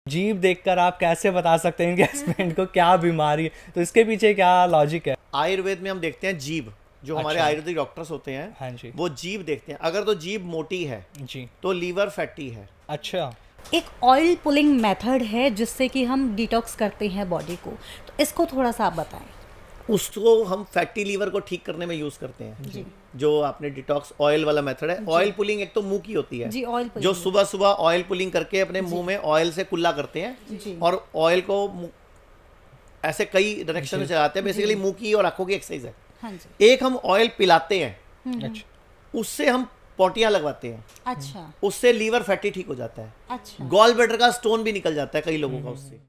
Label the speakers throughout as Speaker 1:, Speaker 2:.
Speaker 1: जीभ देखकर आप कैसे बता सकते हैं इन्वेस्टमेंट को क्या बीमारी है, तो इसके पीछे क्या लॉजिक है?
Speaker 2: आयुर्वेद में हम देखते हैं जीभ, जो हमारे
Speaker 1: अच्छा।
Speaker 2: आयुर्वेदिक डॉक्टर्स होते हैं,
Speaker 1: हाँ जी।
Speaker 2: वो जीभ देखते हैं। अगर तो जीभ मोटी है
Speaker 1: जी।
Speaker 2: तो लीवर फैटी है।
Speaker 1: अच्छा।
Speaker 3: एक ऑयल पुलिंग मेथड है जिससे कि हम डिटॉक्स करते हैं बॉडी को, तो इसको थोड़ा सा आप बताएं।
Speaker 2: उसको हम फैटी लीवर को ठीक करने में यूज करते हैं।
Speaker 3: जी
Speaker 2: जो आपने डिटॉक्स ऑयल वाला मेथड है, ऑयल पुलिंग एक तो मुंह की होती है
Speaker 3: जी, ऑयल
Speaker 2: जो
Speaker 3: पुलिंग
Speaker 2: सुबह सुबह ऑयल पुलिंग करके अपने मुंह में ऑयल से कुल्ला करते हैं
Speaker 3: जी।
Speaker 2: और ऑयल को ऐसे कई डायरेक्शन में चलाते हैं। बेसिकली मुंह की और आंखों की एक्सरसाइज है।
Speaker 3: हाँ जी।
Speaker 2: एक हम ऑयल पिलाते हैं,
Speaker 1: अच्छा।
Speaker 2: उससे हम पोटियां लगवाते हैं,
Speaker 3: अच्छा
Speaker 2: उससे लीवर फैटी ठीक हो जाता है।
Speaker 3: अच्छा।
Speaker 2: गॉल ब्लैडर का स्टोन भी निकल जाता है कई लोगों का उससे।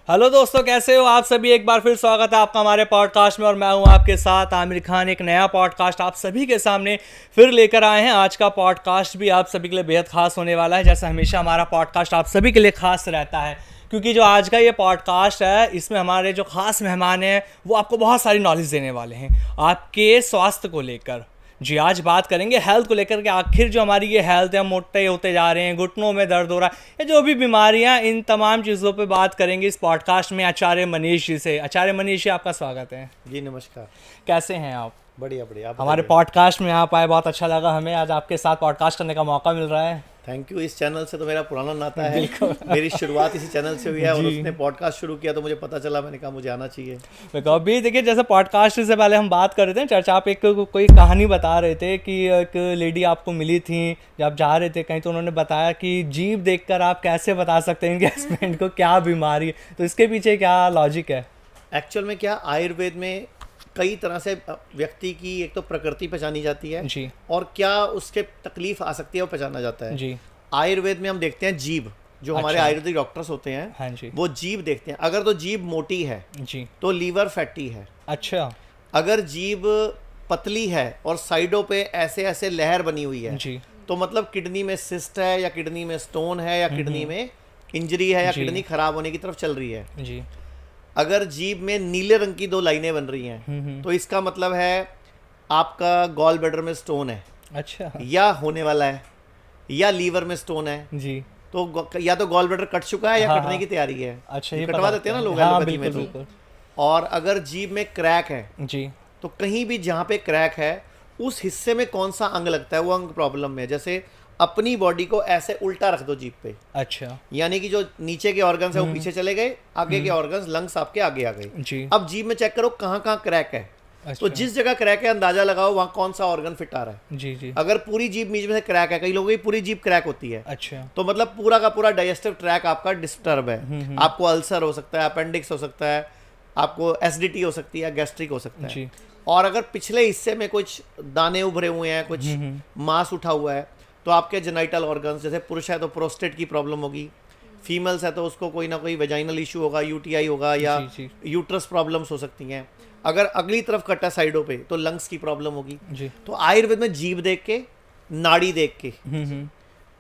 Speaker 1: हेलो दोस्तों, कैसे हो आप सभी? एक बार फिर स्वागत है आपका हमारे पॉडकास्ट में और मैं हूं आपके साथ आमिर खान। एक नया पॉडकास्ट आप सभी के सामने फिर लेकर आए हैं। आज का पॉडकास्ट भी आप सभी के लिए बेहद खास होने वाला है। जैसे हमेशा हमारा पॉडकास्ट आप सभी के लिए खास रहता है, क्योंकि जो आज का ये पॉडकास्ट है इसमें हमारे जो खास मेहमान हैं वो आपको बहुत सारी नॉलेज देने वाले हैं आपके स्वास्थ्य को लेकर। जी, आज बात करेंगे हेल्थ को लेकर के। आखिर जो हमारी ये हेल्थ है, हम मोटे होते जा रहे हैं, घुटनों में दर्द हो रहा है, या जो भी बीमारियां, इन तमाम चीज़ों पे बात करेंगे इस पॉडकास्ट में आचार्य मनीष जी से। आचार्य मनीष जी, आपका स्वागत है।
Speaker 2: जी नमस्कार।
Speaker 1: कैसे हैं आप?
Speaker 2: बढ़िया बढ़िया। आप
Speaker 1: हमारे
Speaker 2: बताइए।
Speaker 1: पॉडकास्ट में आप आए, बहुत अच्छा लगा हमें। आज आपके साथ पॉडकास्ट करने का मौका मिल रहा है।
Speaker 2: Thank you. इस चैनल से तो मेरा पुराना नाता है। मेरी शुरुआत इसी चैनल से हुई है और उसने पॉडकास्ट शुरू किया तो मुझे पता चला, मैंने कहा मुझे आना चाहिए।
Speaker 1: देखो, अभी देखिए, जैसे पॉडकास्ट से पहले हम बात कर रहे थे चर्चा, आप एक कोई कहानी बता रहे थे कि एक लेडी आपको मिली थी जब आप जा रहे थे कहीं, तो उन्होंने बताया कि जीभ देखकर आप कैसे बता सकते हैं इन्वेस्टमेंट को क्या बीमारी है, तो इसके पीछे क्या लॉजिक है?
Speaker 2: एक्चुअल में क्या, आयुर्वेद में कई तरह से व्यक्ति की एक तो प्रकृति पहचानी जाती है
Speaker 1: जी
Speaker 2: और क्या उसके तकलीफ आ सकती है वो पहचाना जाता है।
Speaker 1: जी।
Speaker 2: आयुर्वेद में हम देखते हैं जीभ, जो हमारे
Speaker 1: अच्छा।
Speaker 2: आयुर्वेदिक डॉक्टर्स होते हैं,
Speaker 1: हाँ जी।
Speaker 2: वो जीभ देखते हैं। अगर तो जीभ मोटी है
Speaker 1: जी।
Speaker 2: तो लीवर फैटी है।
Speaker 1: अच्छा।
Speaker 2: अगर जीभ पतली है और साइडों पे ऐसे ऐसे लहर बनी हुई है
Speaker 1: जी।
Speaker 2: तो मतलब किडनी में सिस्ट है या किडनी में स्टोन है या किडनी में इंजरी है या
Speaker 1: जी।
Speaker 2: किडनी खराब होने की तरफ चल रही है।
Speaker 1: जी।
Speaker 2: अगर जीभ में नीले रंग की दो लाइनें बन रही हैं तो इसका मतलब है आपका गॉल ब्लैडर में स्टोन है
Speaker 1: अच्छा।
Speaker 2: या होने वाला है, या लीवर में स्टोन है।
Speaker 1: जी।
Speaker 2: तो या तो गॉल ब्लैडर कट चुका है या
Speaker 1: हाँ,
Speaker 2: कटने की तैयारी है।
Speaker 1: अच्छा,
Speaker 2: ये
Speaker 1: ये
Speaker 2: कटवा
Speaker 1: पता
Speaker 2: देते हैं ना
Speaker 1: होता है।
Speaker 2: लोग
Speaker 1: हाँ,
Speaker 2: एलोपैथी में
Speaker 1: बिल्कुल,
Speaker 2: तो।
Speaker 1: बिल्कुल।
Speaker 2: और अगर जीभ में क्रैक है
Speaker 1: जी।
Speaker 2: तो कहीं भी जहाँ पे क्रैक है उस हिस्से में कौन सा अंग लगता है वो अंग प्रॉब्लम में है। जैसे अपनी बॉडी को ऐसे उल्टा रख दो जीभ पे,
Speaker 1: अच्छा।
Speaker 2: यानी कि जो नीचे के ऑर्गन्स है वो पीछे चले गए, आगे के ऑर्गन्स लंग्स आपके आगे आ गए।
Speaker 1: जी।
Speaker 2: अब जीभ में चेक करो कहाँ कहाँ क्रैक है।
Speaker 1: अच्छा।
Speaker 2: तो जिस जगह क्रैक है अंदाजा लगाओ वहाँ कौन सा ऑर्गन फिट आ रहा है।
Speaker 1: जी। जी।
Speaker 2: अगर पूरी जीभ बीच में से क्रैक है, कई लोगों की पूरी जीभ क्रैक होती है,
Speaker 1: अच्छा।
Speaker 2: तो मतलब पूरा का पूरा डाइजेस्टिव ट्रैक आपका डिस्टर्ब है। आपको अल्सर हो सकता है, अपेंडिक्स हो सकता है, आपको एसिडिटी हो सकती है, गैस्ट्रिक हो सकता है।
Speaker 1: जी।
Speaker 2: और अगर पिछले हिस्से में कुछ दाने उभरे हुए हैं, कुछ मांस उठा हुआ है, तो आपके जेनाइटल ऑर्गन्स, जैसे पुरुष है तो प्रोस्टेट की प्रॉब्लम होगी, फीमेल्स है तो उसको कोई ना कोई वेजाइनल इशू होगा, यूटीआई होगा या
Speaker 1: जी।
Speaker 2: यूट्रस प्रॉब्लम्स हो सकती हैं। अगर अगली तरफ कटा साइडों पे तो लंग्स की प्रॉब्लम होगी।
Speaker 1: जी।
Speaker 2: तो आयुर्वेद में जीभ देख के, नाड़ी देख के,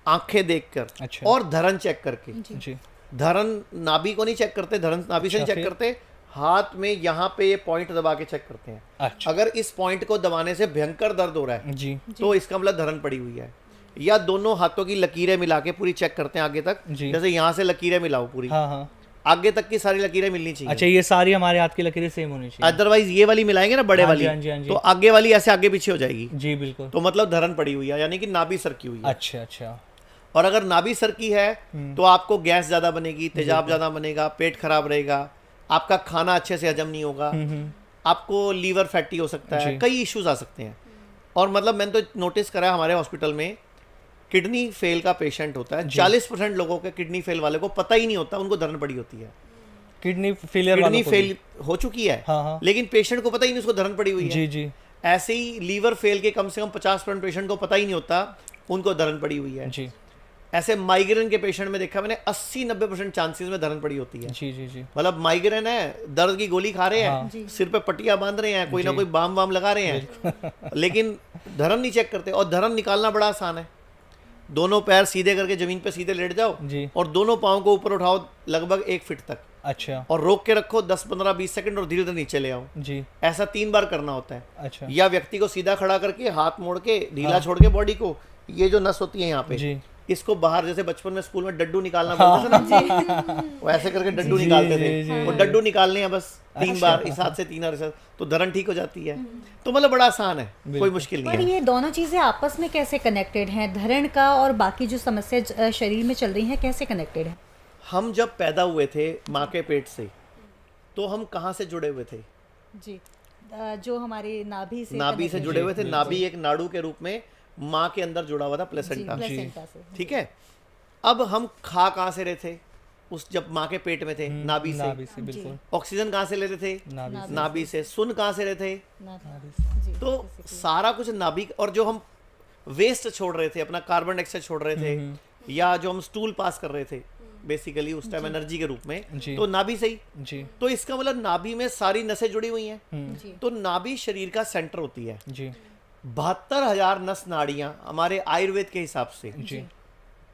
Speaker 2: आंखें देखकर
Speaker 1: अच्छा।
Speaker 2: और धरन चेक करके,
Speaker 1: जी।
Speaker 2: धरन नाभि को नहीं चेक करते, धरन नाभि से नहीं
Speaker 1: अच्छा,
Speaker 2: चेक
Speaker 1: फिर?
Speaker 2: करते, हाथ में यहाँ पे ये पॉइंट दबा के चेक करते हैं।
Speaker 1: अच्छा।
Speaker 2: अगर इस पॉइंट को दबाने से भयंकर दर्द हो रहा है
Speaker 1: जी।
Speaker 2: तो इसका मतलब धरन पड़ी हुई है। या दोनों हाथों की लकीरें मिला के पूरी चेक करते हैं आगे तक।
Speaker 1: जी।
Speaker 2: जैसे यहाँ से लकीरें मिलाओ पूरी,
Speaker 1: हाँ हाँ।
Speaker 2: आगे तक की सारी लकीरें मिलनी चाहिए।
Speaker 1: अच्छा, ये सारी हमारे हाथ की लकीरें सेम होनी चाहिए।
Speaker 2: अदरवाइज ये वाली मिलाएंगे ना बड़े
Speaker 1: हाँ
Speaker 2: वाली,
Speaker 1: जी, हाँ जी, हाँ जी।
Speaker 2: तो आगे वाली ऐसे आगे पीछे हो जाएगी,
Speaker 1: जी बिल्कुल।
Speaker 2: तो मतलब धरन पड़ी हुई है, यानी कि नाभि सरकी हुई है।
Speaker 1: अच्छा। अच्छा।
Speaker 2: और अगर नाभि सरकी है तो आपको गैस ज्यादा बनेगी, तेजाब ज्यादा बनेगा, पेट खराब रहेगा, आपका खाना अच्छे से हजम नहीं होगा, आपको लीवर फैटी हो सकता है,
Speaker 1: जी।
Speaker 2: कई इश्यूज आ सकते हैं। और मतलब मैंने तो नोटिस करा है हमारे हॉस्पिटल में, किडनी फेल का पेशेंट होता है, 40% लोगों के किडनी फेल वाले को पता ही नहीं होता उनको धरन पड़ी होती है।
Speaker 1: किडनी फेलियर
Speaker 2: किडनी
Speaker 1: वालों को भी?
Speaker 2: फेल हो चुकी है,
Speaker 1: हाँ हाँ।
Speaker 2: लेकिन पेशेंट को पता ही नहीं उसको धरन पड़ी हुई है।
Speaker 1: जी। जी।
Speaker 2: ऐसे ही लीवर फेल के कम से कम 50% पेशेंट को पता ही नहीं होता उनको धरन पड़ी हुई है।
Speaker 1: जी।
Speaker 2: ऐसे माइग्रेन के पेशेंट में देखा मैंने 80-90% चांसेस में धरन पड़ी होती है।
Speaker 1: जी। जी। जी।
Speaker 2: मतलब माइग्रेन है, दर्द की गोली खा रहे
Speaker 1: हाँ।
Speaker 2: हैं, सिर पे पट्टियां बांध रहे हैं, कोई ना कोई बाम वाम लगा रहे हैं, लेकिन धरन नहीं चेक करते। और धरन निकालना बड़ा आसान है। दोनों पैर सीधे करके जमीन पे सीधे लेट जाओ
Speaker 1: जी।
Speaker 2: और दोनों पाँव को ऊपर उठाओ लगभग 1 फीट तक,
Speaker 1: अच्छा।
Speaker 2: और रोक के रखो 10-15-20 सेकंड और धीरे धीरे नीचे ले आओ।
Speaker 1: जी।
Speaker 2: ऐसा 3 बार करना होता है।
Speaker 1: अच्छा।
Speaker 2: या व्यक्ति को सीधा खड़ा करके हाथ मोड़ के ढीला छोड़ के बॉडी को, ये जो नस होती है यहाँ पे,
Speaker 1: जी।
Speaker 2: इसको बाहर, जैसे बचपन में स्कूल में डड्डू निकालना बोलते थे ना, वो ऐसे करके डड्डू निकालते थे, वो डड्डू निकालने हैं बस 3 बार, इस हाथ से 3 और इस हाथ, तो धरण ठीक हो जाती है। तो मतलब बड़ा आसान है, कोई मुश्किल नहीं
Speaker 3: पर
Speaker 2: है।
Speaker 3: ये दोनों चीजें आपस में कैसे कनेक्टेड हैं? धरण का और बाकी जो समस्या शरीर में चल रही है कैसे कनेक्टेड है?
Speaker 2: हम जब पैदा हुए थे माँ के पेट से, तो हम कहाँ से जुड़े हुए थे?
Speaker 3: जी, जो हमारे नाभि से
Speaker 2: नाभि से
Speaker 3: connected-
Speaker 2: जुड़े हुए थे। नाभि एक नाड़ू के रूप में माँ के अंदर जुड़ा हुआ था,
Speaker 3: जी,
Speaker 2: प्लेसेंटा।
Speaker 3: प्लेसेंटा से।
Speaker 2: ठीक है। अब हम खा कहाँ से रहे थे? उस जब माँ के पेट में थे, नाभि
Speaker 1: नाभि
Speaker 2: से।
Speaker 1: से बिल्कुल,
Speaker 2: ऑक्सीजन कहाँ से लेते थे?
Speaker 1: नाभि
Speaker 2: नाभि से। सुन कहाँ से रहे थे?
Speaker 3: नाभि जी,
Speaker 2: तो सारा कुछ नाभि। और जो हम वेस्ट छोड़ रहे थे, अपना कार्बन डाइऑक्साइड छोड़ रहे थे, या जो हम स्टूल पास कर रहे थे बेसिकली उस टाइम एनर्जी के रूप में,
Speaker 1: जी।
Speaker 2: तो नाभि से ही।
Speaker 1: जी
Speaker 2: तो इसका मतलब नाभि में सारी नसें जुड़ी हुई हैं।
Speaker 3: जी,
Speaker 2: तो नाभि शरीर का सेंटर होती है।
Speaker 1: जी
Speaker 2: 72,000 नस नाड़ियां हमारे आयुर्वेद के हिसाब से,
Speaker 1: जी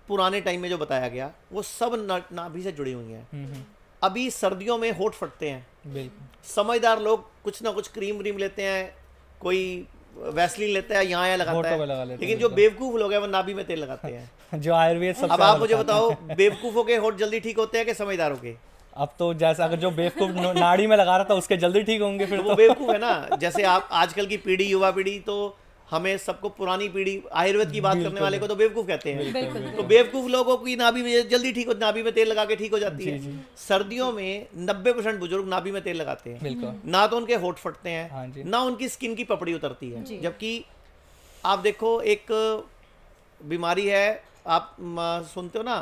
Speaker 2: पुराने टाइम में जो बताया गया, वो सब नाभि से जुड़ी हुई हैं। अभी सर्दियों में होठ फटते हैं,
Speaker 1: बिल्कुल,
Speaker 2: समझदार लोग कुछ ना कुछ क्रीम व्रीम लेते हैं, कोई वैसलीन लेता है, यहाँ लगाता
Speaker 1: होठों पे लगा
Speaker 2: है,
Speaker 1: लेते
Speaker 2: लेकिन
Speaker 1: हैं,
Speaker 2: जो बेवकूफ लोग हैं वो नाभि में तेल लगाते हैं।
Speaker 1: जो आयुर्वेद सबसे
Speaker 2: अब आप
Speaker 1: ज्यादा
Speaker 2: मुझे
Speaker 1: बताता है।
Speaker 2: बताओ, बेवकूफों के होठ जल्दी ठीक होते हैं कि समझदारों के?
Speaker 1: अब तो जैसे अगर जो बेवकूफ नाड़ी में लगा रहा था उसके जल्दी ठीक होंगे फिर
Speaker 2: तो वो
Speaker 1: तो।
Speaker 2: बेवकूफ है ना। जैसे आप आजकल की पीढ़ी, युवा पीढ़ी, तो हमें सबको पुरानी पीढ़ी आयुर्वेद की बात करने वाले को तो बेवकूफ कहते हैं।
Speaker 3: बिल्कुल।
Speaker 2: तो बेवकूफ लोगों की नाभि में जल्दी ठीक हो, नाभि में तेल लगा के ठीक हो जाती है। सर्दियों में 90% बुजुर्ग नाभि में तेल लगाते हैं।
Speaker 1: बिल्कुल,
Speaker 2: ना तो उनके होठ फटते
Speaker 1: हाँ
Speaker 2: हैं,
Speaker 1: जी।
Speaker 2: ना उनकी स्किन की पपड़ी उतरती है। जबकि आप देखो, एक बीमारी है, आप सुनते हो ना,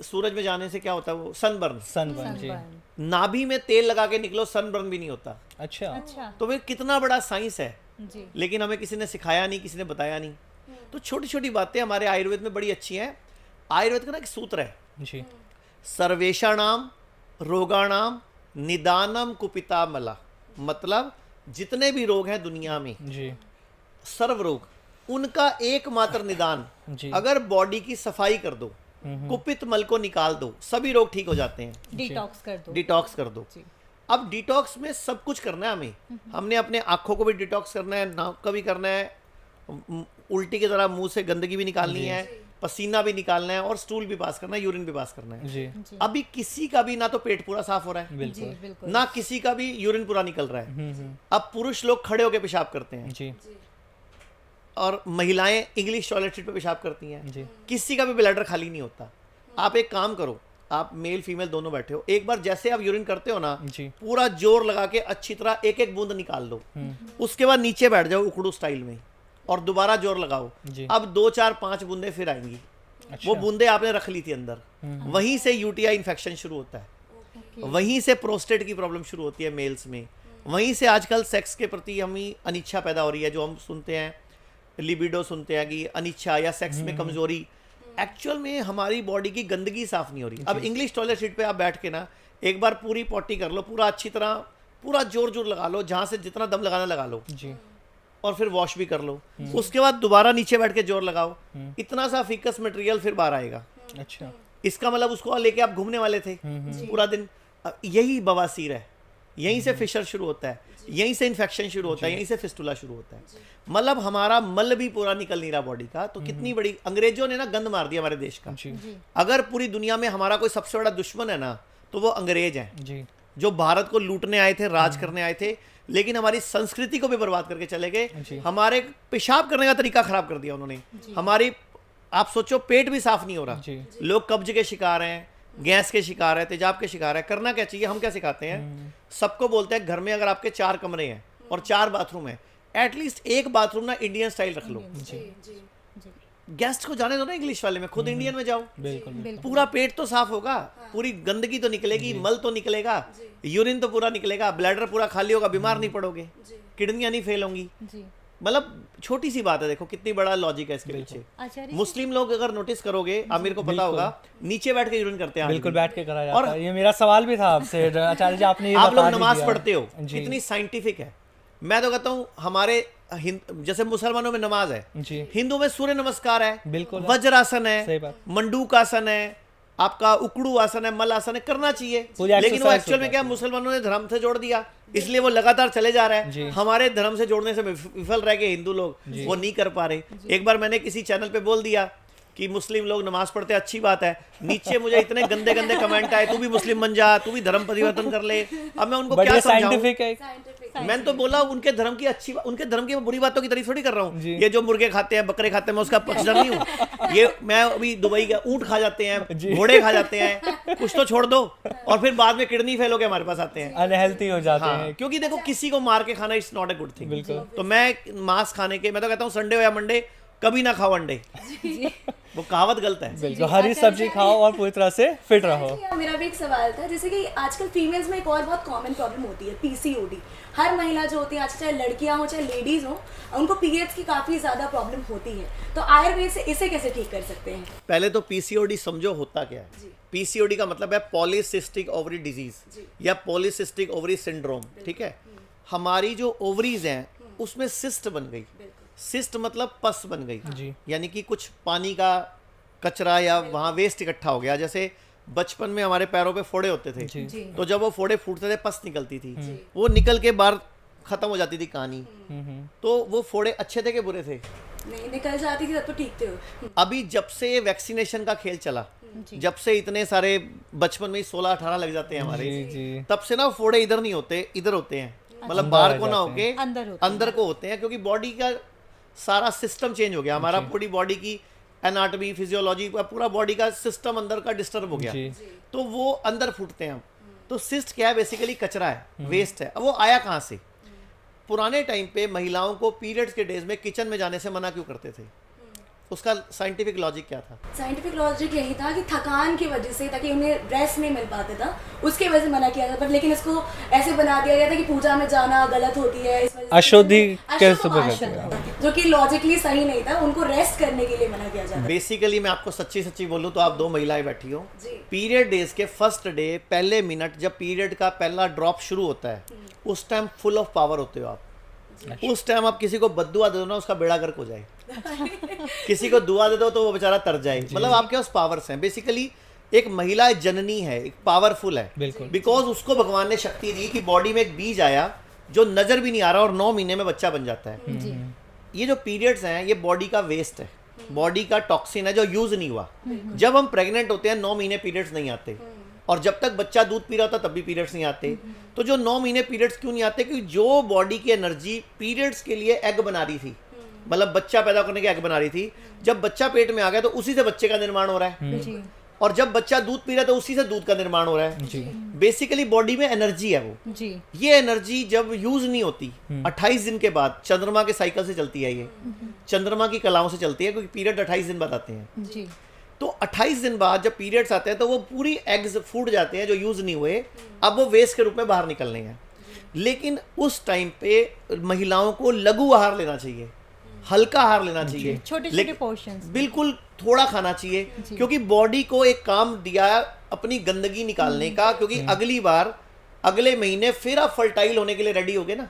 Speaker 2: सूरज में जाने से क्या होता है, वो सनबर्न।
Speaker 1: सनबर्न जी,
Speaker 3: सनबर्न।
Speaker 2: नाभि में तेल लगा के निकलो, सनबर्न भी नहीं होता।
Speaker 1: अच्छा
Speaker 3: अच्छा,
Speaker 2: तो फिर कितना बड़ा साइंस है,
Speaker 3: जी,
Speaker 2: लेकिन हमें किसी ने सिखाया नहीं, किसी ने बताया नहीं। तो छोटी छोटी बातें हमारे आयुर्वेद में बड़ी अच्छी हैं। आयुर्वेद का ना एक सूत्र है,
Speaker 1: जी,
Speaker 2: सर्वेषाणाम रोगाणाम निदानम कुपितामला। मतलब जितने भी रोग हैं दुनिया में,
Speaker 1: जी,
Speaker 2: सर्व रोग, उनका एकमात्र निदान,
Speaker 1: जी।
Speaker 2: अगर बॉडी की सफाई कर दो, कुपित मल को निकाल दो, सभी रोग ठीक हो जाते हैं।
Speaker 3: डिटॉक्स कर दो।
Speaker 2: डिटॉक्स कर दो।
Speaker 3: जी।
Speaker 2: अब डिटॉक्स में सब कुछ करना है हमें। हमने अपने आंखों को भी डिटॉक्स करना है, नाक का भी करना है, उल्टी की तरह मुंह से गंदगी भी निकालनी है, पसीना भी निकालना है, और स्टूल भी पास करना है, यूरिन भी पास करना है।
Speaker 1: जी,
Speaker 2: अभी किसी का भी ना तो पेट पूरा साफ हो रहा है,
Speaker 3: जी,
Speaker 1: बिल्कुल,
Speaker 3: बिल्कुल।
Speaker 2: ना किसी का भी यूरिन पूरा निकल रहा है। अब पुरुष लोग खड़े होकर पेशाब करते हैं,
Speaker 1: जी,
Speaker 2: और महिलाएं इंग्लिश टॉयलेट सीट पे पेशाब करती हैं।
Speaker 1: जी,
Speaker 2: किसी का भी ब्लैडर खाली नहीं होता। आप एक काम करो, आप मेल फीमेल दोनों बैठे हो, एक बार जैसे आप यूरिन करते हो ना,
Speaker 1: जी,
Speaker 2: पूरा जोर लगा के अच्छी तरह एक एक बूंद निकाल लो। उसके बाद नीचे बैठ जाओ उखड़ू स्टाइल में, और दोबारा जोर लगाओ।
Speaker 1: जी।
Speaker 2: अब 2 4 5 बूंदे फिर आएंगी।
Speaker 1: अच्छा।
Speaker 2: वो बूंदे आपने रख ली थी अंदर, वहीं से यूटीआई इन्फेक्शन शुरू होता है, वहीं से प्रोस्टेट की प्रॉब्लम शुरू होती है मेल्स में, वहीं से आजकल सेक्स के प्रति हमें अनिच्छा पैदा हो रही है। जो हम सुनते हैं, लिबिडो सुनते हैं कि अनिच्छा या सेक्स में कमजोरी, एक्चुअल में हमारी बॉडी की गंदगी साफ नहीं हो रही। अब इंग्लिश टॉयलेट सीट पे आप बैठ के ना एक बार पूरी पॉटी कर लो, पूरा अच्छी तरह, पूरा जोर जोर लगा लो, जहां से जितना दम लगाना लगा लो,
Speaker 1: जी,
Speaker 2: और फिर वॉश भी कर लो। उसके बाद दोबारा नीचे बैठ के जोर लगाओ, इतना सा फिकस मटेरियल फिर बाहर आएगा।
Speaker 1: अच्छा,
Speaker 2: इसका मतलब उसको लेके आप घूमने वाले थे पूरा दिन। यही बवासीर है, यहीं से फिशर शुरू होता है, यहीं से इन्फेक्शन शुरू होता है, यहीं से फिस्टुला शुरू होता है। मतलब हमारा मल भी पूरा निकल नहीं रहा बॉडी का। तो कितनी बड़ी, अंग्रेजों ने ना गंद मार दिया हमारे देश का।
Speaker 1: जी,
Speaker 2: अगर पूरी दुनिया में हमारा कोई सबसे बड़ा दुश्मन है ना, तो वो अंग्रेज हैं,
Speaker 1: जी,
Speaker 2: जो भारत को लूटने आए थे, राज करने आए थे, लेकिन हमारी संस्कृति को भी बर्बाद करके चले
Speaker 1: जी।
Speaker 2: गए। हमारे पेशाब करने का तरीका खराब कर दिया उन्होंने। हमारी, आप सोचो, पेट भी साफ नहीं हो रहा,
Speaker 1: जी,
Speaker 2: लोग कब्ज के शिकार हैं, गैस के शिकार है, तेजाब के शिकार है। करना क्या चाहिए? हम क्या सिखाते हैं सबको? बोलते हैं घर में अगर आपके 4 कमरे हैं और 4 बाथरूम है, एटलीस्ट एक बाथरूम ना इंडियन स्टाइल रख लो। गेस्ट को जाने दो ना इंग्लिश वाले में, खुद इंडियन में जाओ।
Speaker 1: बिल्कुल,
Speaker 2: पूरा पेट तो साफ होगा, पूरी गंदगी तो निकलेगी, मल तो निकलेगा, यूरिन तो पूरा निकलेगा, ब्लैडर पूरा खाली होगा, बीमार नहीं पड़ोगे, किडनियां नहीं फेल होंगी।
Speaker 3: जी,
Speaker 2: मतलब छोटी सी बात है, देखो कितनी बड़ा लॉजिक है इसके पीछे।
Speaker 3: आचार्य
Speaker 2: मुस्लिम लोग अगर नोटिस करोगे, आमिर को पता होगा, नीचे बैठ के यूरिन करते हैं।
Speaker 1: बिल्कुल बैठ के करा
Speaker 2: और-
Speaker 1: जाता है। ये मेरा सवाल भी था आपसे आचार्य जी, आपने ये
Speaker 2: आप लोग
Speaker 1: बता भी
Speaker 2: नमाज
Speaker 1: दिया।
Speaker 2: पढ़ते हो,
Speaker 1: जी,
Speaker 2: कितनी साइंटिफिक है। मैं तो कहता हूँ हमारे जैसे मुसलमानों में नमाज है,
Speaker 1: जी,
Speaker 2: हिंदू में सूर्य नमस्कार है,
Speaker 1: बिल्कुल है।
Speaker 2: वज्रासन
Speaker 1: सही
Speaker 2: है,
Speaker 1: बात।
Speaker 2: मंडूक आसन है, आपका उकड़ू आसन है, मल आसन है, करना चाहिए।
Speaker 1: पूरी
Speaker 2: लेकिन वो
Speaker 1: exercise
Speaker 2: एक्चुअल में
Speaker 1: होता
Speaker 2: क्या, मुसलमानों ने धर्म से जोड़ दिया, इसलिए वो लगातार चले जा रहा
Speaker 1: जी।
Speaker 2: है। हमारे धर्म से जोड़ने से विफल रह गए हिंदू लोग, वो नहीं कर पा रहे। एक बार मैंने किसी चैनल पे बोल दिया कि मुस्लिम लोग नमाज पढ़ते अच्छी बात है, नीचे मुझे इतने गंदे गंदे कमेंट आए, तू भी मुस्लिम बन जा, तू भी धर्म परिवर्तन कर ले। अब मैं उनको
Speaker 1: बट
Speaker 2: क्या
Speaker 1: ये
Speaker 2: समझाऊं?
Speaker 1: साइंटिफिक है।
Speaker 2: मैंने तो बोला उनके धर्म की अच्छी, उनके धर्म की बुरी बातों की तारीफ थोड़ी कर रहा हूँ। ये जो मुर्गे खाते हैं, बकरे खाते हैं, मैं उसका पक्षधर नहीं हूँ। ये मैं अभी दुबई का ऊंट खा जाते हैं, घोड़े खा जाते हैं, कुछ तो छोड़ दो, और फिर बाद में किडनी फेल होकर हमारे पास आते हैं,
Speaker 1: अनहेल्थी हो जाते
Speaker 2: हाँ,
Speaker 1: हैं।
Speaker 2: क्योंकि देखो किसी को मार के खाना it's not a good thing.
Speaker 1: बिल्कुल।
Speaker 2: तो मैं मांस खाने के, मैं तो कहता हूँ संडे हो या मंडे कभी ना खाओ अंडे, वो कहावत गलत है।
Speaker 1: बिल्कुल, हरी सब्जी खाओ और पूरी तरह से फिट रहो।
Speaker 4: मेरा भी एक सवाल था, जैसे कि आजकल फीमेल्स में एक और बहुत कॉमन प्रॉब्लम होती है पीसीओडी। हर महिला जो होती है आज, चाहे लड़कियां हो चाहे लेडीज हो, उनको पीरियड्स की काफी ज्यादा प्रॉब्लम होती है। तो आयुर्वेद से इसे कैसे ठीक कर सकते हैं?
Speaker 2: पहले तो पीसीओडी समझो होता क्या है। पीसीओडी का मतलब है पॉलीसिस्टिक ओवरी डिजीज या पॉलीसिस्टिक ओवरी सिंड्रोम। ठीक है, हमारी जो ओवरीज हैं उसमें सिस्ट बन गई। सिस्ट मतलब पस बन गई, यानी कि कुछ पानी का कचरा या वहाँ वेस्ट इकट्ठा हो गया। जैसे बचपन में हमारे पैरों पे फोड़े होते थे, तो जब वो फोड़े फूटते थे पस निकलती थी, वो निकल के बाहर खत्म हो जाती थी कहानी। तो वो फोड़े अच्छे थे कि बुरे थे?
Speaker 4: नहीं, निकल जाती थी तब तो ठीक थे।
Speaker 2: अभी जब से ये वैक्सीनेशन का खेल चला, जब से इतने सारे बचपन में 16-18 लग जाते हैं हमारे, तब से ना फोड़े इधर नहीं होते, इधर होते हैं। मतलब बाहर को ना होके अंदर को होते हैं, क्योंकि बॉडी का सारा सिस्टम चेंज हो गया। हमारा पूरी बॉडी की एनाटॉमी, फिजियोलॉजी, पूरा बॉडी का सिस्टम अंदर का डिस्टर्ब हो गया, तो वो अंदर फूटते हैं। तो सिस्ट क्या है? बेसिकली कचरा है, वेस्ट है। अब वो आया कहाँ से? पुराने टाइम पे महिलाओं को पीरियड्स के डेज में किचन में जाने से मना क्यों करते थे? उसका साइंटिफिक लॉजिक क्या था?
Speaker 4: साइंटिफिक लॉजिक यही था कि थकान की वजह से, ताकि उन्हें रेस्ट नहीं मिल पाता था, उसके वजह से मना किया था। पर लेकिन इसको ऐसे बना दिया गया था कि पूजा में जाना गलत होती है, इस वजह से
Speaker 1: अशुद्धि के
Speaker 4: जो कि लॉजिकली सही नहीं था, उनको रेस्ट करने के लिए मना किया जाता।
Speaker 2: बेसिकली मैं आपको सच्ची सच्ची बोलूं तो आप 2 महिलाएं बैठी हो, पीरियड डेज के फर्स्ट डे, पहले मिनट जब पीरियड का पहला ड्रॉप शुरू होता है, उस टाइम फुल ऑफ पावर होते हो आप। उस टाइम आप किसी को बद्दुआ दे दो ना, उसका बेड़ा गर्क हो जाए। किसी को दुआ दे दो तो वो बेचारा तर जाए। मतलब आपके पास पावर्स हैं। बेसिकली एक महिला जननी है, एक पावरफुल है, बिकॉज उसको भगवान ने शक्ति दी कि बॉडी में एक बीज आया जो नजर भी नहीं आ रहा और 9 महीने में बच्चा बन जाता है। ये जो पीरियड्स हैं ये बॉडी का वेस्ट है, बॉडी का टॉक्सिन है जो यूज नहीं हुआ। जब हम प्रेग्नेंट होते हैं 9 महीने पीरियड्स नहीं आते, और जब तक बच्चा दूध पी रहा होता तब भी पीरियड्स नहीं आते। तो जो 9 महीने पीरियड्स क्यों नहीं आते? क्योंकि जो बॉडी की एनर्जी पीरियड्स के लिए एग बना रही थी, मतलब बच्चा पैदा करने के एग बना रही थी, जब बच्चा पेट में आ गया तो उसी से बच्चे का निर्माण हो रहा है, और जब बच्चा दूध पी रहा है तो उसी से दूध का निर्माण हो रहा है। बेसिकली बॉडी में एनर्जी है वो जी। ये एनर्जी जब यूज नहीं होती 28 दिन के बाद, चंद्रमा के साइकिल से चलती है ये, चंद्रमा की कलाओं से चलती है, क्योंकि पीरियड 28 दिन बाद आते हैं जी। तो 28 दिन बाद जब पीरियड्स आते हैं तो वो पूरी एग्स फूट जाते हैं जो यूज नहीं हुए, अब वो वेस्ट के रूप में बाहर निकलने हैं। लेकिन उस टाइम पे महिलाओं को लघु आहार लेना चाहिए, हल्का आहार लेना चाहिए, छोटे पोर्शंस, बिल्कुल थोड़ा खाना चाहिए, क्योंकि बॉडी को एक काम दिया अपनी गंदगी निकालने का, क्योंकि अगली बार अगले महीने फिर आप फर्टाइल होने के लिए रेडी होगे ना,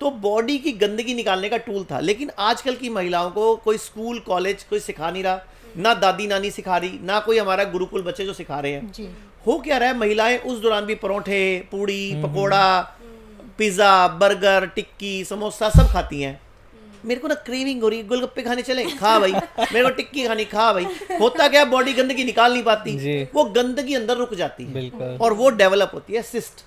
Speaker 2: तो बॉडी की गंदगी निकालने का टूल था। लेकिन आजकल की महिलाओं को कोई स्कूल कॉलेज कोई सिखा नहीं रहा, ना दादी नानी सिखा रही, ना कोई हमारा गुरुकुल बच्चे जो सिखा रहे हैं। हो क्या रहा है, महिलाएं उस दौरान भी परोठे, पूड़ी, पकोड़ा, पिज्जा, बर्गर, टिक्की, समोसा सब खाती हैं। मेरे को ना क्रेविंग हो रही है, गोलगप्पे खाने चले, खा भाई, मेरे को टिक्की खानी, खा भाई। होता क्या, बॉडी गंदगी निकाल नहीं पाती, वो गंदगी अंदर रुक जाती है और वो डेवलप होती है सिस्ट,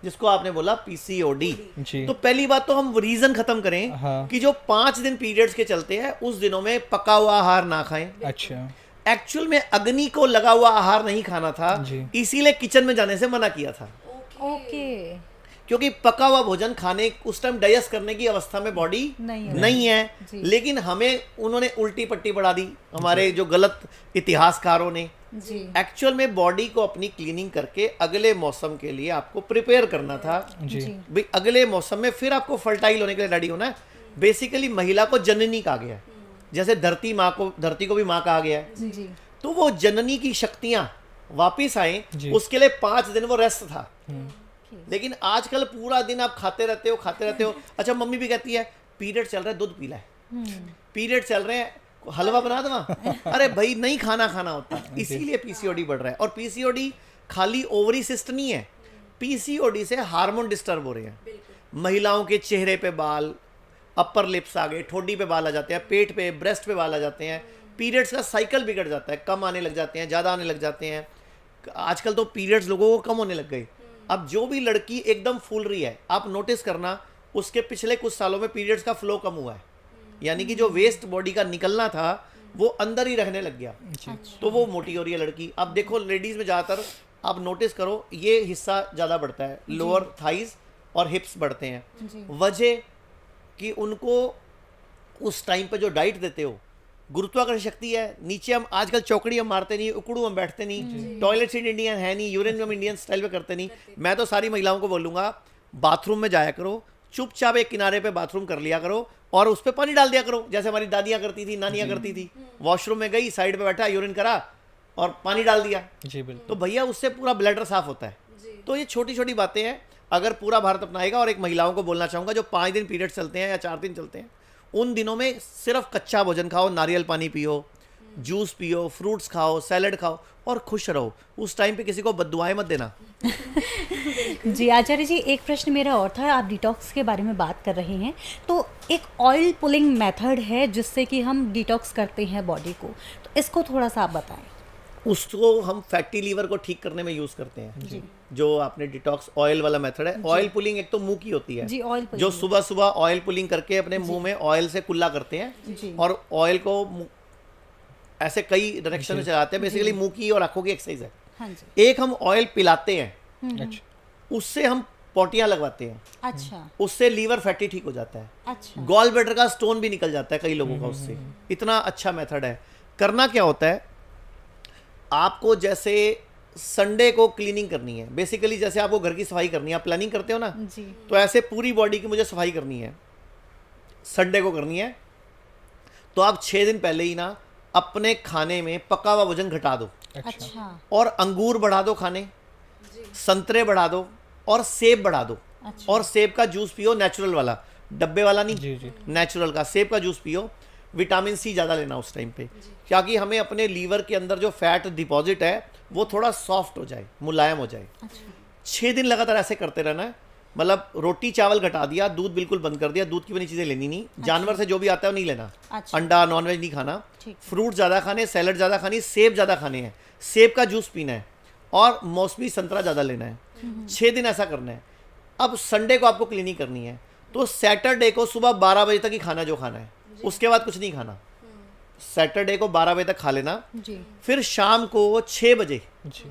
Speaker 2: जिसको आपने बोला पीसीओडी। तो पहली बात तो हम रीजन खत्म करें कि जो 5 दिन पीरियड्स के चलते हैं उस दिनों में पका हुआ आहार ना खाएं। अच्छा, एक्चुअल में अग्नि को लगा हुआ आहार नहीं खाना था, इसीलिए किचन में जाने से मना किया था। ओके, क्योंकि पका हुआ भोजन खाने उस टाइम डाइजेस्ट करने की अवस्था में बॉडी नहीं है। लेकिन हमें उन्होंने उल्टी पट्टी बढ़ा दी, हमारे जो गलत इतिहासकारों ने। एक्चुअल में बॉडी को अपनी क्लीनिंग करके अगले मौसम के लिए आपको प्रिपेयर करना था भाई। अगले मौसम में फिर आपको फर्टाइल होने के लिए रेडी होना है। बेसिकली महिला को जननी कहा गया है, जैसे धरती को भी माँ कहा गया है। तो वो जननी की शक्तियां वापिस आए, उसके लिए 5 दिन वो रेस्ट था। लेकिन आजकल पूरा दिन आप खाते रहते हो। अच्छा, मम्मी भी कहती है पीरियड चल रहा है दूध पी ला, पीरियड चल रहे हैं हलवा बना दवा। अरे भाई, नहीं खाना होता, इसीलिए पीसीओडी बढ़ रहा है। और पीसीओडी खाली ओवरी सिस्ट नहीं है, पीसीओडी से हार्मोन डिस्टर्ब हो रहे हैं। महिलाओं के चेहरे पे बाल, अपर लिप्स आ गए, ठोडी पे बाल आ जाते हैं, पेट पे, ब्रेस्ट पे बाल आ जाते हैं, पीरियड्स का साइकिल बिगड़ जाता है, कम आने लग जाते हैं, ज़्यादा आने लग जाते हैं। आजकल तो पीरियड्स लोगों को कम होने लग गए। अब जो भी लड़की एकदम फूल रही है, आप नोटिस करना उसके पिछले कुछ सालों में पीरियड्स का फ्लो कम हुआ है, यानी कि जो वेस्ट बॉडी का निकलना था वो अंदर ही रहने लग गया, तो वो मोटी हो रही है लड़की। अब देखो लेडीज में ज़्यादातर आप नोटिस करो ये हिस्सा ज़्यादा बढ़ता है, लोअर थाइज और हिप्स बढ़ते हैं। वजह कि उनको उस टाइम पे जो डाइट देते हो, गुरुत्वाकर्षण शक्ति है, नीचे हम आजकल चौकड़ी हम मारते नहीं, उकड़ू हम बैठते नहीं, टॉयलेट सीट इंडियन है नहीं, यूरिन हम इंडियन स्टाइल में करते नहीं। मैं तो सारी महिलाओं को बोलूँगा बाथरूम में जाया करो, चुपचाप एक किनारे पे बाथरूम कर लिया करो और उस पर पानी डाल दिया करो, जैसे हमारी दादियाँ करती थी, नानियाँ करती थी। वॉशरूम में गई, साइड पे बैठा, यूरिन करा और पानी डाल दिया,
Speaker 1: जी बिल्कुल।
Speaker 2: तो भैया उससे पूरा ब्लैडर साफ होता है। तो ये छोटी छोटी बातें हैं, अगर पूरा भारत अपनाएगा। और एक महिलाओं को बोलना चाहूँगा जो 5 दिन पीरियड चलते हैं या 4 दिन चलते हैं, उन दिनों में सिर्फ कच्चा भोजन खाओ, नारियल पानी पियो, जूस पियो, फ्रूट्स खाओ, सैलड खाओ और खुश रहो। उस टाइम पे किसी को बद्दुआएं मत देना।
Speaker 3: जी आचार्य जी, एक प्रश्न मेरा और था। आप डिटॉक्स के बारे में बात कर रहे हैं, तो एक ऑयल पुलिंग मेथड है जिससे कि हम डिटॉक्स करते हैं बॉडी को, तो इसको थोड़ा सा आप बताएं।
Speaker 2: उसको हम फैटी लीवर को ठीक करने में यूज़ करते हैं। जो आपने डिटॉक्स ऑयल वाला मेथड है, ऑयल पुलिंग एक तो मुंह की होती है,
Speaker 3: जी, ऑयल
Speaker 2: जो सुबह सुबह ऑयल पुलिंग करके अपने मुंह में ऑयल से कुल्ला करते हैं और ऑयल को ऐसे कई डायरेक्शन में चलाते हैं। बेसिकली मुंह की और आंखों की एक्सरसाइज है।
Speaker 3: हाँ जी।
Speaker 2: एक हम ऑयल पिलाते हैं,
Speaker 1: अच्छा
Speaker 2: उससे हम पोटियां लगवाते हैं,
Speaker 3: अच्छा
Speaker 2: उससे लीवर फैटी ठीक हो जाता है।
Speaker 3: अच्छा।
Speaker 2: गॉल ब्लैडर का स्टोन भी निकल जाता है कई लोगों का उससे। इतना अच्छा मेथड है। करना क्या होता है, आपको जैसे संडे को क्लीनिंग करनी है, बेसिकली जैसे आपको घर की सफाई करनी है, आप प्लानिंग करते हो ना,
Speaker 3: जी।
Speaker 2: तो ऐसे पूरी बॉडी की मुझे सफाई करनी है, संडे को करनी है, तो आप 6 दिन पहले ही ना अपने खाने में पका हुआ वजन घटा दो
Speaker 3: अच्छा।
Speaker 2: और अंगूर बढ़ा दो खाने, संतरे बढ़ा दो और सेब बढ़ा दो।
Speaker 3: अच्छा।
Speaker 2: और सेब का जूस पियो, नेचुरल वाला, डब्बे वाला नहीं,
Speaker 1: जी जी।
Speaker 2: नेचुरल का सेब का जूस पियो। विटामिन सी ज़्यादा लेना उस टाइम पे, क्योंकि हमें अपने लीवर के अंदर जो फैट डिपॉजिट है वो थोड़ा सॉफ्ट हो जाए, मुलायम हो जाए। 6 दिन लगातार ऐसे करते रहना है। मतलब रोटी चावल घटा दिया, दूध बिल्कुल बंद कर दिया, दूध की बनी चीज़ें लेनी नहीं, जानवर से जो भी आता है वो नहीं लेना,
Speaker 3: अच्छा।
Speaker 2: अंडा नॉनवेज नहीं खाना,
Speaker 3: ठीक।
Speaker 2: फ्रूट ज़्यादा खाने, सैलड ज़्यादा खानी, सेब ज़्यादा खाने हैं, सेब का जूस पीना है और मौसमी संतरा ज़्यादा लेना है। 6 दिन ऐसा करना है। अब संडे को आपको क्लीनिंग करनी है, तो सैटरडे को सुबह 12 बजे तक ही खाना जो खाना है, उसके बाद कुछ नहीं खाना। सैटरडे को 12 बजे तक खा लेना,
Speaker 3: जी।
Speaker 2: फिर शाम को 6 बजे
Speaker 1: जी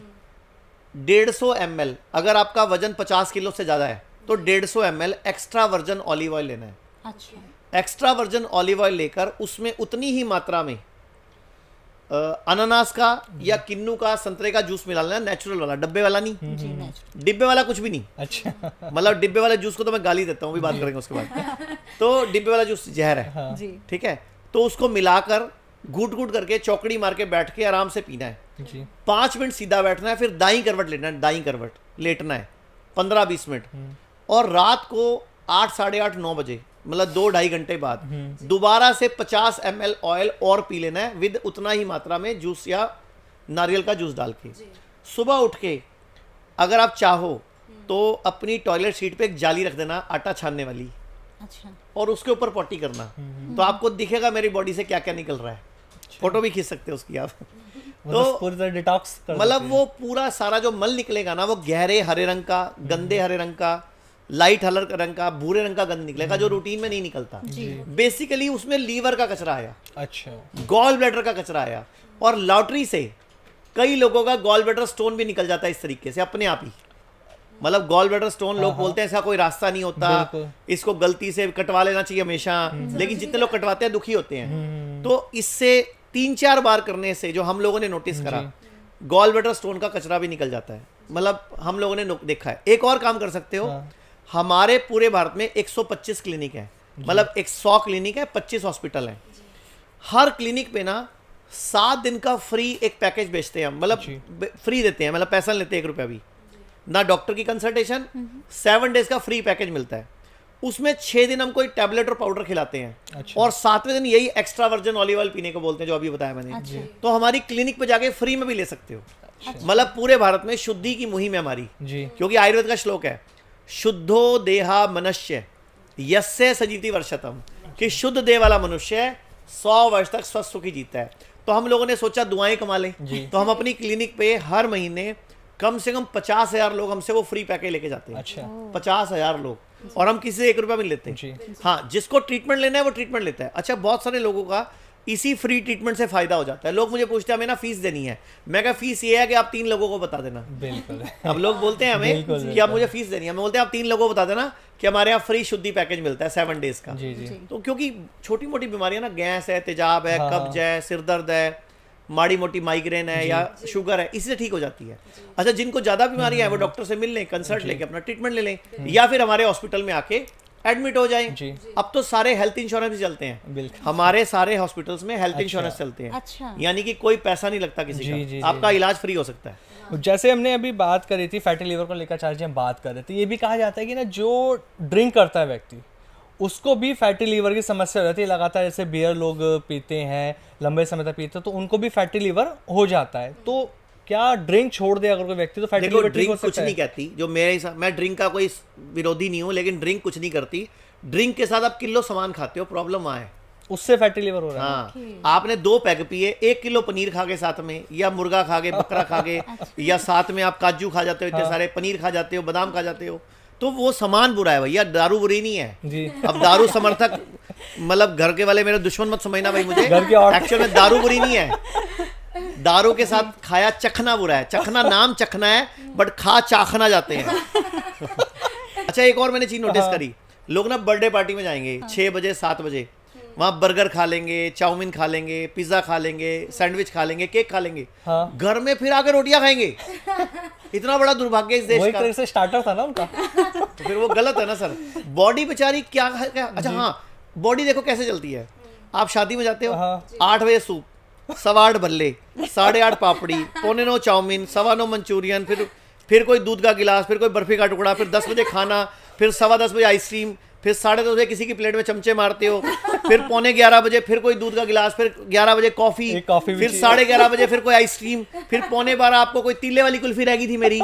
Speaker 2: 150 ml, अगर आपका वजन 50 किलो से ज़्यादा है तो 150 ml extra version olive oil लेना है।
Speaker 3: अच्छा।
Speaker 2: एक्स्ट्रा वर्जन ऑलिव ऑयल लेकर उसमें उतनी ही मात्रा में अनानास का या किन्नू का, संतरे का जूस मिला लेना, नेचुरल वाला, डब्बे वाला नहीं।
Speaker 3: जी नेचुरल।
Speaker 2: डिब्बे वाला कुछ भी नहीं।
Speaker 1: अच्छा
Speaker 2: मतलब डिब्बे वाले जूस को तो मैं गाली देता हूँ, भी बात करेंगे उसके बाद। तो डिब्बे वाला जूस जहर है,
Speaker 3: जी।
Speaker 2: ठीक है। तो उसको मिलाकर घूट घूट करके चौकड़ी मार के बैठ के आराम से पीना है।
Speaker 1: जी
Speaker 2: 5 मिनट सीधा बैठना है, फिर दाईं करवट लेना है, दाईं करवट लेटना है 15-20 मिनट, और रात को 8, साढ़े 8, 9 बजे, मतलब 2-2.5 घंटे बाद दोबारा से 50 ml ऑयल और पी लेना है, विद उतना ही मात्रा में जूस या नारियल का जूस डाल के। सुबह उठ के अगर आप चाहो तो अपनी टॉयलेट सीट पे एक जाली रख देना आटा छानने वाली,
Speaker 3: अच्छा।
Speaker 2: और उसके ऊपर पॉटी करना, तो आपको दिखेगा मेरी बॉडी से क्या क्या निकल रहा है। फोटो भी खींच सकते हो उसकी आप।
Speaker 1: तो पूरी तरह डिटॉक्स कर
Speaker 2: मतलब
Speaker 1: देते
Speaker 2: वो पूरा सारा जो मल निकलेगा ना, वो गहरे हरे रंग का, गंदे हरे रंग का, लाइट हरे रंग का, भूरे रंग का गंद निकलेगा, जो रूटीन में नहीं निकलता। बेसिकली उसमें लीवर का कचरा आया,
Speaker 1: हैं। अच्छा
Speaker 2: गॉल ब्लैडर का कचरा आया, और लॉटरी से कई लोगों का गॉल ब्लैडर स्टोन भी निकल जाता है इस तरीके से अपने आप ही। मतलब गॉल ब्लैडर स्टोन लोग बोलते हैं इसका कोई रास्ता नहीं होता,
Speaker 1: बिल्कुल।
Speaker 2: इसको गलती से कटवा लेना चाहिए हमेशा, लेकिन जितने लोग कटवाते हैं दुखी होते हैं। तो इससे 3-4 बार करने से जो हम लोगों ने नोटिस करा, गॉल ब्लैडर स्टोन का कचरा भी निकल जाता है। मतलब हम लोगों ने देखा है। एक और काम कर सकते हो, हमारे पूरे भारत में 125 क्लिनिक है, मतलब 100 क्लिनिक है, 25 हॉस्पिटल है। हर क्लिनिक पे ना 7 दिन का फ्री एक पैकेज बेचते हैं हम, मतलब फ्री देते हैं, मतलब पैसा नहीं लेते 1 रुपया भी ना, डॉक्टर की कंसल्टेशन, 7 डेज का फ्री पैकेज मिलता है। उसमें 6 दिन हम कोई टैबलेट और पाउडर खिलाते हैं,
Speaker 1: अच्छा।
Speaker 2: और 7वें दिन यही एक्स्ट्रा वर्जन ऑलिव ऑयल पीने को बोलते हैं, जो अभी बताया मैंने।
Speaker 3: अच्छा।
Speaker 2: तो हमारी क्लिनिक पे जाके फ्री में भी ले सकते हो। मतलब पूरे भारत में शुद्धि की मुहिम है हमारी,
Speaker 1: जी
Speaker 2: क्योंकि आयुर्वेद का श्लोक है, शुद्धो देहा मनुष्य यस्य सजीति वर्षतम, कि शुद्ध देह वाला मनुष्य 100 वर्ष तक स्वस्थ सुखी जीता है। तो हम लोगों ने सोचा दुआएं कमा लें, तो हम अपनी क्लिनिक पे हर महीने कम से कम 50,000 लोग हमसे वो फ्री पैकेज लेके जाते हैं।
Speaker 1: अच्छा।
Speaker 2: 50,000 लोग, और हम किसी से 1 रुपया भी नहीं लेते
Speaker 1: जी।
Speaker 2: हाँ, जिसको ट्रीटमेंट लेना है वो ट्रीटमेंट लेता है। अच्छा, बहुत सारे लोगों का इसी फ्री ट्रीटमेंट से फायदा हो जाता है। लोग मुझे पूछते हैं हमें ना फीस देनी है, मैं कहा फीस ये है कि आप 3 लोगों को बता देना।
Speaker 1: बिल्कुल।
Speaker 2: अब लोग बोलते हैं हमें कि आप मुझे फीस देनी है, मैं बोलते हैं आप 3 लोगों को बता देना कि हमारे यहाँ फ्री शुद्धि पैकेज मिलता है 7 डेज का।
Speaker 1: जी जी।
Speaker 2: तो क्योंकि छोटी मोटी बीमारियां ना, गैस है, तेजाब है, कब्ज है, सिर दर्द है, माड़ी मोटी माइग्रेन है या शुगर है, इससे ठीक हो जाती है। अच्छा, जिनको ज्यादा बीमारियां हैं वो डॉक्टर से मिल लें, कंसल्ट लेके अपना ट्रीटमेंट ले लें, या फिर हमारे हॉस्पिटल में आके एडमिट हो जाएं।
Speaker 1: जी।
Speaker 2: अब तो सारे हेल्थ इंश्योरेंस भी चलते हैं,
Speaker 1: बिल्कुल।
Speaker 2: हमारे सारे हॉस्पिटल्स में हेल्थ इंश्योरेंस चलते हैं।
Speaker 3: अच्छा।
Speaker 2: यानी कि कोई पैसा नहीं लगता किसी का,
Speaker 1: जी।
Speaker 2: आपका इलाज फ्री हो सकता है।
Speaker 1: जैसे हमने अभी बात करी थी फैटी लिवर को लेकर, चार्ज हम बात कर रहे थे, ये भी कहा जाता है कि ना जो ड्रिंक करता है व्यक्ति उसको भी फैटी लीवर की समस्या हो जाती है लगातार। जैसे बियर लोग पीते हैं, लंबे समय तक पीते हैं, तो उनको भी फैटी लिवर हो जाता है। तो क्या ड्रिंक छोड़ दे अगर कोई व्यक्ति तो फैटी
Speaker 2: देखो,
Speaker 1: लिवर ठीक हो
Speaker 2: ड्रिंक कुछ
Speaker 1: सकता है?
Speaker 2: नहीं कहती, जो मेरे हिसाब, मैं ड्रिंक का कोई विरोधी नहीं हूँ, लेकिन ड्रिंक कुछ नहीं करती। ड्रिंक के साथ आप किलो सामान खाते हो, प्रॉब्लम वहाँ है।
Speaker 1: उससे फैटी लिवर हो रहा है।
Speaker 2: हाँ, आपने 2 पैग पिए, 1 किलो पनीर खा के साथ में, या मुर्गा खा के, बकरा खा के, या साथ में आप काजू खा जाते हो, इतने सारे पनीर खा जाते हो, बादाम खा जाते हो, तो वो सामान बुरा है भैया, दारू बुरी नहीं है
Speaker 1: जी।
Speaker 2: अब दारू समर्थक, मतलब घर के वाले मेरे दुश्मन मत समझना भाई मुझे,
Speaker 1: घर के और
Speaker 2: एक्चुअल में दारू बुरी नहीं है। दारू के साथ खाया चखना बुरा है। चखना नाम चखना है, बट खा चाखना जाते हैं। अच्छा, एक और मैंने चीज नोटिस करी, लोग ना बर्थडे पार्टी में जाएंगे 6 बजे 7 बजे, वहां बर्गर खा लेंगे, चाउमीन खा लेंगे, पिज्जा खा लेंगे, सैंडविच खा लेंगे, केक खा लेंगे,
Speaker 1: हाँ।
Speaker 2: घर में फिर आके रोटियां खाएंगे। इतना बड़ा दुर्भाग्य इस देश
Speaker 1: वही
Speaker 2: का।
Speaker 1: तरह से स्टार्टर था ना उनका।
Speaker 2: तो फिर वो गलत है ना सर। बॉडी बेचारी क्या अच्छा, हाँ, बॉडी देखो कैसे चलती है। आप शादी में जाते हो,
Speaker 1: हाँ।
Speaker 2: 8 बजे सूप, 8:15 भल्ले, 8:30 पापड़ी, 8:45 चाउमीन, 9:15 मंचूरियन, फिर कोई दूध का गिलास, फिर कोई बर्फी का टुकड़ा, फिर 10 बजे खाना, फिर 10:15 बजे आइसक्रीम, फिर 10:30 बजे किसी की प्लेट में चमचे मारते हो, फिर 11:45 बजे फिर कोई दूध का गिलास, फिर 11 बजे कॉफी,
Speaker 1: एक कॉफी भी
Speaker 2: फिर
Speaker 1: चाहिए।
Speaker 2: 11:30 बजे फिर कोई आइसक्रीम, फिर 11:15 आपको कोई तीले वाली कुल्फी रह गई थी मेरी,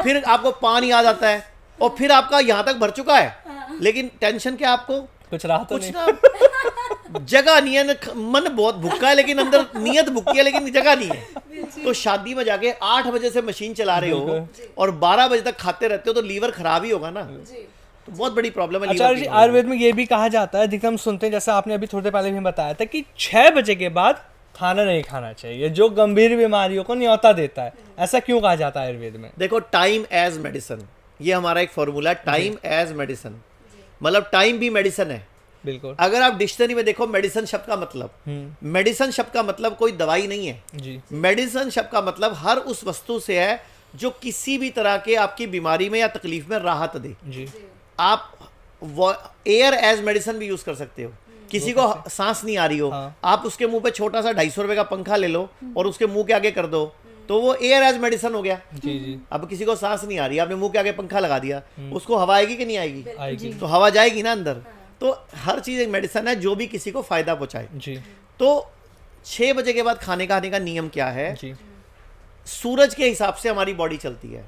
Speaker 2: फिर आपको पान याद आता है, और फिर आपका यहाँ तक भर चुका है, लेकिन टेंशन क्या आपको?
Speaker 1: कुछ रहा तो
Speaker 2: कुछ
Speaker 1: नहीं।
Speaker 2: ना, जगह नहीं है, मन बहुत भुक्का है, लेकिन अंदर नीयत भुक्की है, लेकिन जगह नहीं है। तो शादी में जाके 8 बजे से मशीन चला रहे हो और 12 बजे तक खाते रहते हो, तो लीवर खराब ही होगा ना। तो बहुत बड़ी प्रॉब्लम है
Speaker 1: आचार्य जी, आयुर्वेद में ये भी कहा जाता है, अधिकतर हम सुनते हैं, जैसे आपने अभी थोड़ी देर पहले भी बताया था कि 6 बजे के बाद खाना नहीं खाना चाहिए, जो गंभीर बीमारियों को न्योता देता है। ऐसा क्यों कहा जाता है आयुर्वेद में?
Speaker 2: देखो, टाइम एज मेडिसिन, ये हमारा एक फॉर्मूला है, टाइम एज मेडिसिन, मतलब टाइम भी मेडिसिन है।
Speaker 1: बिल्कुल
Speaker 2: अगर आप डिक्शनरी में देखो, मेडिसिन शब्द का मतलब, मेडिसिन शब्द का मतलब कोई दवाई नहीं है।
Speaker 1: जी।
Speaker 2: मेडिसिन शब्द का मतलब हर उस वस्तु से है जो किसी भी तरह के आपकी बीमारी में या तकलीफ में राहत दे।
Speaker 1: जी।
Speaker 2: आप एयर एज मेडिसिन भी यूज कर सकते हो। किसी को सांस नहीं आ रही हो,
Speaker 1: हाँ।
Speaker 2: आप उसके मुंह पे छोटा सा 250 रुपए का पंखा ले लो और उसके मुंह के आगे कर दो, तो वो एयर एज मेडिसिन हो गया।
Speaker 1: जी जी।
Speaker 2: अब किसी को सांस नहीं आ रही, आपने मुंह के आगे पंखा लगा दिया, उसको हवा आएगी कि नहीं आएगी?
Speaker 1: आएगी।
Speaker 2: तो हवा जाएगी ना अंदर। तो हर चीज एक मेडिसिन है जो भी किसी को फायदा पहुंचाए।
Speaker 1: जी।
Speaker 2: तो 6 बजे के बाद खाने खाने का नियम क्या है?
Speaker 1: जी।
Speaker 2: सूरज के हिसाब से हमारी बॉडी चलती है।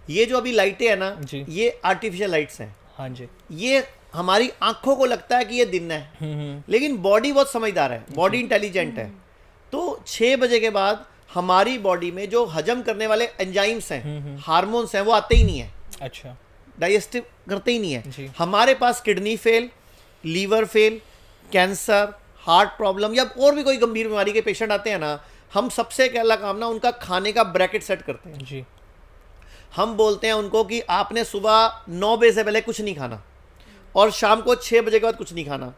Speaker 2: ये जो अभी लाइटें है ना,
Speaker 1: जी।
Speaker 2: ये आर्टिफिशियल लाइट्स हैं।
Speaker 1: हाँ जी।
Speaker 2: ये हमारी आंखों को लगता है कि ये दिन है, लेकिन बॉडी बहुत समझदार है, बॉडी इंटेलिजेंट है। तो 6 बजे के बाद हमारी बॉडी में जो हजम करने वाले एंजाइम्स हैं, हार्मोन्स हैं, वो आते ही नहीं है,
Speaker 1: अच्छा।
Speaker 2: डाइजेस्टिव करते ही नहीं है।
Speaker 1: जी।
Speaker 2: हमारे पास kidney fail, liver fail, cancer, heart problem या और भी कोई गंभीर बीमारी के पेशेंट आते हैं ना, हम सबसे पहला काम ना उनका खाने का ब्रैकेट सेट करते हैं।
Speaker 1: जी।
Speaker 2: हम बोलते हैं उनको कि आपने सुबह 9 बजे से पहले कुछ नहीं खाना और शाम को 6 बजे के बाद कुछ नहीं खाना,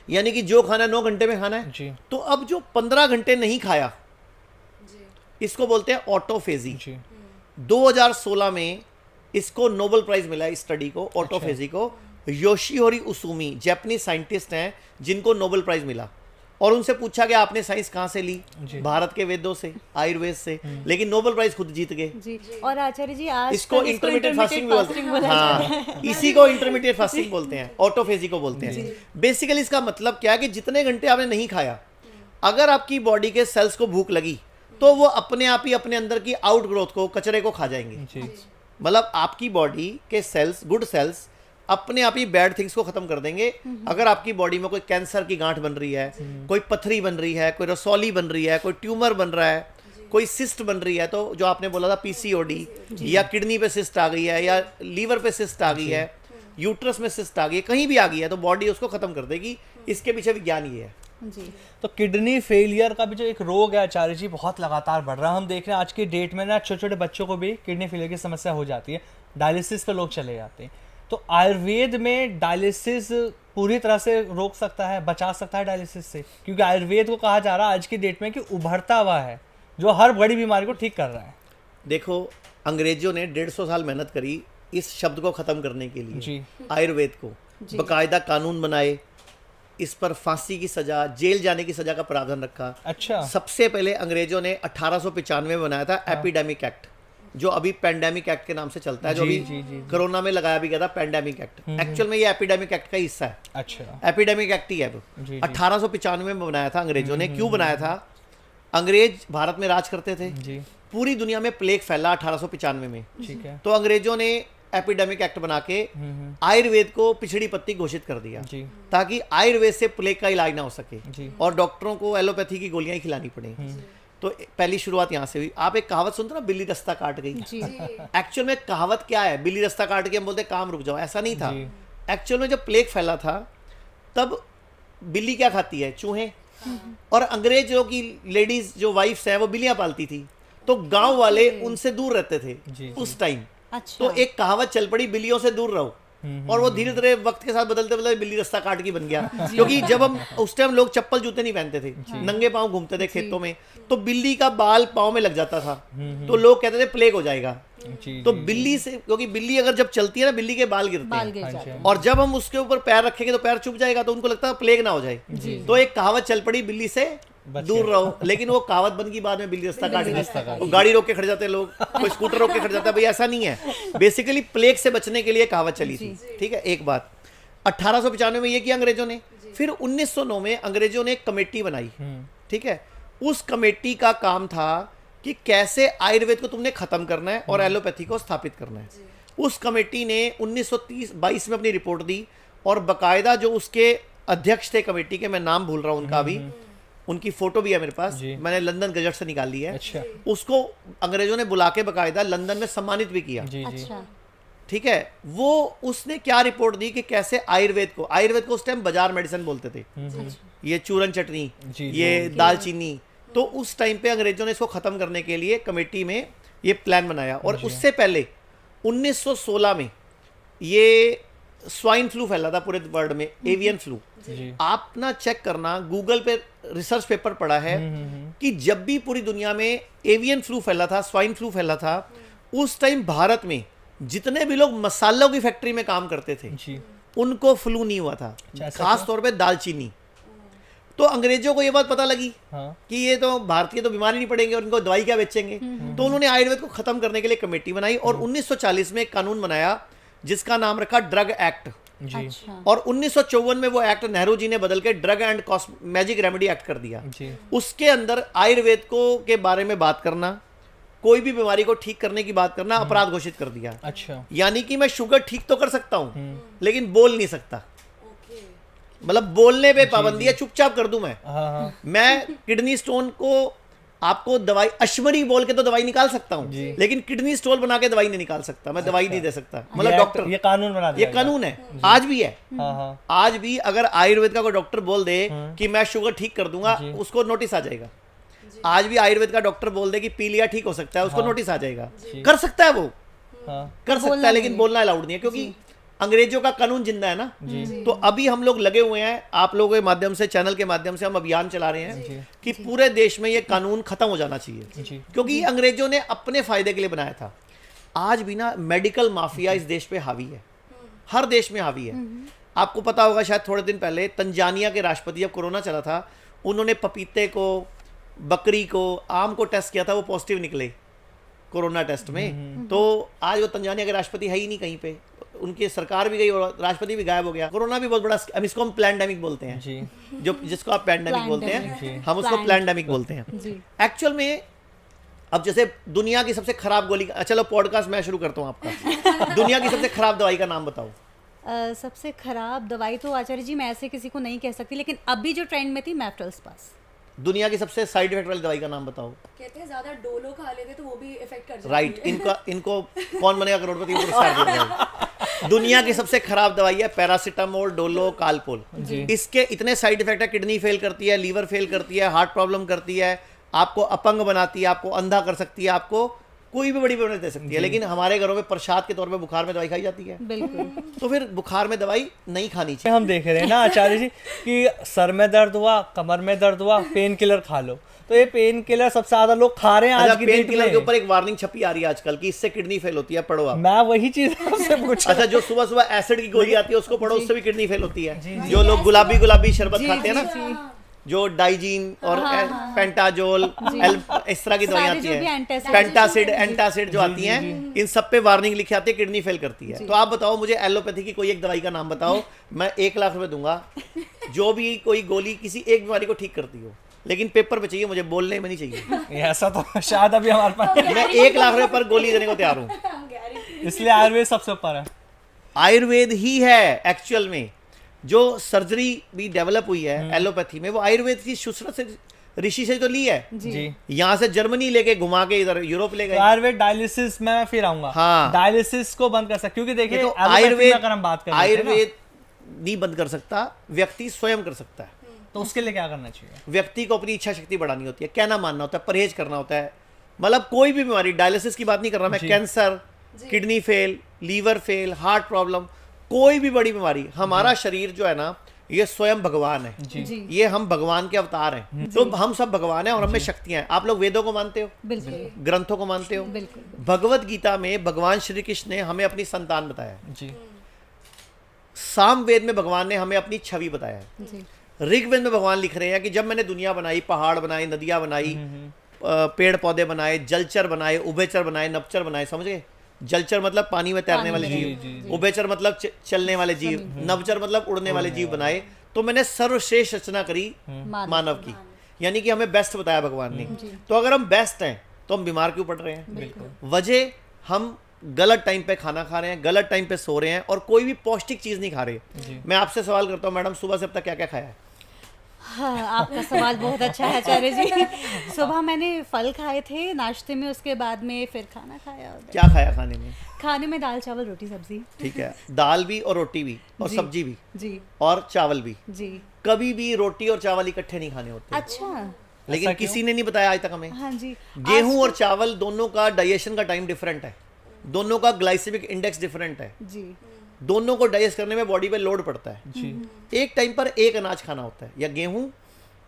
Speaker 2: यानी कि जो खाना 9 घंटे में खाना है।
Speaker 1: जी।
Speaker 2: तो अब जो 15 घंटे नहीं खाया, इसको बोलते हैं ऑटोफेजी।
Speaker 1: जी।
Speaker 2: 2016 में इसको नोबेल प्राइज मिला इस स्टडी को, ऑटोफेजी को। योशिहोरी उसूमी जापानीज साइंटिस्ट हैं जिनको नोबेल प्राइज मिला, और उनसे पूछा कि आपने साइंस कहाँ से ली? भारत के वेदों से, आयुर्वेद से, लेकिन नोबेल प्राइज खुद जीत गए।
Speaker 3: जी। और आचार्य जी आज
Speaker 2: इसको इंटरमीडिएट फास्टिंग बोलते हैं। हाँ, इसी को इंटरमीडिएट फास्टिंग बोलते हैं, ऑटोफेजी को बोलते हैं। बेसिकली इसका मतलब क्या है कि जितने घंटे आपने नहीं खाया, अगर आपकी बॉडी के सेल्स को भूख लगी तो वो अपने आप ही अपने अंदर की आउट ग्रोथ को, कचरे को खा जाएंगे।
Speaker 1: जी।
Speaker 2: मतलब आपकी बॉडी के सेल्स, गुड सेल्स अपने आप ही बैड थिंग्स को खत्म कर देंगे। अगर आपकी बॉडी में कोई कैंसर की गांठ बन रही है, कोई पथरी बन रही है, कोई रसौली बन रही है, कोई ट्यूमर बन रहा है, कोई सिस्ट बन रही है, तो जो आपने बोला था पीसीओडी, या किडनी पे सिस्ट आ गई है, या लीवर पे सिस्ट आ गई है, यूट्रस में सिस्ट आ गई है, कहीं भी आ गई है, तो बॉडी उसको खत्म कर देगी। इसके पीछे विज्ञान ये है।
Speaker 3: जी।
Speaker 1: तो किडनी फेलियर का भी जो एक रोग है आचार्य जी, बहुत लगातार बढ़ रहा है। हम देख रहे हैं आज की डेट में ना छोटे छोटे बच्चों को भी किडनी फेलियर की समस्या हो जाती है, डायलिसिस पे लोग चले जाते हैं। तो आयुर्वेद में डायलिसिस पूरी तरह से रोक सकता है, बचा सकता है डायलिसिस से? क्योंकि आयुर्वेद को कहा जा रहा है आज की डेट में कि उभरता हुआ है जो हर बड़ी बीमारी को ठीक कर रहा है।
Speaker 2: देखो, अंग्रेजों ने 150 साल मेहनत करी इस शब्द को खत्म करने के लिए।
Speaker 1: जी।
Speaker 2: आयुर्वेद को बकायदा कानून बनाए, इस पर फांसी की सजा, जेल जाने की सजा का प्रावधान रखा।
Speaker 1: अच्छा।
Speaker 2: सबसे पहले अंग्रेजों ने 1895 में बनाया था एपिडेमिक एक्ट, जो अभी पेंडेमिक एक्ट के नाम से चलता है, जो
Speaker 1: जी,
Speaker 2: अभी
Speaker 1: जी, जी।
Speaker 2: कोरोना में लगाया भी गया था पेंडेमिक एक्ट। एक्चुअल में ये एपिडेमिक एक्ट का हिस्सा है,
Speaker 1: अच्छा।
Speaker 2: एपिडेमिक एक्ट ही है वो।
Speaker 1: जी, जी।
Speaker 2: 1895 में बनाया था अंग्रेजों ने। क्यों बनाया था? अंग्रेज भारत में राज करते थे,
Speaker 1: जी।
Speaker 2: पूरी दुनिया में प्लेग फैला 1895 में।
Speaker 1: ठीक है।
Speaker 2: तो अंग्रेजों ने एपिडेमिक एक्ट बना के आयुर्वेद को पिछड़ी पत्ती घोषित कर दिया,
Speaker 1: जी।
Speaker 2: ताकि आयुर्वेद से प्लेग का इलाज ना हो सके
Speaker 1: जी।
Speaker 2: और डॉक्टरों को एलोपैथी की गोलियां ही खिलानी पड़े। तो पहली शुरुआत यहाँ से हुई। आप एक कहावत सुनते ना, बिल्ली रास्ता काट गई।
Speaker 3: जी।
Speaker 2: एक्चुअल में कहावत क्या है? बिल्ली रास्ता काट के हम बोलते काम रुक जाओ, ऐसा नहीं था।
Speaker 1: जी।
Speaker 2: एक्चुअल में जब प्लेग फैला था तब बिल्ली क्या खाती है? चूहे। और अंग्रेजों की लेडीज जो वाइफ्स हैं वो बिल्लियां पालती थी, तो गांव वाले उनसे दूर रहते थे
Speaker 1: जी।
Speaker 2: उस टाइम।
Speaker 3: अच्छा।
Speaker 2: तो एक कहावत चल पड़ी, बिल्लियों से दूर रहो। और वो धीरे धीरे वक्त के साथ बदलते बदलते बिल्ली रास्ता काट के बन गया। क्योंकि जब हम उस टाइम लोग चप्पल जूते नहीं पहनते थे, नंगे पांव घूमते थे खेतों में, तो बिल्ली का बाल पांव में लग जाता था, तो लोग कहते थे प्लेग हो जाएगा।
Speaker 1: जी,
Speaker 2: तो
Speaker 1: जी,
Speaker 2: बिल्ली से, क्योंकि बिल्ली अगर जब चलती है ना, बिल्ली के बाल गिरते
Speaker 3: बाल
Speaker 2: हैं,
Speaker 3: गिर
Speaker 1: हाँ
Speaker 3: जाते
Speaker 1: जी,
Speaker 3: हैं।
Speaker 2: और जब हम उसके ऊपर पैर रखेंगे तो पैर चुभ जाएगा, तो उनको लगता है प्लेग ना हो जाए। तो एक कहावत चल पड़ी, बिल्ली से दूर रहो। लेकिन वो कहावत बन की बाद में बिल्ली रास्ता काट गई। गाड़ी रोक के खड़े जाते हैं लोग, कोई स्कूटर रोक के खड़े जाता है। भाई ऐसा नहीं है, बेसिकली प्लेग से बचने के लिए कहावत चली थी। ठीक है, एक बात 1895 में ये किया अंग्रेजों ने। फिर 1909 में अंग्रेजों ने एक कमेटी बनाई। ठीक है, उस कमेटी का काम था कि कैसे आयुर्वेद को तुमने खत्म करना है और एलोपैथी को स्थापित करना है। उस कमेटी ने 1922 में अपनी रिपोर्ट दी, और बकायदा जो उसके अध्यक्ष थे कमेटी के, मैं नाम भूल रहा हूं उनका भी, उनकी फोटो भी है मेरे पास,
Speaker 1: जी।
Speaker 2: मैंने लंदन गजट से निकाली है।
Speaker 1: अच्छा।
Speaker 2: उसको अंग्रेजों ने बुला के बकायदा लंदन में सम्मानित भी किया।
Speaker 1: जी, जी।
Speaker 3: अच्छा।
Speaker 2: ठीक है, वो उसने क्या रिपोर्ट दी कि कैसे आयुर्वेद को उस टाइम बाजार मेडिसिन बोलते थे, ये चूरन चटनी,
Speaker 1: जी,
Speaker 2: ये दालचीनी। तो उस टाइम पे अंग्रेजों ने इसको खत्म करने के लिए कमेटी में ये प्लान बनाया। और उससे पहले 1916 में ये स्वाइन फ्लू फैला था पूरे वर्ल्ड में, एवियन फ्लू।
Speaker 1: जी।
Speaker 2: आप ना चेक करना, गूगल पे रिसर्च पेपर पड़ा है कि जब भी पूरी दुनिया में एवियन फ्लू फैला था, स्वाइन फ्लू फैला था, उस टाइम भारत में जितने भी लोग मसालों की फैक्ट्री में काम करते थे,
Speaker 1: जी।
Speaker 2: उनको फ्लू नहीं हुआ था,
Speaker 1: ऐसा
Speaker 2: खास तौर पे दालचीनी। तो अंग्रेजों को ये बात पता लगी
Speaker 1: हाँ।
Speaker 2: कि ये तो भारतीय तो बीमार ही नहीं पड़ेंगे और इनको दवाई क्या बेचेंगे। तो उन्होंने आयुर्वेद को खत्म करने के लिए कमेटी बनाई, और 1940 में एक कानून बनाया जिसका नाम रखा ड्रग एक्ट।
Speaker 1: जी।
Speaker 3: अच्छा।
Speaker 2: और 1954 में वो एक्ट नेहरू जी ने बदल के drug and magic remedy act कर दिया।
Speaker 1: जी।
Speaker 2: उसके अंदर आयुर्वेद को के बारे में बात करना, कोई भी बीमारी को ठीक करने की बात करना अपराध घोषित कर दिया।
Speaker 1: अच्छा।
Speaker 2: यानी कि मैं शुगर ठीक तो कर सकता हूं, लेकिन बोल नहीं सकता। मतलब बोलने पे पाबंदी है, चुपचाप कर दूं मैं।
Speaker 1: हाँ, हाँ।
Speaker 2: मैं किडनी स्टोन को आपको दवाई अश्वरी बोल के तो दवाई निकाल सकता हूँ, लेकिन किडनी स्टोन बना के दवाई नहीं निकाल सकता, मैं दवाई नहीं दे सकता। मतलब डॉक्टर,
Speaker 1: ये कानून बना दिया
Speaker 2: ये कानून है, आज भी है।
Speaker 1: हाँ, हाँ।
Speaker 2: आज भी अगर आयुर्वेद का कोई डॉक्टर बोल दे कि मैं शुगर ठीक कर दूंगा, उसको नोटिस आ जाएगा। आज भी आयुर्वेद का डॉक्टर बोल दे कि पीलिया ठीक हो सकता है, उसको नोटिस आ जाएगा। कर सकता है वो,
Speaker 1: हाँ।
Speaker 2: कर सकता है, लेकिन बोलना अलाउड नहीं है, क्योंकि अंग्रेजों का कानून जिंदा है ना। तो अभी हम लोग लगे हुए हैं, आप लोगों के माध्यम से, चैनल के माध्यम से हम अभियान चला रहे हैं कि पूरे देश में ये कानून खत्म हो जाना चाहिए, क्योंकि ये अंग्रेजों ने अपने फायदे के लिए बनाया था। आज भी ना मेडिकल माफिया इस देश पे हावी है, हर देश में हावी है। आपको पता होगा, शायद थोड़े दिन पहले तंजानिया के राष्ट्रपति, जब कोरोना चला था, उन्होंने पपीते को, बकरी को, आम को टेस्ट किया था, वो पॉजिटिव निकले कोरोना टेस्ट में। तो आज वो तंजानिया के राष्ट्रपति है ही नहीं कहीं पे, उनकी सरकार भी गई और राष्ट्रपति भी गायब हो गया। कोरोना भी बहुत बड़ा, अब इसको हम प्लैंडेमिक बोलते हैं
Speaker 1: जी।
Speaker 2: जो जिसको आप पैंडेमिक बोलते हैं, हम उसको प्लैंडेमिक बोलते हैं। एक्चुअल में अब जैसे दुनिया की सबसे खराब गोली, चलो पॉडकास्ट मैं शुरू करता हूँ आपका। दुनिया की सबसे खराब दवाई का नाम बताओ।
Speaker 3: सबसे खराब दवाई तो आचार्य जी मैं ऐसे किसी को नहीं कह सकती, लेकिन अभी जो ट्रेंड में थी मेफ्टल्सपास।
Speaker 2: दुनिया की सबसे साइड इफेक्ट वाली दवाई का नाम बताओ।
Speaker 4: कहते हैं ज्यादा डोलो खा लेते तो वो भी इफेक्ट कर जाती
Speaker 2: राइट,
Speaker 4: है।
Speaker 2: इनको कौन बनेगा करोड़पति पुरस्कार देगा। दुनिया की सबसे खराब दवाई है पैरासीटामोल, डोलो, कालपोल। इसके इतने साइड इफेक्ट है, किडनी फेल करती है, लीवर फेल करती है, हार्ट प्रॉब्लम करती है, आपको अपंग बनाती है, आपको अंधा कर सकती है, आपको कोई भी बड़ी बीमारी दे सकती है। लेकिन हमारे घरों में प्रसाद के तौर पे बुखार में दवाई खाई जाती है।
Speaker 3: बिल्कुल।
Speaker 2: तो फिर बुखार में दवाई नहीं खानी चाहिए।
Speaker 1: हम देख रहे हैं ना आचार्य जी कि सर में दर्द हुआ, कमर में दर्द हुआ, पेन किलर खा लो। तो ये पेन किलर सबसे ज्यादा लोग खा रहे हैं आज की
Speaker 2: पेन
Speaker 1: डेट
Speaker 2: किलर के
Speaker 1: में।
Speaker 2: ऊपर एक वार्निंग छपी आ रही है आजकल की इससे किडनी फेल होती है, पढ़ो आप।
Speaker 1: मैं वही चीज आपसे पूछ
Speaker 2: अच्छा, जो सुबह सुबह एसिड की गोली आती है उसको पढ़ो, उससे भी किडनी फेल होती है। जो लोग गुलाबी शरबत खाते हैं ना, जो डाइजीन और पेंटाजोल, इस तरह की दवाइयां
Speaker 3: सारे
Speaker 2: आती
Speaker 3: जो भी
Speaker 2: हैं,
Speaker 3: एंटासिड
Speaker 2: एंटासिड जो आती हैं, इन सब पे वार्निंग लिखी आती है किडनी फेल करती है। तो आप बताओ मुझे एलोपैथी की कोई एक दवाई का नाम बताओ, मैं 1 लाख रुपए दूंगा जो भी कोई गोली किसी एक बीमारी को ठीक करती हो, लेकिन पेपर पे चाहिए, मुझे बोलने में नहीं चाहिए।
Speaker 1: ऐसा तो शायद अभी हमारे पास,
Speaker 2: मैं 1 लाख रुपए पर गोली देने को तैयार हूँ।
Speaker 1: इसलिए आयुर्वेद सबसे ऊपर है।
Speaker 2: आयुर्वेद ही है एक्चुअल में, जो सर्जरी भी डेवलप हुई है एलोपैथी में, वो आयुर्वेद की शुश्रत से, ऋषि से तो ली है।
Speaker 1: जी।
Speaker 2: यहाँ से जर्मनी लेके घुमा के इधर यूरोप ले
Speaker 1: तो
Speaker 2: गए।
Speaker 1: आयुर्वेद डायलिसिस में फिर आऊंगा।
Speaker 2: हाँ।
Speaker 1: डायलिसिस को बंद कर सकते, क्योंकि देखिए
Speaker 2: तो
Speaker 1: एलोपैथी में अगर हम बात करें
Speaker 2: आयुर्वेद नहीं बंद कर सकता, व्यक्ति स्वयं कर सकता है।
Speaker 1: तो उसके लिए क्या करना चाहिए?
Speaker 2: व्यक्ति को अपनी इच्छा शक्ति बढ़ानी होती है, कहना मानना होता है, परहेज करना होता है। मतलब कोई भी बीमारी, डायलिसिस की बात नहीं कर रहा मैं, cancer, kidney fail, liver fail, heart problem, कोई भी बड़ी बीमारी, हमारा शरीर जो है ना, ये स्वयं भगवान है।
Speaker 3: जी।
Speaker 2: ये हम भगवान के अवतार हैं। तो हम सब भगवान हैं और हमें शक्तियां हैं। आप लोग वेदों को मानते हो,
Speaker 3: बिल्कुल
Speaker 2: ग्रंथों को मानते हो।
Speaker 3: बिल्कुल।
Speaker 2: भगवत गीता में भगवान श्री कृष्ण ने हमें अपनी संतान बताया है।
Speaker 1: जी।
Speaker 2: सामवेद में भगवान ने हमें अपनी छवि बताया है।
Speaker 3: जी।
Speaker 2: ऋग्वेद में भगवान लिख रहे हैं कि जब मैंने दुनिया बनाई, पहाड़ बनाए, नदियां बनाई, पेड़ पौधे बनाए, जलचर बनाए, उभयचर बनाए, नभचर बनाए, समझ गए? जलचर मतलब पानी में तैरने वाले जीव, उभयचर मतलब चलने वाले जीव, नभचर मतलब उड़ने वाले जीव बनाए। तो मैंने सर्वश्रेष्ठ रचना करी मानव की, यानी कि हमें बेस्ट बताया भगवान ने। तो अगर हम बेस्ट हैं तो हम बीमार क्यों पड़ रहे हैं? वजह हम गलत टाइम पे खाना खा रहे हैं, गलत टाइम पे सो रहे हैं और कोई भी पौष्टिक चीज नहीं खा रहे। मैं आपसे सवाल करता हूँ मैडम, सुबह से अब तक क्या क्या खाया है?
Speaker 3: हाँ, आपका सवाल बहुत अच्छा है आचार्य जी। सुबह मैंने फल खाए थे नाश्ते में, उसके बाद में फिर खाना खाया।
Speaker 2: क्या खाया खाने में?
Speaker 3: खाने में दाल चावल रोटी सब्जी।
Speaker 2: ठीक है, दाल भी और रोटी भी और सब्जी भी
Speaker 3: जी
Speaker 2: और चावल भी।
Speaker 3: जी।
Speaker 2: कभी भी रोटी और चावल इकट्ठे नहीं खाने होते।
Speaker 3: अच्छा।
Speaker 2: लेकिन किसी ने नहीं बताया आज तक हमें।
Speaker 3: हाँ जी।
Speaker 2: गेहूं और चावल दोनों का डाइजेशन का टाइम डिफरेंट है, दोनों का ग्लाइसेमिक इंडेक्स डिफरेंट है,
Speaker 3: जी।
Speaker 2: दोनों को डाइजेस्ट करने में बॉडी पे लोड पड़ता है।
Speaker 1: जी।
Speaker 2: एक टाइम पर एक अनाज खाना होता है, या गेहूं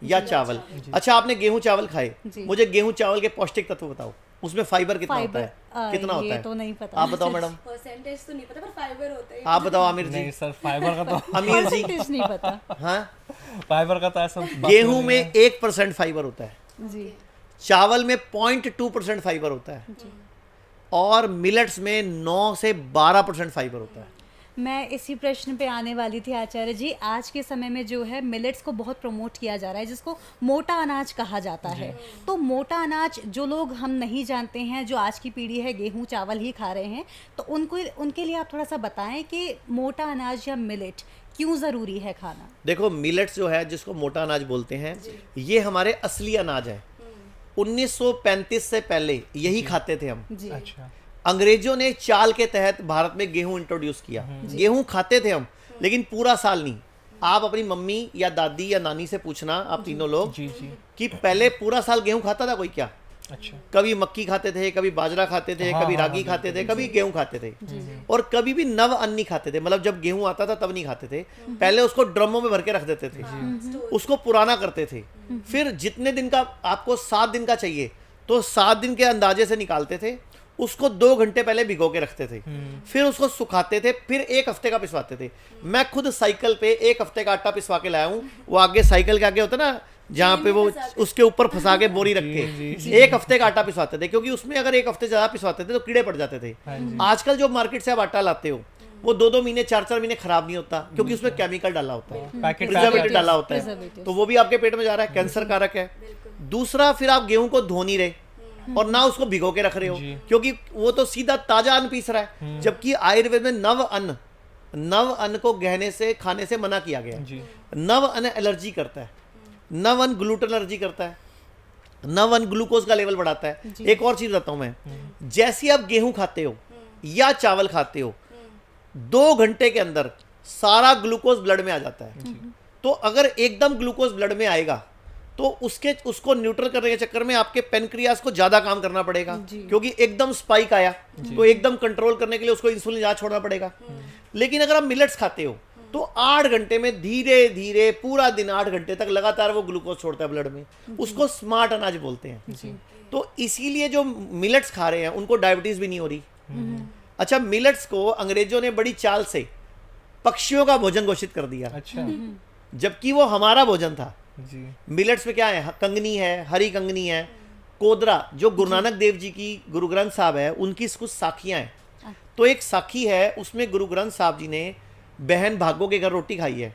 Speaker 2: या चावल। अच्छा, आपने गेहूं चावल खाए, मुझे गेहूं चावल के पौष्टिक तत्व बताओ, उसमें फाइबर कितना होता है? कितना होता है
Speaker 3: तो नहीं पता।
Speaker 2: आप बताओ मैडम।
Speaker 4: परसेंटेज तो नहीं पता पर फाइबर होता है।
Speaker 2: आप बताओ आमिर जी।
Speaker 1: नहीं सर, फाइबर का तो
Speaker 2: अमीर जी।
Speaker 3: परसेंटेज नहीं पता।
Speaker 2: हाँ,
Speaker 1: फाइबर का तो ऐसा
Speaker 2: गेहूं में 1% फाइबर होता है,
Speaker 3: जी।
Speaker 2: चावल में 0.2% फाइबर होता है, और मिलेट्स में 9 से 12% फाइबर होता है।
Speaker 3: मैं इसी प्रश्न पे आने वाली थी आचार्य जी। आज के समय में जो है मिलेट्स को बहुत प्रमोट किया जा रहा है, जिसको मोटा अनाज कहा जाता है। तो मोटा अनाज जो लोग हम नहीं जानते हैं, जो आज की पीढ़ी है गेहूं चावल ही खा रहे हैं, तो उनके लिए आप थोड़ा सा बताएं कि मोटा अनाज या मिलेट क्यों ज़रूरी है खाना?
Speaker 2: देखो, मिलेट्स जो है, जिसको मोटा अनाज बोलते हैं, ये हमारे असली अनाज है। 1935 से पहले यही खाते थे हम।
Speaker 3: जी।
Speaker 1: अच्छा।
Speaker 2: अंग्रेजों ने चाल के तहत भारत में गेहूं इंट्रोड्यूस किया। गेहूं खाते थे हम, लेकिन पूरा साल नहीं। आप अपनी मम्मी या दादी या नानी से पूछना, आप तीनों लोग,
Speaker 1: जी जी।
Speaker 2: कि पहले पूरा साल गेहूं खाता था कोई क्या?
Speaker 1: अच्छा।
Speaker 2: कभी मक्की खाते थे, कभी बाजरा खाते थे, कभी रागी खाते थे, कभी गेहूं खाते थे, और कभी भी नव अन्न नहीं खाते थे। मतलब जब गेहूं आता था तब नहीं खाते थे, पहले उसको ड्रमों में भर के रख देते थे, उसको पुराना करते थे। फिर जितने दिन का आपको, 7 दिन का चाहिए, तो 7 दिन के अंदाजे से निकालते थे, उसको 2 घंटे पहले भिगो के रखते थे, फिर उसको सुखाते थे, फिर 1 हफ्ते का पिसवाते थे। मैं खुद साइकिल पे 1 हफ्ते का आटा पिसवा के लाया हूँ। वो आगे साइकिल के आगे होता ना, जहाँ पे वो उसके ऊपर फंसा के बोरी रख के 1 हफ्ते का आटा पिसवाते थे, क्योंकि उसमें अगर 1 हफ्ते ज्यादा पिसवाते थे तो कीड़े पड़ जाते थे। आजकल जो मार्केट से आप आटा लाते हो, वो 2-2 महीने 4-4 महीने खराब नहीं होता, क्योंकि उसमें केमिकल डाला होता है, प्रिजर्वेटिव डाला होता है, तो वो भी आपके पेट में जा रहा है, कैंसर कारक है। दूसरा, फिर आप गेहूं को धो नहीं रहे और ना उसको भिगो के रख रहे हो, क्योंकि वो तो सीधा ताजा अन्न पीस रहा है। जबकि आयुर्वेद में नव अन्न नव अन्न को गहने से खाने से मना किया गया है।
Speaker 1: जी
Speaker 2: नव अन्न एलर्जी करता है, नव अन्न ग्लूटेन एलर्जी करता है, नव अन्न ग्लूकोज का लेवल बढ़ाता है। एक और चीज बताता हूं मैं, जैसे आप गेहूं खाते हो या चावल खाते हो, 2 घंटे के अंदर सारा ग्लूकोज ब्लड में आ जाता है। तो अगर एकदम ग्लूकोज ब्लड में आएगा तो उसको न्यूट्रल करने के चक्कर में आपके पेनक्रियास को ज्यादा काम करना पड़ेगा, क्योंकि एकदम स्पाइक आया तो एकदम कंट्रोल करने के लिए उसको इंसुलिन ज्यादा छोड़ना पड़ेगा। लेकिन अगर आप मिलेट्स खाते हो तो 8 घंटे में धीरे धीरे पूरा दिन 8 घंटे तक लगातार वो ग्लूकोज छोड़ता है ब्लड में, उसको स्मार्ट अनाज बोलते हैं। तो इसीलिए जो मिलेट्स खा रहे हैं उनको डायबिटीज भी नहीं हो रही। अच्छा, मिलेट्स को अंग्रेजों ने बड़ी चाल से पक्षियों का भोजन घोषित कर दिया,
Speaker 1: अच्छा
Speaker 2: जबकि वो हमारा भोजन था।
Speaker 1: जी
Speaker 2: मिलेट्स में क्या है, कंगनी है, हरी कंगनी है, कोदरा, जो गुरु नानक देव जी की गुरु ग्रंथ साहब है उनकी कुछ साखियां हैं। तो एक साखी है, उसमें गुरु ग्रंथ साहब जी ने बहन भागो के घर रोटी खाई है,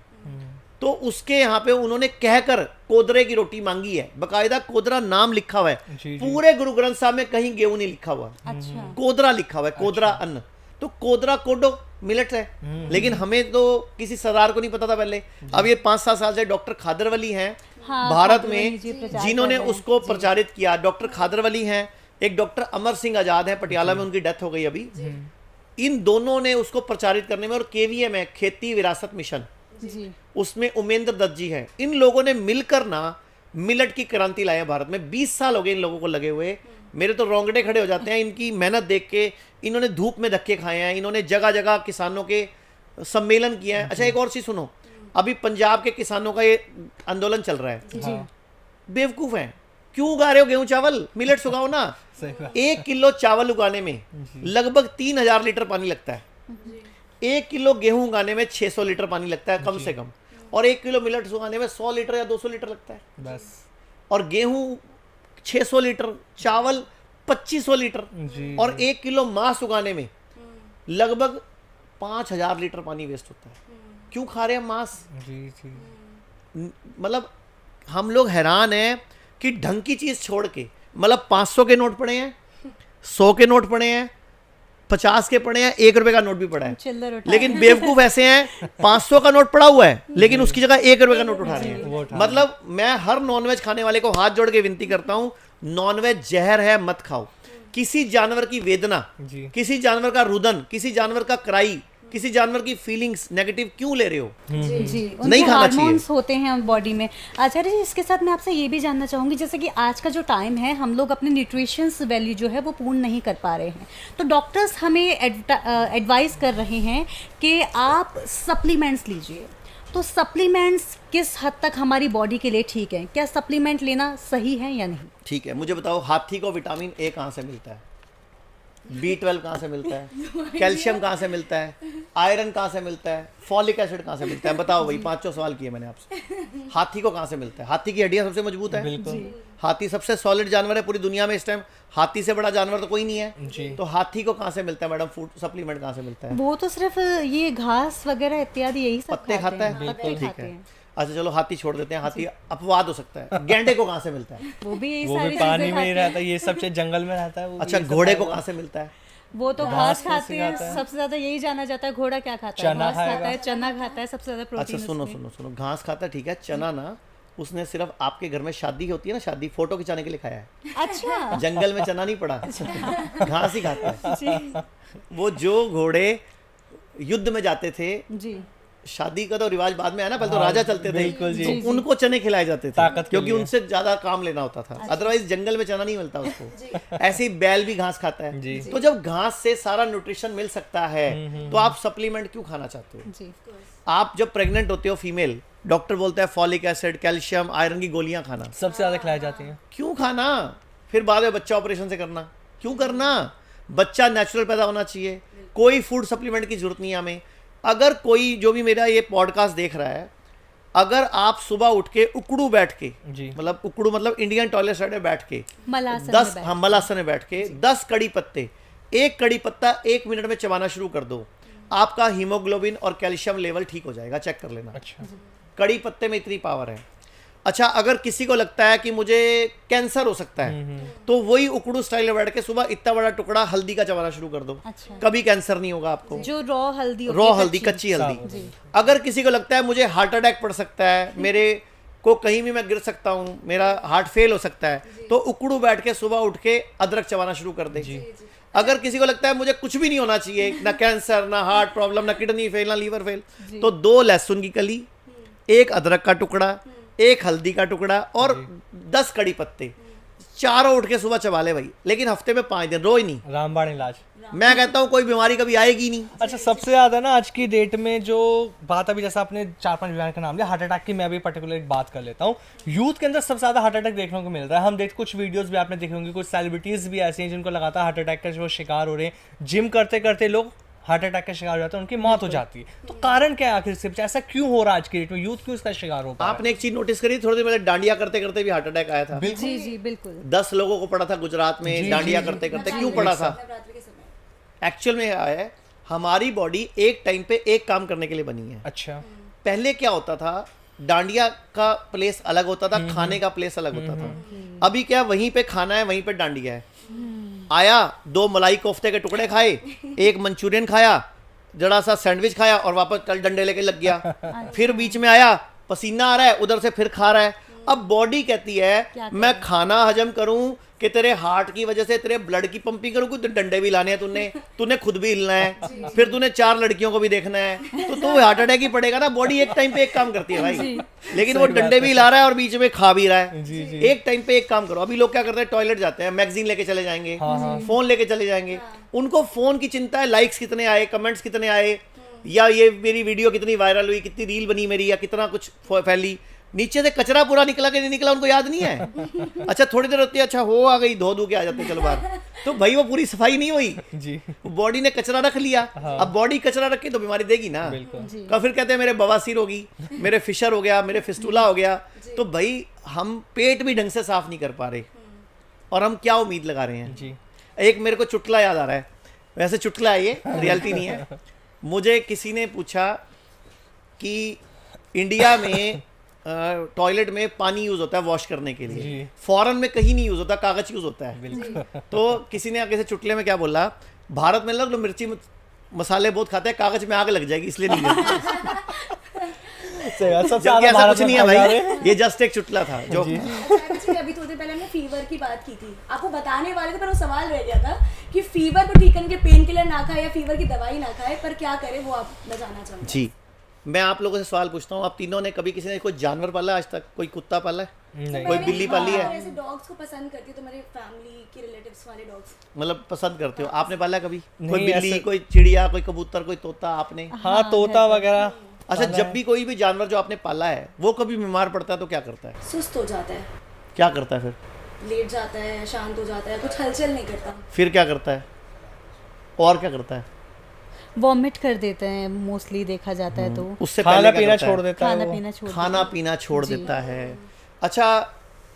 Speaker 2: तो उसके यहाँ पे उन्होंने कहकर कोदरे की रोटी मांगी है, बकायदा कोदरा नाम लिखा हुआ है।
Speaker 1: जी।
Speaker 2: पूरे गुरु ग्रंथ साहब में कहीं गेहूं नहीं लिखा हुआ,
Speaker 3: अच्छा
Speaker 2: कोदरा लिखा हुआ है, कोदरा अन्न। तो कोदरा कोडो मिलेट है, लेकिन हमें तो किसी सरदार को नहीं पता था पहले। अब ये 5-7 साल से डॉक्टर खादरवली हैं
Speaker 3: हाँ,
Speaker 2: भारत
Speaker 3: खादरवली
Speaker 2: में,
Speaker 3: जी प्रचार
Speaker 2: जिन्होंने
Speaker 3: कर रहे हैं।
Speaker 2: उसको प्रचारित किया। डॉक्टर खादरवली हैं, एक डॉक्टर अमर सिंह आजाद हैं, पटियाला में उनकी डेथ हो गई अभी। इन दोनों ने उसको प्रचारित करने में, और केवीएम है, खेती विरासत मिशन,
Speaker 3: जी
Speaker 2: उसमें उमेंद्र दत्त जी हैं, इन लोगों ने मिलकर ना मिलेट की क्रांति लाई है भारत में। 20 साल हो गए इन लोगों को लगे हुए। मेरे तो रोंगटे खड़े हो जाते हैं इनकी मेहनत देख के। इन्होंने धूप में धक्के खाए हैं, इन्होंने जगह जगह किसानों के सम्मेलन किए हैं। अच्छा, एक और चीज सुनो, अभी पंजाब के किसानों का ये आंदोलन चल रहा है।
Speaker 3: जी
Speaker 2: बेवकूफ हैं, क्यों उगा रहे हो गेहूं चावल, मिलेट्स उगाओ ना।
Speaker 1: सही बात
Speaker 2: 1 किलो चावल उगाने में लगभग 3000 लीटर पानी लगता है। 1 किलो गेहूं उगाने में 600 लीटर पानी लगता है कम से कम, और 1 किलो मिलेट्स उगाने में 100 लीटर या 200 लीटर लगता है।
Speaker 1: बस
Speaker 2: और गेहूं 600 लीटर, चावल 2500 लीटर,
Speaker 1: जी
Speaker 2: और 1 किलो मांस उगाने में लगभग 5000 लीटर पानी वेस्ट होता है। क्यों खा रहे हैं मांस?
Speaker 1: जी जी
Speaker 2: मतलब हम लोग हैरान हैं कि ढंग की चीज छोड़ के, मतलब 500 के नोट पड़े हैं, 100 के नोट पड़े हैं, 50 के पड़े हैं, 1 रुपए का नोट भी पड़ा है,
Speaker 3: चिल्लर उठा
Speaker 2: लेकिन बेवकूफ ऐसे हैं 500 का नोट पड़ा हुआ है लेकिन उसकी जगह 1 रुपए का नोट उठा रहे
Speaker 1: वो
Speaker 2: हैं।
Speaker 1: उठा
Speaker 2: मतलब मैं हर नॉनवेज खाने वाले को हाथ जोड़ के विनती करता हूं, नॉनवेज जहर है, मत खाओ। किसी जानवर की वेदना,
Speaker 1: जी
Speaker 2: किसी जानवर का रुदन, किसी जानवर का क्राई, किसी जानवर की फीलिंग्स नेगेटिव क्यों ले रहे हो?
Speaker 3: जी
Speaker 2: नहीं
Speaker 3: उनके
Speaker 2: खाना चाहिए।
Speaker 3: हार्मोन्स होते हैं बॉडी में। आचार्य जी, इसके साथ मैं आपसे ये भी जानना चाहूँगी, जैसे कि आज का जो टाइम है हम लोग अपने न्यूट्रिशंस वैल्यू जो है वो पूर्ण नहीं कर पा रहे हैं, तो डॉक्टर्स हमें एडवाइस कर रहे हैं कि आप सप्लीमेंट्स लीजिए। तो सप्लीमेंट्स किस हद तक हमारी बॉडी के लिए ठीक है? क्या सप्लीमेंट लेना सही है या नहीं?
Speaker 2: ठीक है, मुझे बताओ, हाथी को विटामिन ए कहाँ से मिलता है? B12 कहाँ से मिलता है? कैल्शियम कहाँ से मिलता है? आयरन कहाँ से मिलता है? फॉलिक एसिड कहाँ से मिलता है? बताओ भाई, 5 सवाल किए मैंने आपसे। हाथी को कहाँ से मिलता है? हाथी की हड्डियां सबसे मजबूत है,
Speaker 1: बिल्कुल
Speaker 2: हाथी सबसे सॉलिड जानवर है पूरी दुनिया में इस टाइम। हाथी से बड़ा जानवर तो कोई नहीं है।
Speaker 1: जी
Speaker 2: तो हाथी को कहाँ से मिलता है मैडम? फूड सप्लीमेंट कहाँ से मिलता है?
Speaker 3: वो तो सिर्फ ये घास वगैरह इत्यादि यही सब
Speaker 2: पत्ते खाता है,
Speaker 3: पत्ते
Speaker 2: ठीक
Speaker 3: खाते
Speaker 2: है।
Speaker 3: हैं।
Speaker 2: अच्छा चलो, हाथी छोड़ देते हैं, हाथी अपवाद हो सकता है। गैंडे को कहाँ से मिलता है?
Speaker 3: वो भी यही
Speaker 1: वो भी
Speaker 3: सारी
Speaker 1: पानी
Speaker 3: चीजें
Speaker 1: में ही
Speaker 3: खाते हैं।
Speaker 1: रहता है, ये सब चीज जंगल में रहता है। वो भी
Speaker 2: अच्छा,
Speaker 1: ये सब
Speaker 2: घोड़े को
Speaker 1: खाएगा।
Speaker 2: कहाँ से मिलता है?
Speaker 3: वो तो
Speaker 1: घास
Speaker 3: घास
Speaker 1: फूस
Speaker 3: खाते हैं,
Speaker 1: खाता है।
Speaker 3: सबसे ज्यादा यही जाना जाता है। घोड़ा क्या खाता है?
Speaker 1: चना
Speaker 3: घास खाता
Speaker 1: खाएगा।
Speaker 3: है, चना खाता है, सबसे ज्यादा प्रोटीन।
Speaker 2: अच्छा सुनो सुनो सुनो, घास खाता है, ठीक है। चना ना, उसने सिर्फ आपके घर में शादी होती है ना, शादी फोटो खिंचाने के लिए खाया है।
Speaker 3: अच्छा
Speaker 2: जंगल में चना नहीं पड़ा, घास ही खाता है।
Speaker 3: जी
Speaker 2: वो जो घोड़े युद्ध में जाते थे,
Speaker 3: जी
Speaker 2: शादी का तो रिवाज बाद में आया ना, पहले तो राजा चलते थे,
Speaker 1: बिल्कुल जी।
Speaker 2: तो उनको चने खिलाए जाते थे
Speaker 1: ताकत के
Speaker 2: क्योंकि
Speaker 1: लिए।
Speaker 2: उनसे ज्यादा काम लेना होता था, अदरवाइज जंगल में चना नहीं मिलता उसको। ऐसे ही बैल भी घास खाता है।
Speaker 1: जी।
Speaker 2: तो जब घास से सारा न्यूट्रिशन मिल सकता है तो आप सप्लीमेंट क्यों खाना चाहते हो?
Speaker 3: जी
Speaker 2: आप जब प्रेग्नेंट होते हो फीमेल, डॉक्टर बोलता है फॉलिक एसिड, कैल्शियम, आयरन की गोलियां खाना।
Speaker 1: सबसे ज्यादा खिलाई जाती है।
Speaker 2: क्यों खाना? फिर बाद में बच्चा ऑपरेशन से करना क्यों करना? बच्चा नेचुरल पैदा होना चाहिए, कोई फूड सप्लीमेंट की जरूरत नहीं है हमें। अगर कोई जो भी मेरा ये पॉडकास्ट देख रहा है, अगर आप सुबह उठ के उकड़ू बैठ के,
Speaker 1: जी
Speaker 2: मतलब उकड़ू मतलब इंडियन टॉयलेट साइड में बैठ के,
Speaker 3: मलासन
Speaker 2: 10
Speaker 3: में बैठ-
Speaker 2: हाँ मलासन में बैठ के 10 कड़ी पत्ते, एक कड़ी पत्ता 1 मिनट में चबाना शुरू कर दो, आपका हीमोग्लोबिन और कैल्शियम लेवल ठीक हो जाएगा। चेक कर लेना,
Speaker 1: अच्छा
Speaker 2: कड़ी पत्ते में इतनी पावर है। अच्छा, अगर किसी को लगता है कि मुझे कैंसर हो सकता है तो वही उकड़ू स्टाइल में बैठ के सुबह इतना बड़ा टुकड़ा हल्दी का चबाना शुरू कर दो,
Speaker 3: अच्छा।
Speaker 2: कभी कैंसर नहीं होगा आपको।
Speaker 3: जो रॉ हल्दी होती
Speaker 2: रॉ
Speaker 3: है,
Speaker 2: हल्दी, कच्ची हल्दी। अगर किसी को लगता है मुझे हार्ट अटैक पड़ सकता है, मेरे को कहीं भी मैं गिर सकता हूँ, मेरा हार्ट फेल हो सकता है, तो उकड़ू बैठ के सुबह उठ के अदरक चबाना शुरू कर दे। अगर किसी को लगता है मुझे कुछ भी नहीं होना चाहिए, ना कैंसर, ना हार्ट प्रॉब्लम, ना किडनी फेल, ना लीवर फेल, तो 2 लहसुन की कली, 1 अदरक का टुकड़ा, 1 हल्दी का टुकड़ा और 10 कड़ी पत्ते, चारों उठ के सुबह चबा ले भाई। लेकिन हफ्ते में 5 दिन, रोज नहीं।
Speaker 1: रामबाण इलाज।
Speaker 2: मैं कहता हूँ कोई बीमारी कभी आएगी नहीं।
Speaker 1: अच्छा, सबसे ज्यादा ना आज की डेट में जो बात, अभी जैसा आपने 4-5 बीमारी का नाम लिया, हार्ट अटैक की मैं भी पर्टिकुलर एक बात कर लेता हूँ। यूथ के अंदर सबसे ज्यादा हार्ट अटैक देखने को मिल रहा है। हम देख कुछ वीडियोस भी आपने देखे होंगे, कुछ सेलिब्रिटीज भी ऐसे हैं जिनको लगातार हार्ट अटैक का जो शिकार हो रहे हैं। जिम करते करते लोग हार्ट अटैक का शिकार हो जाते हैं, उनकी मौत हो जाती है। तो कारण क्या है आखिर से, ऐसा क्यों हो रहा है आज की डेट में, यूथ क्यों इसका शिकार हो पा रहा है?
Speaker 2: आपने एक चीज नोटिस करी, थोड़ी देर पहले डांडिया करते करते भी हार्ट अटैक आया था।
Speaker 3: जी जी बिल्कुल।
Speaker 2: 10 लोगों को पड़ा था गुजरात में डांडिया करते करते। क्यों पड़ा था?
Speaker 4: नवरात्रि के समय।
Speaker 2: एक्चुअल में आया है, हमारी बॉडी एक टाइम पे एक काम करने के लिए बनी है।
Speaker 1: अच्छा।
Speaker 2: पहले क्या होता था, डांडिया का प्लेस अलग होता था, खाने का प्लेस अलग होता था। अभी क्या, वहीं पे खाना है, वहीं पे डांडिया है। आया, 2 मलाई कोफ्ते के टुकड़े खाए, 1 मंचूरियन खाया, जरा सा सैंडविच खाया और वापस कल डंडे लेके लग गया। फिर बीच में आया, पसीना आ रहा है, उधर से फिर खा रहा है। अब बॉडी कहती है मैं खाना हजम करूं कि तेरे हार्ट की वजह से तेरे ब्लड की पंपिंग करूं, तो डंडे भी लाने हैं, तूने खुद भी हिलना है, फिर तूने 4 लड़कियों को भी देखना है, तो तू हार्ट अटैक ही पड़ेगा ना। बॉडी एक टाइम पे एक काम करती है भाई, लेकिन वो डंडे भी ला रहा है और बीच में खा भी रहा है। एक टाइम पे एक काम करो। अभी लोग क्या करते हैं, टॉयलेट जाते हैं, मैगजीन लेके चले जाएंगे, फोन लेके चले जाएंगे। उनको फोन की चिंता है, लाइक्स कितने आए, कमेंट्स कितने आए, या ये मेरी वीडियो कितनी वायरल हुई, कितनी रील बनी मेरी, या कितना कुछ फैली। नीचे से कचरा पूरा निकला कि नहीं निकला उनको याद नहीं है। अच्छा, थोड़ी देर होती है, अच्छा हो आ गई, धो के आ जाते चलो बाहर, तो भाई वो पूरी सफाई नहीं हुई
Speaker 1: जी।
Speaker 2: बॉडी ने कचरा रख लिया। अब बॉडी कचरा रख के तो बीमारी देगी ना। कब फिर कहते हैं मेरे बवासीर होगी, मेरे फिशर हो गया, मेरे फिस्टूला हो गया। तो भाई हम पेट भी ढंग से साफ नहीं कर पा रहे, और हम क्या उम्मीद लगा रहे हैं
Speaker 1: जी।
Speaker 2: एक मेरे को चुटकुला याद आ रहा है, वैसे चुटकुला है ये, रियलिटी नहीं है। मुझे किसी ने पूछा कि इंडिया में टॉयलेट में पानी यूज होता है वॉश करने के लिए, फॉरेन में कहीं नहीं यूज होता, कागज यूज होता है। तो किसी ने आगे से चुटकुले में क्या बोला, भारत में लोग मिर्ची मसाले बहुत खाते हैं, कागज में आग लग जाएगी इसलिए नहीं करते। जबकि ऐसा कुछ नहीं है भाई, ये जस्ट एक चुटकुला था जो।
Speaker 4: अभी थोड़ी देर पहले हमने फीवर की बात की थी, आपको बताने वाले थे पर वो सवाल रह गया था कि फीवर को ठीक करने के पेन किलर ना खाए या फीवर की दवाई ना खाए, पर क्या करे वो आप मैं जानना चाहूँगा।
Speaker 2: जी, मैं आप लोगों से सवाल पूछता हूँ, आप तीनों ने कभी किसी ने कोई जानवर पाला आज तक? कोई कुत्ता पाला है?
Speaker 1: नहीं।
Speaker 2: कोई बिल्ली पाली है?
Speaker 4: ऐसे डॉग्स को पसंद करती हूँ, तो मेरे फैमिली के रिलेटिव्स वाले डॉग्स
Speaker 2: मतलब पसंद करते हो? आपने पाला कभी कोई
Speaker 1: नहीं,
Speaker 2: बिल्ली,
Speaker 1: ऐसे-
Speaker 2: कोई चिड़िया, कोई कबूतर, कोई तोता? आपने?
Speaker 1: हाँ, तोता वगैरह।
Speaker 2: अच्छा, जब भी कोई भी जानवर जो आपने पाला है वो कभी बीमार पड़ता है तो क्या करता है?
Speaker 4: सुस्त हो जाता है,
Speaker 2: क्या करता है फिर?
Speaker 4: लेट जाता है, शांत हो जाता है, कुछ हलचल नहीं करता।
Speaker 2: फिर क्या करता है? और क्या करता है?
Speaker 3: वॉमिट कर देते हैं मोस्टली, देखा जाता है तो
Speaker 2: उससे
Speaker 1: खाना
Speaker 2: पहले क्या
Speaker 1: पीना
Speaker 2: करता है?
Speaker 1: छोड़ देता है
Speaker 3: खाना
Speaker 1: वो।
Speaker 3: पीना छोड़
Speaker 2: खाना पीना छोड़ देता है। अच्छा,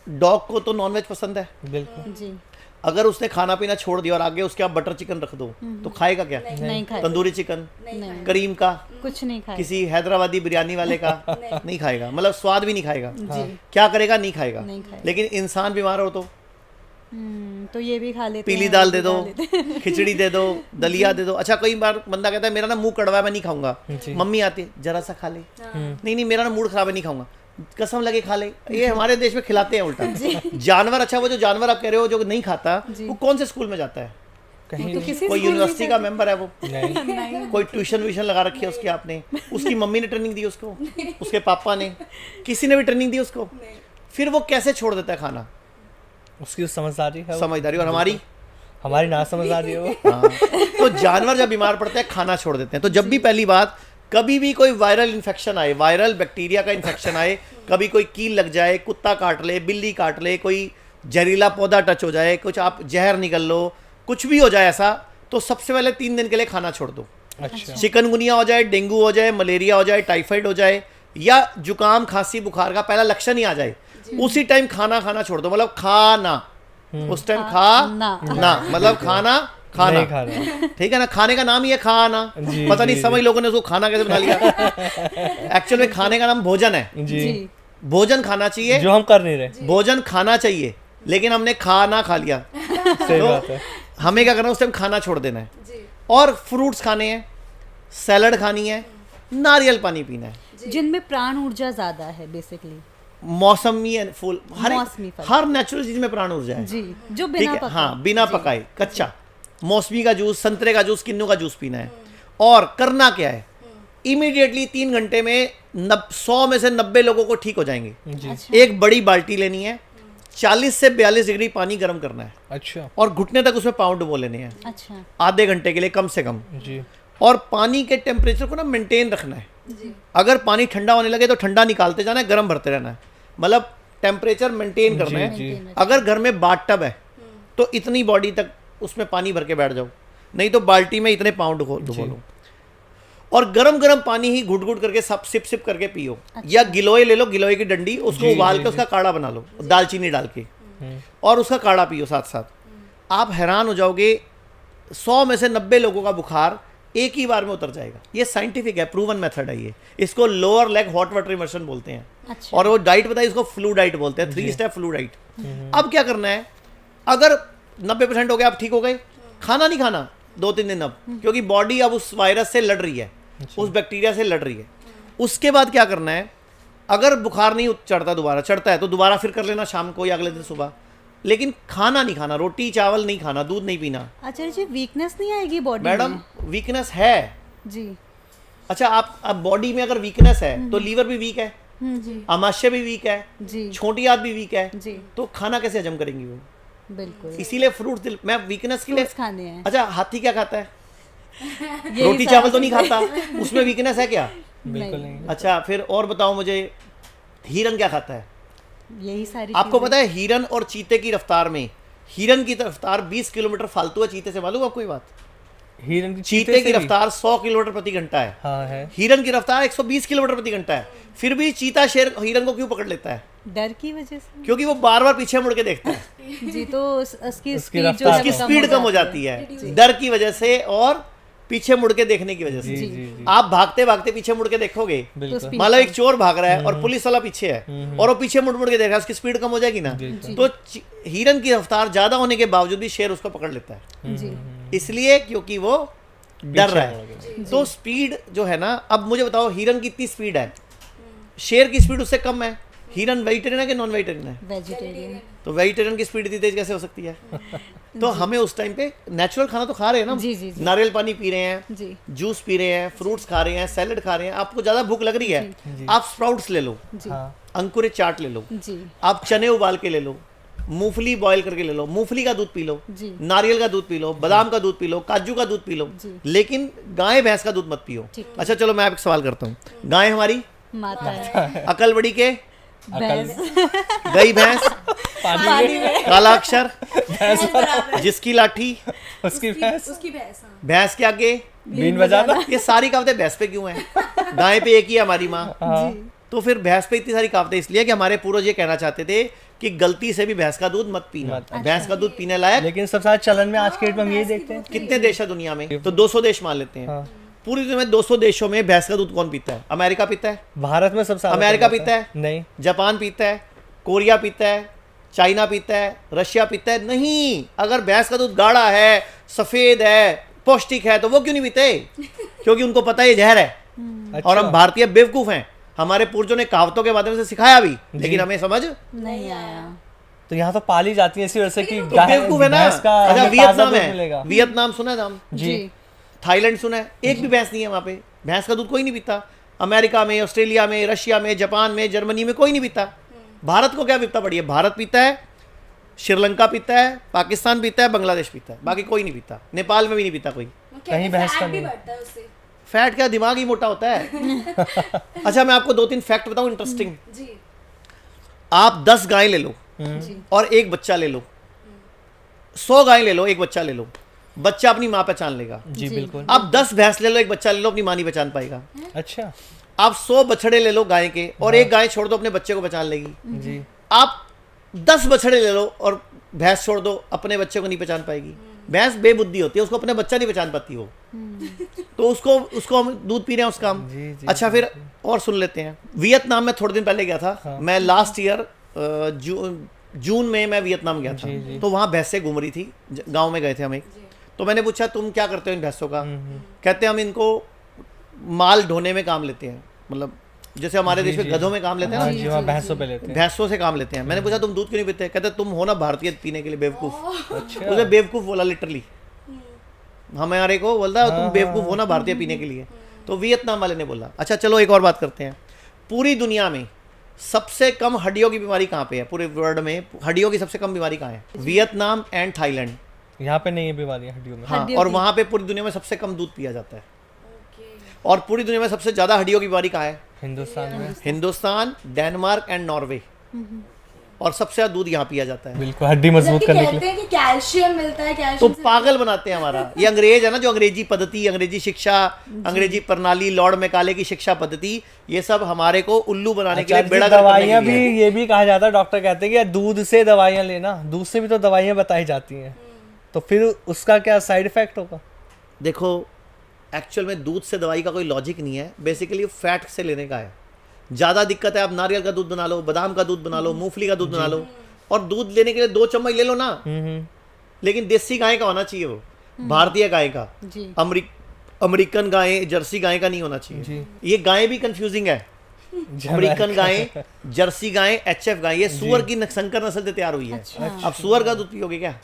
Speaker 2: डॉग को तो नॉनवेज पसंद है,
Speaker 1: बिल्कुल।
Speaker 3: देते हैं। जी
Speaker 2: अगर उसने खाना पीना छोड़ दिया और आगे उसके आप बटर चिकन रख दो तो खाएगा क्या?
Speaker 3: नहीं खाए,
Speaker 2: तंदूरी चिकन,
Speaker 3: नहीं
Speaker 2: करीम का,
Speaker 3: कुछ नहीं खाए।
Speaker 2: किसी हैदराबादी बिरयानी वाले का नहीं खाएगा, मतलब स्वाद भी नहीं खाएगा।
Speaker 3: जी
Speaker 2: क्या करेगा? नहीं खाएगा।
Speaker 3: नहीं खाएगा।
Speaker 2: लेकिन इंसान बीमार हो तो
Speaker 3: तो ये भी खा लेते
Speaker 2: पीली
Speaker 3: हैं,
Speaker 2: दाल
Speaker 3: वो
Speaker 2: दे
Speaker 3: भी
Speaker 2: दो,
Speaker 3: खा लेते हैं।
Speaker 2: खिचड़ी दे दो, दलिया दे दो। अच्छा, कई बार बंदा कहता है मेरा ना मुंह कड़वा है, मैं नहीं खाऊंगा। मम्मी आती है, जरा सा खा ले। नहीं नहीं, मेरा ना मूड खराब है, नहीं खाऊंगा। कसम लगे खा ले। ये हमारे देश में खिलाते हैं उल्टा। जानवर, अच्छा वो जो जानवर आप कह रहे हो जो नहीं खाता, वो कौन से स्कूल में जाता है?
Speaker 1: कहीं
Speaker 3: तो किसी
Speaker 2: कोई
Speaker 3: स्कूल में
Speaker 2: यूनिवर्सिटी का मेंबर है वो?
Speaker 1: नहीं।
Speaker 2: कोई ट्यूशन व्यूशन लगा रखी है उसकी आपने? उसकी मम्मी ने ट्रेनिंग दी उसको? उसके पापा ने? किसी ने भी ट्रेनिंग दी उसको? फिर वो कैसे छोड़ देता है खाना?
Speaker 1: उसकी समझदारी है वो।
Speaker 2: समझदारी। और
Speaker 1: हमारी ना समझदारी है वो।
Speaker 2: हाँ। तो जानवर जब बीमार पड़ते हैं खाना छोड़ देते हैं। तो जब भी पहली बात, कभी भी कोई वायरल इन्फेक्शन आए, वायरल बैक्टीरिया का इन्फेक्शन आए, कभी कोई कील लग जाए, कुत्ता काट ले, बिल्ली काट ले, कोई जहरीला पौधा टच हो जाए, कुछ आप जहर निकल लो, कुछ भी हो जाए ऐसा, तो सबसे पहले 3 दिन के लिए खाना छोड़ दो।
Speaker 1: अच्छा।
Speaker 2: चिकनगुनिया हो जाए, डेंगू हो जाए, मलेरिया हो जाए, टाइफाइड हो जाए, या जुकाम खांसी बुखार का पहला लक्षण ही आ जाए, उसी टाइम खाना खाना छोड़ दो। मतलब खाना उस टाइम ना मतलब खाना
Speaker 1: नहीं खाना।
Speaker 2: ठीक है ना? खाने का नाम ही है खाना। पता नहीं समझ लोगों ने उसको खाना कैसे बना लिया। एक्चुअल में खाने का नाम भोजन है।
Speaker 1: जी।
Speaker 2: भोजन खाना चाहिए,
Speaker 1: जो हम कर नहीं रहे।
Speaker 2: भोजन खाना चाहिए, लेकिन हमने खा लिया
Speaker 1: सही बात है।
Speaker 2: हमें क्या करना है, उस टाइम खाना छोड़ देना है
Speaker 4: जी
Speaker 2: और फ्रूट्स खाने हैं, सैलड खानी है, नारियल पानी पीना है।
Speaker 3: जिनमें प्राण ऊर्जा ज्यादा है बेसिकली।
Speaker 2: मौसमी एंड फूल,
Speaker 3: मौसमी फल।
Speaker 2: हर नेचुरल चीज में प्राण ऊर्जा है।
Speaker 3: जी, जो
Speaker 2: ठीक
Speaker 3: बिना
Speaker 2: है,
Speaker 3: पकाए।
Speaker 2: हाँ, बिना पकाए कच्चा मौसमी का जूस, संतरे का जूस, किन्नू का जूस पीना है। और करना क्या है, इमीडिएटली 3 घंटे में 100 में से 90 लोगों को ठीक हो जाएंगे।
Speaker 1: जी।
Speaker 3: अच्छा।
Speaker 2: एक बड़ी बाल्टी लेनी है, 40 से 42 डिग्री पानी गर्म करना है
Speaker 1: अच्छा
Speaker 2: और घुटने तक उसमें पाँव डुबो लेने हैं
Speaker 3: अच्छा।
Speaker 2: आधे घंटे के लिए कम से कम।
Speaker 1: जी।
Speaker 2: और पानी के टेम्परेचर को ना मेंटेन रखना है।
Speaker 4: जी
Speaker 2: अगर पानी ठंडा होने लगे तो ठंडा निकालते जाना है, गर्म भरते रहना है, मतलब टेम्परेचर मेंटेन करना है।
Speaker 1: जी।
Speaker 2: अगर घर में बाथटब है तो इतनी बॉडी तक उसमें पानी भर के बैठ जाओ, नहीं तो बाल्टी में इतने पाउंड डुबो लो। और गरम गरम पानी ही घुट घुट करके सब सिप करके पियो। या गिलोय ले लो, गिलोय की डंडी, उसको उबाल के उसका काढ़ा बना लो दालचीनी डाल के, और उसका काढ़ा पियो साथ साथ। आप हैरान हो जाओगे, 100 में से 90 लोगों का बुखार एक ही बार में उतर जाएगा। ये साइंटिफिक है, प्रूवन मेथड है ये। इसको lower leg hot water immersion बोलते हैं।
Speaker 3: अच्छा।
Speaker 2: और वो डाइट बताइए, इसको फ्लू डाइट बोलते हैं, 3 स्टेप फ्लू डाइट। अब क्या करना है, अगर 90% हो गया, आप ठीक हो गए, खाना नहीं खाना 2-3 दिन अब, क्योंकि बॉडी अब उस वायरस से लड़ रही है, उस बैक्टीरिया से लड़ रही है। उसके बाद क्या करना है, अगर बुखार नहीं चढ़ता, दोबारा चढ़ता है तो दोबारा फिर कर लेना शाम को या अगले दिन सुबह, लेकिन खाना नहीं खाना, रोटी चावल नहीं खाना, दूध नहीं पीना।
Speaker 3: आचार्य जी, वीकनेस नहीं आएगी बॉडी
Speaker 2: मैडम
Speaker 3: में?
Speaker 2: वीकनेस है।
Speaker 3: जी।
Speaker 2: अच्छा, आप अब बॉडी में अगर वीकनेस है तो लीवर भी वीक है,
Speaker 3: जी
Speaker 2: आमाशय भी वीक है,
Speaker 3: जी
Speaker 2: छोटी आंत भी वीक है,
Speaker 3: जी,
Speaker 2: तो खाना कैसे हजम करेंगी वो?
Speaker 3: बिल्कुल।
Speaker 2: इसीलिए फ्रूट मैं वीकनेस के लिए।
Speaker 3: फ्रूट्स खाने हैं।
Speaker 2: अच्छा, हाथी क्या खाता है?
Speaker 3: यही
Speaker 2: रोटी
Speaker 3: सारा
Speaker 2: चावल तो नहीं खाता, उसमें वीकनेस है क्या?
Speaker 1: बिल्कुल नहीं।
Speaker 2: अच्छा, फिर और बताओ मुझे, हिरन क्या खाता है?
Speaker 3: यही सारी
Speaker 2: आपको
Speaker 3: चीजें।
Speaker 2: पता है हिरन और चीते की रफ्तार में, हिरन की रफ्तार 20 किलोमीटर फालतू है चीते से, मालूम आपको ये बात?
Speaker 1: हिरन की
Speaker 2: चीते
Speaker 1: से
Speaker 2: की
Speaker 1: भी?
Speaker 2: रफ्तार 100 किलोमीटर प्रति घंटा है,
Speaker 1: हाँ है।
Speaker 2: हिरन की रफ्तार 120 किलोमीटर प्रति घंटा है। फिर भी चीता शेर हिरन को क्यों पकड़ लेता है?
Speaker 3: डर की वजह से।
Speaker 2: क्योंकि वो बार बार पीछे मुड़ के देखता है,
Speaker 3: जी, तो उसकी
Speaker 1: उसकी
Speaker 3: स्पीड जो
Speaker 1: रफ्तार
Speaker 3: है
Speaker 2: उसकी
Speaker 3: वो
Speaker 2: स्पीड कम हो जाती है डर की वजह से और पीछे मुड़ के देखने की वजह
Speaker 1: जी
Speaker 2: से।
Speaker 1: जी जी।
Speaker 2: आप भागते भागते पीछे मुड़ के देखोगे,
Speaker 3: तो
Speaker 1: बिल्कुल।
Speaker 3: स्पीड
Speaker 2: मान लो एक चोर भाग रहा है और पुलिस वाला पीछे है और वो पीछे मुड़ मुड़ के देख रहा है, उसकी स्पीड कम हो जाएगी ना। तो हिरन की रफ्तार ज्यादा होने के बावजूद भी शेर उसको पकड़ लेता है,
Speaker 3: जी
Speaker 2: इसलिए क्योंकि वो डर रहा है। तो स्पीड जो है ना, अब मुझे बताओ, हिरन की इतनी स्पीड है, शेर की स्पीड उससे कम है। हिरन वेजिटेरियन है कि नॉन वेजिटेरियन है?
Speaker 3: वेजिटेरियन।
Speaker 2: तो वेजिटेरियन की स्पीड इतनी तेज कैसे हो सकती है? तो हमें उस टाइम पे नेचुरल खाना तो खा रहे हैं ना,
Speaker 3: जी, जी, जी।
Speaker 2: नारियल पानी पी रहे हैं,
Speaker 3: जी
Speaker 2: जूस पी रहे हैं, फ्रूट्स खा रहे हैं, सैलड खा रहे हैं। आपको ज्यादा भूख लग रही है, आप स्प्राउट्स ले लो,
Speaker 3: जी
Speaker 1: हाँ
Speaker 2: अंकुरित चाट ले लो,
Speaker 3: जी
Speaker 2: आप चने उबाल के ले लो, मूंगफली बॉईल करके ले लो, मूंगफली का दूध पी लो,
Speaker 3: जी
Speaker 2: नारियल का दूध पी लो, बादाम का दूध पी लो, काजू का दूध पी लो,
Speaker 3: जी।
Speaker 2: लेकिन गाय भैंस का दूध मत पियो।
Speaker 3: ठीक है।
Speaker 2: अच्छा चलो, मैं आपसे सवाल करता हूँ, गाय हमारी
Speaker 3: माता है।
Speaker 2: अकल बड़ी के,
Speaker 3: भैंस।
Speaker 2: गई भैंस,
Speaker 1: पानी में
Speaker 2: काला अक्षर,
Speaker 1: भैंस वाला,
Speaker 2: जिसकी लाठी,
Speaker 1: उसकी भैंस,
Speaker 4: उसकी भैंस हाँ।
Speaker 2: भैंस के आगे,
Speaker 1: बीन बजाना।
Speaker 2: ये सारी कहावतें भैंस पे क्यों हैं? गाय पे एक ही है हमारी माँ।
Speaker 1: हाँ
Speaker 2: तो फिर भैंस पे इतनी सारी कहावतें इसलिए कि हमारे पूर्वज ये कहना चाहते थे कि गलती से भी भैंस का दूध मत पीना।
Speaker 1: मत।
Speaker 2: भैंस का दूध पीने लायक
Speaker 1: लेकिन सबसे ज्यादा चलन में आज के डेट में हम यही देखते हैं।
Speaker 2: कितने देश है दुनिया में? तो 200 देश मान लेते हैं।
Speaker 1: हाँ।
Speaker 2: पूरी दुनिया में 200 देशों में भैंस का दूध कौन पीता है? अमेरिका पीता है,
Speaker 1: भारत में सबसे ज्यादा
Speaker 2: अमेरिका
Speaker 1: चलन
Speaker 2: पीता है?
Speaker 1: नहीं।
Speaker 2: जापान पीता है, कोरिया पीता है, चाइना पीता है, रशिया पीता है? नहीं। अगर भैंस का दूध गाढ़ा है, सफेद है, पौष्टिक है, तो वो क्यों नहीं पीते? क्योंकि उनको पता है ये जहर है।
Speaker 1: अच्छा।
Speaker 2: और हम भारतीय बेवकूफ हैं, हमारे पूर्वजों ने कहावतों के माध्यम से सिखाया भी, लेकिन हमें समझ
Speaker 3: नहीं आया।
Speaker 1: तो यहाँ तो पाली जाती है इसी वजह से कि
Speaker 2: तो बेवकूफ है ना।
Speaker 1: भैंस का
Speaker 2: अच्छा,
Speaker 1: हमें
Speaker 2: वियतनाम
Speaker 1: ताज़ा दूध
Speaker 2: है,
Speaker 1: मिलेगा।
Speaker 2: वियतनाम सुना है नाम?
Speaker 1: जी
Speaker 2: थाईलैंड सुना है? एक भी भैंस नहीं है वहां पे, भैंस का दूध कोई नहीं पीता। अमेरिका में, ऑस्ट्रेलिया में, रशिया में, जापान में, जर्मनी में कोई नहीं पीता। भारत को क्या विपता पड़ी है? भारत पीता है, श्रीलंका पीता है, पाकिस्तान पीता है, बांग्लादेश पीता है, बाकी कोई नहीं पीता। नेपाल में भी नहीं पीता कोई।
Speaker 1: कहीं भैंस का
Speaker 4: फैट भी
Speaker 1: नहीं।
Speaker 4: बढ़ता है उससे।
Speaker 2: फैट क्या, दिमाग ही मोटा होता है। अच्छा, मैं आपको 2-3 फैक्ट बताऊं इंटरेस्टिंग।
Speaker 4: जी
Speaker 2: आप 10 गाय ले लो
Speaker 3: जी
Speaker 2: और एक बच्चा ले लो, 100 गाय ले लो, एक बच्चा ले लो, बच्चा अपनी माँ पहचान लेगा।
Speaker 1: जी बिल्कुल।
Speaker 2: आप 10 भैंस ले लो, एक बच्चा ले लो, अपनी माँ नहीं पहचान पाएगा।
Speaker 1: अच्छा
Speaker 2: आप 100 बछड़े ले लो गाय के और एक गाय छोड़ दो, अपने बच्चे को पहचान लेगी।
Speaker 1: जी
Speaker 2: आप 10 बछड़े ले लो और भैंस छोड़ दो, अपने बच्चे को नहीं पहचान पाएगी। भैंस बेबुद्धि होती है, उसको अपने बच्चा नहीं पहचान पाती वो। तो उसको हम दूध पी रहे हैं उसका हम।
Speaker 1: जी, जी,
Speaker 2: अच्छा फिर और सुन लेते हैं, वियतनाम में थोड़े दिन पहले गया था।
Speaker 1: हाँ।
Speaker 2: मैं लास्ट ईयर जून में मैं वियतनाम गया था।
Speaker 1: जी, जी।
Speaker 2: तो वहाँ भैंसें घूम रही थी, गांव में गए थे हम एक। तो मैंने पूछा तुम क्या करते हो इन भैंसों का? कहते हम इनको माल ढोने में काम लेते हैं, मतलब जैसे हमारे देश में गधों में काम लेते हैं
Speaker 1: हाँ
Speaker 2: ना,
Speaker 1: जी, वहाँ भैंसों पे लेते हैं।
Speaker 2: भैंसों से काम लेते हैं। मैंने पूछा तुम दूध क्यों नहीं पीते? कहते तुम हो ना भारतीय पीने के लिए बेवकूफ।
Speaker 1: अच्छा।
Speaker 2: उसे बेवकूफ बोला लिटरली, हमारे को बोलता तुम बेवकूफ हो ना भारतीय पीने के लिए। तो वियतनाम वाले ने बोला। अच्छा चलो एक और बात करते हैं, पूरी दुनिया में सबसे कम हड्डियों की बीमारी कहाँ पे है? पूरे वर्ल्ड में हड्डियों की सबसे कम बीमारी कहाँ है? Vietnam and Thailand.
Speaker 1: यहाँ पे नहीं है बीमारियाँ हड्डियों में।
Speaker 2: हाँ,
Speaker 3: हड्डियों
Speaker 2: और
Speaker 3: की।
Speaker 2: वहाँ पे पूरी दुनिया में सबसे कम दूध पिया जाता है। और पूरी दुनिया में सबसे ज्यादा हड्डियों की बीमारी कहाँ है?
Speaker 1: हिंदुस्तान में
Speaker 2: हिंदुस्तान, डेनमार्क एंड नॉर्वे। और सबसे ज्यादा दूध यहाँ पिया जाता है।
Speaker 1: बिल्कुल हड्डी मजबूत
Speaker 4: जबकि
Speaker 1: करने के
Speaker 4: कहते
Speaker 1: लिए।
Speaker 4: हैं कि कैल्शियम मिलता है,
Speaker 2: तो
Speaker 4: कैल्शियम से
Speaker 2: पागल बनाते हैं हमारा ये अंग्रेज है ना, जो अंग्रेजी पद्धति, अंग्रेजी शिक्षा, अंग्रेजी प्रणाली, लॉर्ड मैकाले की शिक्षा पद्धति, ये सब हमारे को उल्लू बनाने के लिए,
Speaker 1: अच्छा,
Speaker 2: बेड़ा गर्क करने
Speaker 1: दवाइयाँ
Speaker 2: के
Speaker 1: भी
Speaker 2: लिए।
Speaker 1: ये भी कहा जाता है, डॉक्टर कहते हैं कि यार दूध से दवाइयाँ लेना, दूध से भी तो दवाइयाँ बताई जाती हैं, तो फिर उसका क्या साइड इफेक्ट होगा?
Speaker 2: देखो एक्चुअल में दूध से दवाई का कोई लॉजिक नहीं है, बेसिकली फैट से लेने का है। ज़्यादा दिक्कत है, आप नारियल का दूध बना लो, बादाम का दूध बना लो, मूंगफली का दूध बना लो, और दूध लेने के लिए 2 चम्मच ले लो ना। लेकिन देसी गाय का होना चाहिए, वो भारतीय गाय का।
Speaker 3: जी।
Speaker 2: अमेरिकन गाय, जर्सी गाय का नहीं होना चाहिए।
Speaker 1: जी।
Speaker 2: ये गाय भी कंफ्यूजिंग है। अमेरिकन गाय, जर्सी गाय, एचएफ गाय, ये सुअर की संकर नस्ल से तैयार हुई है। अब सुअर का दूध पियोगे क्या?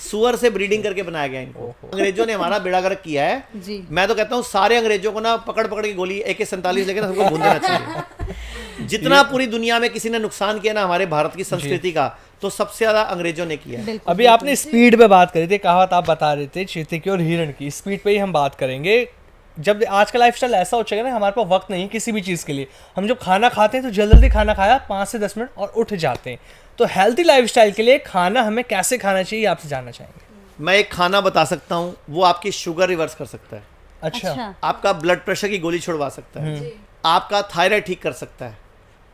Speaker 2: सुअर से ब्रीडिंग करके बनाया गया इनको। अंग्रेजों ने हमारा बेड़ा गर्क किया है।
Speaker 3: जी।
Speaker 2: मैं तो कहता हूँ सारे अंग्रेजों को ना पकड़ पकड़ के गोली AK-47 लेके ना सबको भून देना चाहिए। जितना पूरी दुनिया में किसी ने नुकसान किया ना हमारे भारत की संस्कृति का, तो सबसे ज्यादा अंग्रेजों ने किया है।
Speaker 3: बिल्कुल।
Speaker 1: अभी आपने स्पीड पे बात करी थी, कहावत आप बता रहे थे चीते की और हिरण की, स्पीड पे ही हम बात करेंगे। जब आज का लाइफस्टाइल ऐसा हो चुका है ना, हमारे पास वक्त नहीं किसी भी चीज़ के लिए, हम जब खाना खाते हैं तो जल्दी जल्दी खाना खाया 5 से 10 मिनट और उठ जाते हैं। तो हेल्थी लाइफस्टाइल के लिए खाना हमें कैसे खाना चाहिए आपसे जानना चाहेंगे।
Speaker 2: मैं एक खाना बता सकता हूँ, वो आपकी शुगर रिवर्स कर सकता है,
Speaker 1: अच्छा,
Speaker 2: आपका ब्लड प्रेशर की गोली छुड़वा सकता है, आपका थायराइड ठीक कर सकता है।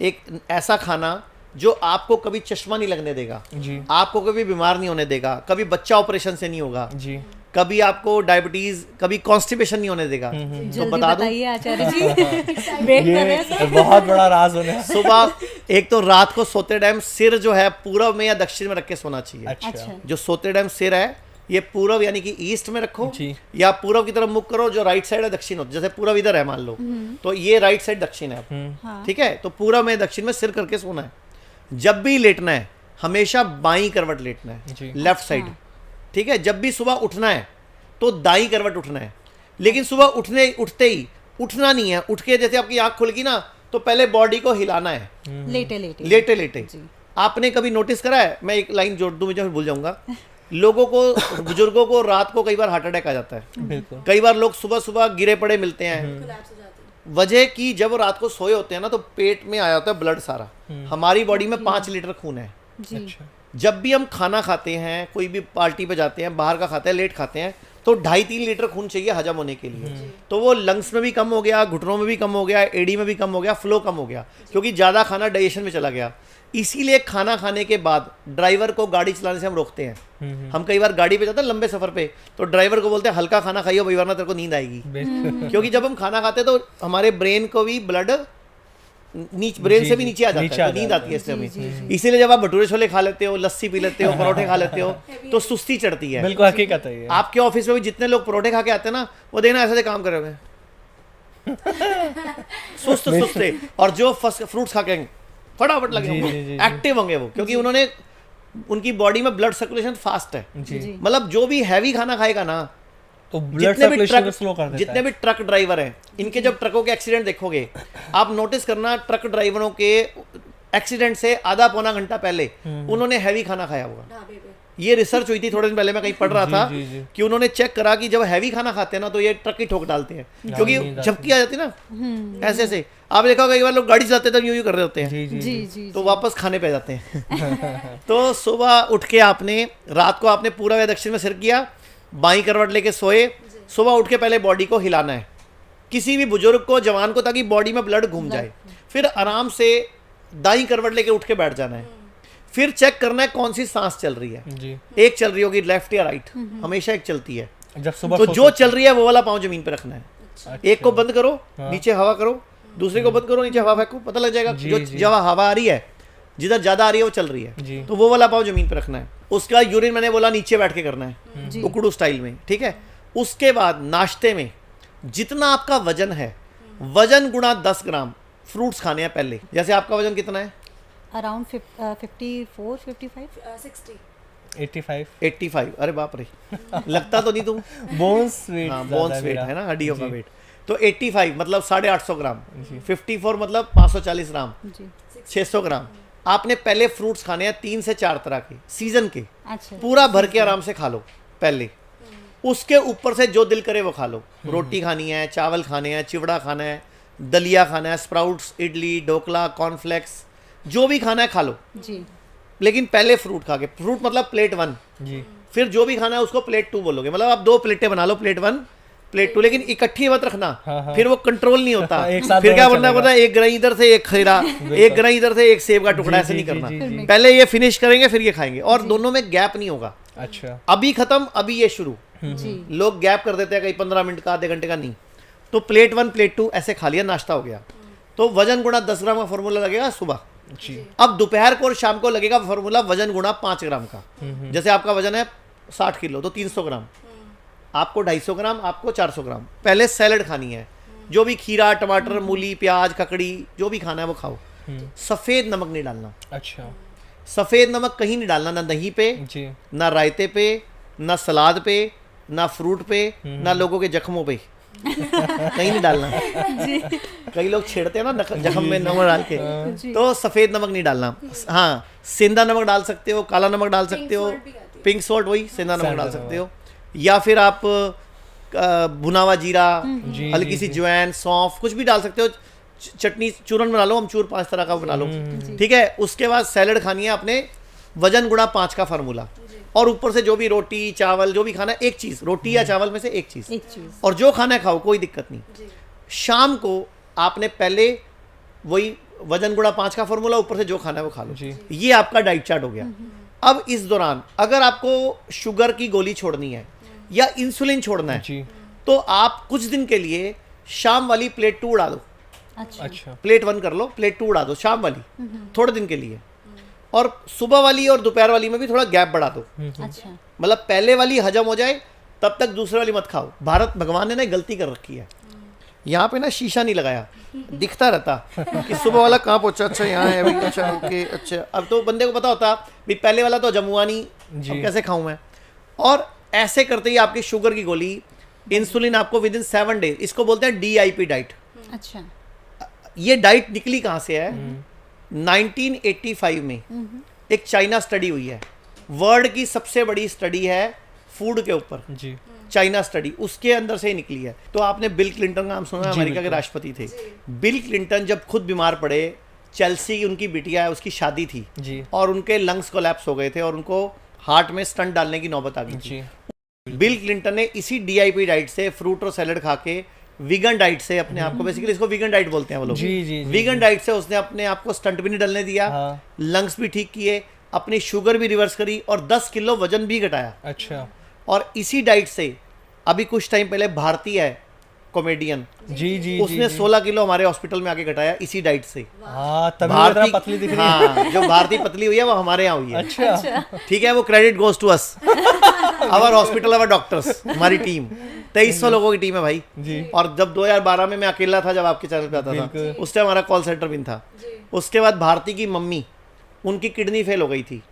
Speaker 2: एक ऐसा खाना जो आपको कभी चश्मा नहीं लगने देगा,
Speaker 1: जी
Speaker 2: आपको कभी बीमार नहीं होने देगा, कभी बच्चा ऑपरेशन से नहीं होगा,
Speaker 1: जी,
Speaker 2: कभी आपको डायबिटीज, कभी कॉन्स्टिपेशन नहीं होने देगा। तो
Speaker 3: जल्दी
Speaker 2: बता दूं,
Speaker 3: बताइए आचार्य जी। वेट कर रहे हैं।
Speaker 1: ये बहुत बड़ा राज होने वाला।
Speaker 2: सुबह एक तो रात को सोते टाइम सिर जो है पूरब में या दक्षिण में रख के सोना चाहिए।
Speaker 1: अच्छा,
Speaker 3: अच्छा।
Speaker 2: जो सोते टाइम सिर है ये पूरब यानी कि ईस्ट में रखो,
Speaker 1: जी।
Speaker 2: या पूरब की तरफ मुख करो। जो राइट साइड है दक्षिण होता है, जैसे पूरब इधर है मान लो, तो ये राइट साइड दक्षिण है,
Speaker 3: हाँ।
Speaker 2: ठीक है। तो पूरब में दक्षिण में सिर करके सोना है। जब भी लेटना है हमेशा बाईं करवट लेटना
Speaker 1: जी।
Speaker 2: है, लेफ्ट साइड, ठीक है। जब भी सुबह उठना है तो दाईं करवट उठना है, लेकिन सुबह उठते ही उठना नहीं है। उठ के जैसे आपकी आंख खुलेगी ना, तो पहले बॉडी को हिलाना है,
Speaker 3: लेटे लेटे
Speaker 2: लेटे लेटे।
Speaker 3: जी।
Speaker 2: आपने कभी नोटिस करा है, मैं एक लाइन जोड़ दूं, मुझे भूल जाऊंगा, लोगों को, बुजुर्गों को रात को कई बार हार्ट अटैक आ जाता है।
Speaker 1: बिल्कुल,
Speaker 2: कई बार लोग सुबह सुबह गिरे पड़े मिलते हैं।
Speaker 4: collapse हो जाती है।
Speaker 2: वजह की जब वो रात को सोए होते हैं ना, तो पेट में आया होता है ब्लड सारा। हमारी बॉडी में 5 लीटर खून है।
Speaker 3: जी।
Speaker 1: अच्छा,
Speaker 2: जब भी हम खाना खाते हैं, कोई भी पार्टी पे जाते हैं, बाहर का खाते हैं, लेट खाते हैं, तो 2.5-3 लीटर खून चाहिए हजम होने के लिए। तो वो लंग्स में भी कम हो गया, घुटनों में भी कम हो गया, एडी में भी कम हो गया, फ्लो कम हो गया, क्योंकि ज़्यादा खाना डाइजेशन में चला गया। इसीलिए खाना खाने के बाद ड्राइवर को गाड़ी चलाने से हम रोकते हैं। हम कई बार गाड़ी पे जाते हैं लंबे सफर पे, तो ड्राइवर को बोलते हैं हल्का खाना खाइए भाई, वरना तेरे को नींद आएगी।
Speaker 1: बिल्कुल,
Speaker 2: क्योंकि जब हम खाना खाते हैं तो हमारे ब्रेन को भी ब्लड ब्रेन
Speaker 1: जी,
Speaker 2: से भी
Speaker 1: जी,
Speaker 2: नीचे आ
Speaker 1: नीचे
Speaker 2: जाता है,
Speaker 1: आ
Speaker 2: तो नींद
Speaker 1: जाता
Speaker 2: आती है इससे हमें। इसीलिए जब आप भटूरे छोले खा लेते हो, लस्सी पी लेते हो, परोठे खा लेते हो, तो सुस्ती चढ़ती है।
Speaker 1: बिल्कुल हकीकत है ये।
Speaker 2: आपके ऑफिस में भी जितने लोग परोठे खा के आते हैं ना, वो देखना ऐसे काम करे हुए सुस्त सुस्ते, और जो फ्रूट्स खा के फटाफट लगे
Speaker 1: जी,
Speaker 2: होंगे,
Speaker 1: जी, जी,
Speaker 2: एक्टिव होंगे वो, क्योंकि उन्होंने, उनकी बॉडी में ब्लड सर्कुलेशन फास्ट है।
Speaker 1: जी,
Speaker 3: जी।
Speaker 2: मतलब जो भी हैवी खाना खाएगा ना,
Speaker 1: तो ब्लड सर्कुलेशन को स्लो कर देता
Speaker 2: जितने
Speaker 1: है।
Speaker 2: भी ट्रक ड्राइवर हैं, इनके जब ट्रकों के एक्सीडेंट देखोगे आप, नोटिस करना, ट्रक ड्राइवरों के एक्सीडेंट से आधा पौना घंटा पहले उन्होंने हैवी खाना खाया होगा।
Speaker 4: ढाबे पे।
Speaker 2: ये रिसर्च हुई थी थोड़े दिन पहले, मैं कहीं पढ़ रहा था
Speaker 1: जी, जी।
Speaker 2: कि उन्होंने चेक करा कि जब हैवी खाना खाते हैं ना, तो ये ट्रक ही ठोक डालते हैं, क्योंकि
Speaker 1: नींद आती
Speaker 2: झपकी आ जाती है ना ऐसे ऐसे। आप देखा होगा कई बार लोग गाड़ी चलाते हैं तब यूं कर रहे होते हैं,
Speaker 1: जी जी
Speaker 3: जी जी
Speaker 2: तो वापस खाने पे जाते हैं। तो सुबह उठ के आपने, रात को आपने पूरा या दक्षिण में सिर किया, बाईं करवट लेके सोए, सुबह उठ के पहले बॉडी को हिलाना है, किसी भी बुजुर्ग को, जवान को, ताकि बॉडी में ब्लड घूम जाए। फिर आराम से दाईं करवट लेके उठ के बैठ जाना है। फिर चेक करना है कौन सी सांस चल रही है।
Speaker 1: जी,
Speaker 2: एक चल रही होगी लेफ्ट या राइट, हमेशा एक चलती है।
Speaker 1: जब सुबह
Speaker 2: तो
Speaker 1: सो
Speaker 2: जो चल रही है वो वाला पाँव जमीन पे रखना है।
Speaker 1: अच्छा।
Speaker 2: एक को बंद करो, नीचे हवा करो, दूसरे को बंद करो, नीचे हवा फेंको, पता लग जाएगा
Speaker 1: जी,
Speaker 2: जो
Speaker 1: जी।
Speaker 2: जब हवा आ रही है, जिधर ज्यादा आ रही है वो चल रही
Speaker 1: जी।
Speaker 2: है, तो वो वाला पाँव जमीन पे रखना है। उसका यूरिन मैंने बोला नीचे बैठ के करना है,
Speaker 3: जी।
Speaker 2: उकड़ू स्टाइल में, ठीक है। उसके बाद नाश्ते में जितना आपका वजन है, वजन गुणा 10 ग्राम फ्रूट्स खाने हैं पहले। जैसे आपका वजन कितना है?
Speaker 3: अराउंड 54 55
Speaker 4: 60
Speaker 1: 85
Speaker 2: 85। अरे बाप रे, लगता तो नहीं तुम।
Speaker 1: बोन्स वेट
Speaker 2: हाँ, बोन्स वेट है ना, हड्डियों का
Speaker 1: जी।
Speaker 2: वेट। तो 85 मतलब 850 ग्राम, 54 मतलब 540 ग्राम,
Speaker 3: जी
Speaker 2: 600 ग्राम। आपने पहले फ्रूट्स खाने हैं 3 से 4 तरह के, सीजन के,
Speaker 3: अच्छा
Speaker 2: पूरा भर के आराम से खा लो पहले। उसके ऊपर से जो दिल करे वो खा लो। रोटी खानी है, चावल खाने हैं, चिवड़ा खाना है, दलिया खाना है, स्प्राउट्स, इडली, ढोकला, कॉर्नफ्लेक्स, जो भी खाना है खा लो,
Speaker 3: जी
Speaker 2: लेकिन पहले फ्रूट खा के। फ्रूट मतलब प्लेट 1,
Speaker 1: जी।
Speaker 2: फिर जो भी खाना है उसको प्लेट 2 बोलोगे। मतलब आप 2 प्लेटें बना लो, प्लेट 1 प्लेट 2, लेकिन इकट्ठी मत रखना,
Speaker 1: हाँ।
Speaker 2: फिर वो कंट्रोल नहीं होता।
Speaker 1: एक साथ
Speaker 2: फिर क्या
Speaker 1: दोनों
Speaker 2: बनना
Speaker 1: चलेगा।
Speaker 2: पता है, एक ग्राई इधर से एक खीरा, एक ग्राई इधर से एक सेब का टुकड़ा,
Speaker 1: जी,
Speaker 2: ऐसे
Speaker 1: जी,
Speaker 2: नहीं करना।
Speaker 1: जी, जी, जी।
Speaker 2: पहले ये फिनिश करेंगे फिर ये खाएंगे, और दोनों में गैप नहीं होगा।
Speaker 1: अच्छा।
Speaker 2: अभी खत्म अभी ये शुरू।
Speaker 3: जी
Speaker 2: लोग गैप कर देते हैं, कहीं 15 मिनट का, आधे घंटे का नहीं। तो प्लेट 1 प्लेट 2 ऐसे खा लिया, नाश्ता हो गया। तो वजन गुणा 10 ग्राम का फॉर्मूला लगेगा सुबह।
Speaker 1: जी।
Speaker 2: अब दोपहर को और शाम को लगेगा फॉर्मूला वजन गुणा 5 ग्राम का। जैसे आपका वजन है 60 किलो तो 300 ग्राम, आपको 250 ग्राम, आपको 400 ग्राम। पहले सैलड खानी है, जो भी खीरा, टमाटर, मूली, प्याज, ककड़ी, जो भी खाना है वो खाओ। सफ़ेद नमक नहीं डालना।
Speaker 1: अच्छा।
Speaker 2: सफ़ेद नमक कहीं नहीं डालना, ना दही पे,
Speaker 1: जी।
Speaker 2: ना रायते पे, ना सलाद पे, ना फ्रूट पे, ना लोगों के जख्मों पे, कहीं नहीं डालना। कई लोग छेड़ते हैं ना जख्म में नमक डाल के, तो सफ़ेद नमक नहीं डालना। हाँ, सेंधा नमक डाल सकते हो, काला नमक डाल सकते हो,
Speaker 4: salt भी आती है।
Speaker 2: पिंक सॉल्ट, वही सेंधा नमक
Speaker 1: सेंधा
Speaker 2: डाल सकते हो, या फिर आप भुना हुआ जीरा,
Speaker 1: जी,
Speaker 2: हल्की
Speaker 1: जी,
Speaker 2: सी
Speaker 1: जी।
Speaker 2: ज्वाइन, सौंफ, कुछ भी डाल सकते हो। चटनी, चूरन बना लो, अमचूर 5 तरह का बना लो, ठीक है। उसके बाद सैलड खानी है आपने, वजन गुणा 5 का फार्मूला, और ऊपर से जो भी रोटी, चावल, जो भी खाना है, एक चीज़, रोटी या चावल में से एक चीज़,
Speaker 3: एक चीज
Speaker 2: और जो खाना है खाओ, कोई दिक्कत नहीं। शाम को आपने पहले वही वजन गुणा 5 का फॉर्मूला, ऊपर से जो खाना है वो खा लो।
Speaker 1: जी।
Speaker 2: ये आपका डाइट चार्ट हो गया। अब इस दौरान अगर आपको शुगर की गोली छोड़नी है या इंसुलिन छोड़ना है,
Speaker 1: जी।
Speaker 2: तो आप कुछ दिन के लिए शाम वाली प्लेट 2 उड़ा दो,
Speaker 3: अच्छा
Speaker 1: अच्छा।
Speaker 2: प्लेट 1 कर लो, प्लेट 2 उड़ा दो शाम वाली, थोड़े दिन के लिए। और सुबह वाली और दोपहर वाली में भी थोड़ा गैप बढ़ा दो।
Speaker 3: अच्छा
Speaker 2: मतलब पहले वाली हजम हो जाए तब तक दूसरे वाली मत खाओ। भारत भगवान ने ना गलती कर रखी है, यहाँ पे ना शीशा नहीं लगाया, दिखता रहता कि सुबह वाला कहाँ पहुँचा, अच्छा यहाँ है अभी, अच्छा ओके, अच्छा। अब तो बंदे को पता होता भी पहले वाला तो जमुआ नहीं,
Speaker 1: जी।
Speaker 2: अब कैसे खाऊं मैं। और ऐसे करते ही आपकी शुगर की गोली, इंसुलिन आपको विद इन 7 डेज, इसको बोलते हैं DIP डाइट।
Speaker 3: अच्छा
Speaker 2: ये डाइट निकली कहाँ से है? 1985 में एक चाइना स्टडी हुई है, वर्ल्ड की सबसे बड़ी स्टडी है फूड के ऊपर,
Speaker 1: जी।
Speaker 2: चाइना स्टडी, उसके अंदर से ही निकली है। तो आपने बिल क्लिंटन का नाम सुना है,
Speaker 1: जी,
Speaker 2: अमेरिका के
Speaker 1: बिल्कुल।
Speaker 2: राष्ट्रपति थे। बिल क्लिंटन जब खुद बीमार पड़े, चेल्सी की उनकी बिटिया है, उसकी शादी थी,
Speaker 1: जी।
Speaker 2: और उनके लंग्स कोलैप्स हो गए थे और उनको हार्ट में स्टंट डालने की नौबत आ गई थी।
Speaker 1: जी।
Speaker 2: बिल क्लिंटन ने इसी DIP डाइट से, फ्रूट और सैलड खा के, वीगन डाइट से अपने आप को, बेसिकली इसको वीगन डाइट बोलते हैं वो लोग,
Speaker 1: जी, जी, जी,
Speaker 2: वीगन डाइट से उसने अपने आप को स्टंट भी नहीं डलने दिया,
Speaker 1: हाँ।
Speaker 2: लंग्स भी ठीक किए, अपनी शुगर भी रिवर्स करी, और 10 किलो वजन भी घटाया।
Speaker 1: अच्छा।
Speaker 2: और इसी डाइट से अभी कुछ टाइम पहले भारतीय है कॉमेडियन,
Speaker 1: जी, जी,
Speaker 2: उसने
Speaker 1: जी।
Speaker 2: 16 किलो हमारे हॉस्पिटल में आके घटाया इसी डाइट से।
Speaker 1: हाँ, तभी वो इतना पतली दिख रही है।
Speaker 2: हाँ, जो भारतीय पतली हुई है वो हमारे यहाँ हुई है।
Speaker 1: अच्छा।
Speaker 2: ठीक है, वो credit goes to us, our hospital, our doctors, हमारी टीम 2300 लोगों की टीम है भाई।
Speaker 1: जी।
Speaker 2: और जब 2012 में मैं अकेला था, जब आपके चैनल पे आता था,
Speaker 1: बिल्कुल।
Speaker 2: उस टाइम हमारा कॉल सेंटर भी था। उसके बाद भारती की मम्मी, उनकी किडनी फेल हो गई थी,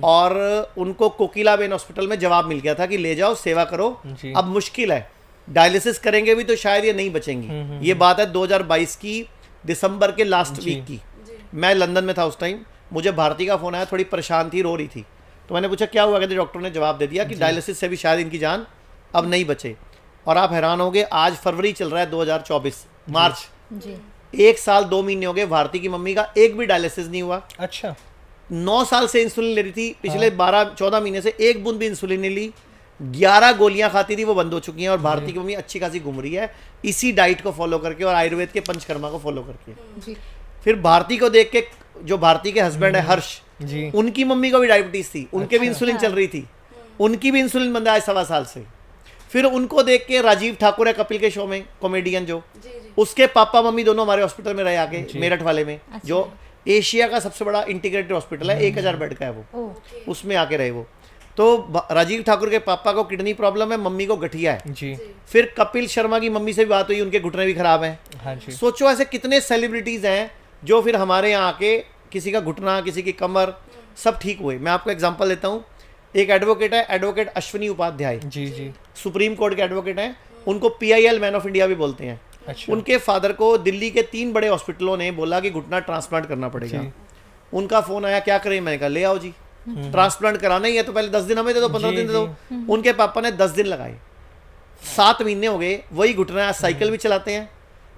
Speaker 2: और उनको कोकिलाबेन हॉस्पिटल में जवाब मिल गया था कि ले जाओ, सेवा करो,
Speaker 1: जी।
Speaker 2: अब मुश्किल है, डायलिसिस करेंगे भी तो शायद ये नहीं बचेंगी। ये बात है 2022 की दिसंबर के लास्ट वीक की। मैं लंदन में था उस टाइम, मुझे भारती का फोन आया, थोड़ी परेशान थी, रो रही थी। तो मैंने पूछा क्या हुआ, कहते डॉक्टर ने जवाब दे दिया कि डायलिसिस से भी शायद इनकी जान अब नहीं बचे। और आप हैरान होंगे, आज फरवरी चल रहा है 2024, मार्च,
Speaker 3: जी
Speaker 2: 1 साल 2 महीने हो गए, भारती की मम्मी का एक भी डायलिसिस नहीं हुआ।
Speaker 1: अच्छा।
Speaker 2: 9 साल से इंसुलिन ले रही थी, पिछले 12-14 महीने से एक बूंद भी इंसुलिन नहीं ली, 11 गोलियां खाती थी, वो बंद हो चुकी हैं। और भारती की मम्मी अच्छी खासी घूम रही है इसी डाइट को फॉलो करके और आयुर्वेद के पंचकर्मा को फॉलो करके।
Speaker 3: जी
Speaker 2: फिर भारती को देख के, जो भारती के हस्बैंड है हर्ष,
Speaker 1: जी।
Speaker 2: उनकी मम्मी को भी डायबिटीज थी, उनके भी इंसुलिन चल रही थी, उनकी भी इंसुलिन बंद है आज 1.25 साल से। फिर उनको देख के राजीव ठाकुर है कपिल के शो में, कॉमेडियन जो,
Speaker 4: जी जी
Speaker 2: उसके पापा मम्मी दोनों हमारे हॉस्पिटल में रहे आके, मेरठ वाले में, जो एशिया का सबसे बड़ा इंटीग्रेटेड हॉस्पिटल है, 1000 बेड का है वो,
Speaker 3: ओ
Speaker 2: उसमें आके रहे वो। तो राजीव ठाकुर के पापा को किडनी प्रॉब्लम है, मम्मी को गठिया है।
Speaker 1: जी
Speaker 2: फिर कपिल शर्मा की मम्मी से भी बात हुई, उनके घुटने भी खराब हैं।
Speaker 1: हाँ जी
Speaker 2: सोचो ऐसे कितने सेलिब्रिटीज हैं जो फिर हमारे यहाँ आके किसी का घुटना, किसी की कमर, सब ठीक हुए। मैं आपको एग्जांपल देता हूँ, एक एडवोकेट है, एडवोकेट अश्विनी उपाध्याय,
Speaker 1: जी जी
Speaker 2: सुप्रीम कोर्ट के एडवोकेट हैं, उनको PIL मैन ऑफ इंडिया भी बोलते हैं।
Speaker 1: अच्छा
Speaker 2: उनके फादर को दिल्ली के 3 बड़े हॉस्पिटलों ने बोला कि घुटना ट्रांसप्लांट करना पड़ेगा।
Speaker 1: जी।
Speaker 2: उनका फोन आया, क्या करें? मैंने कहा ले आओ जी, ट्रांसप्लांट कराना ही है तो पहले 10 दिन हमें दे दो, 15
Speaker 1: जी,
Speaker 2: दिन दे दो। उनके पापा ने 10 दिन लगाए, 7 महीने हो गए, वही घुटना है, साइकिल भी चलाते हैं,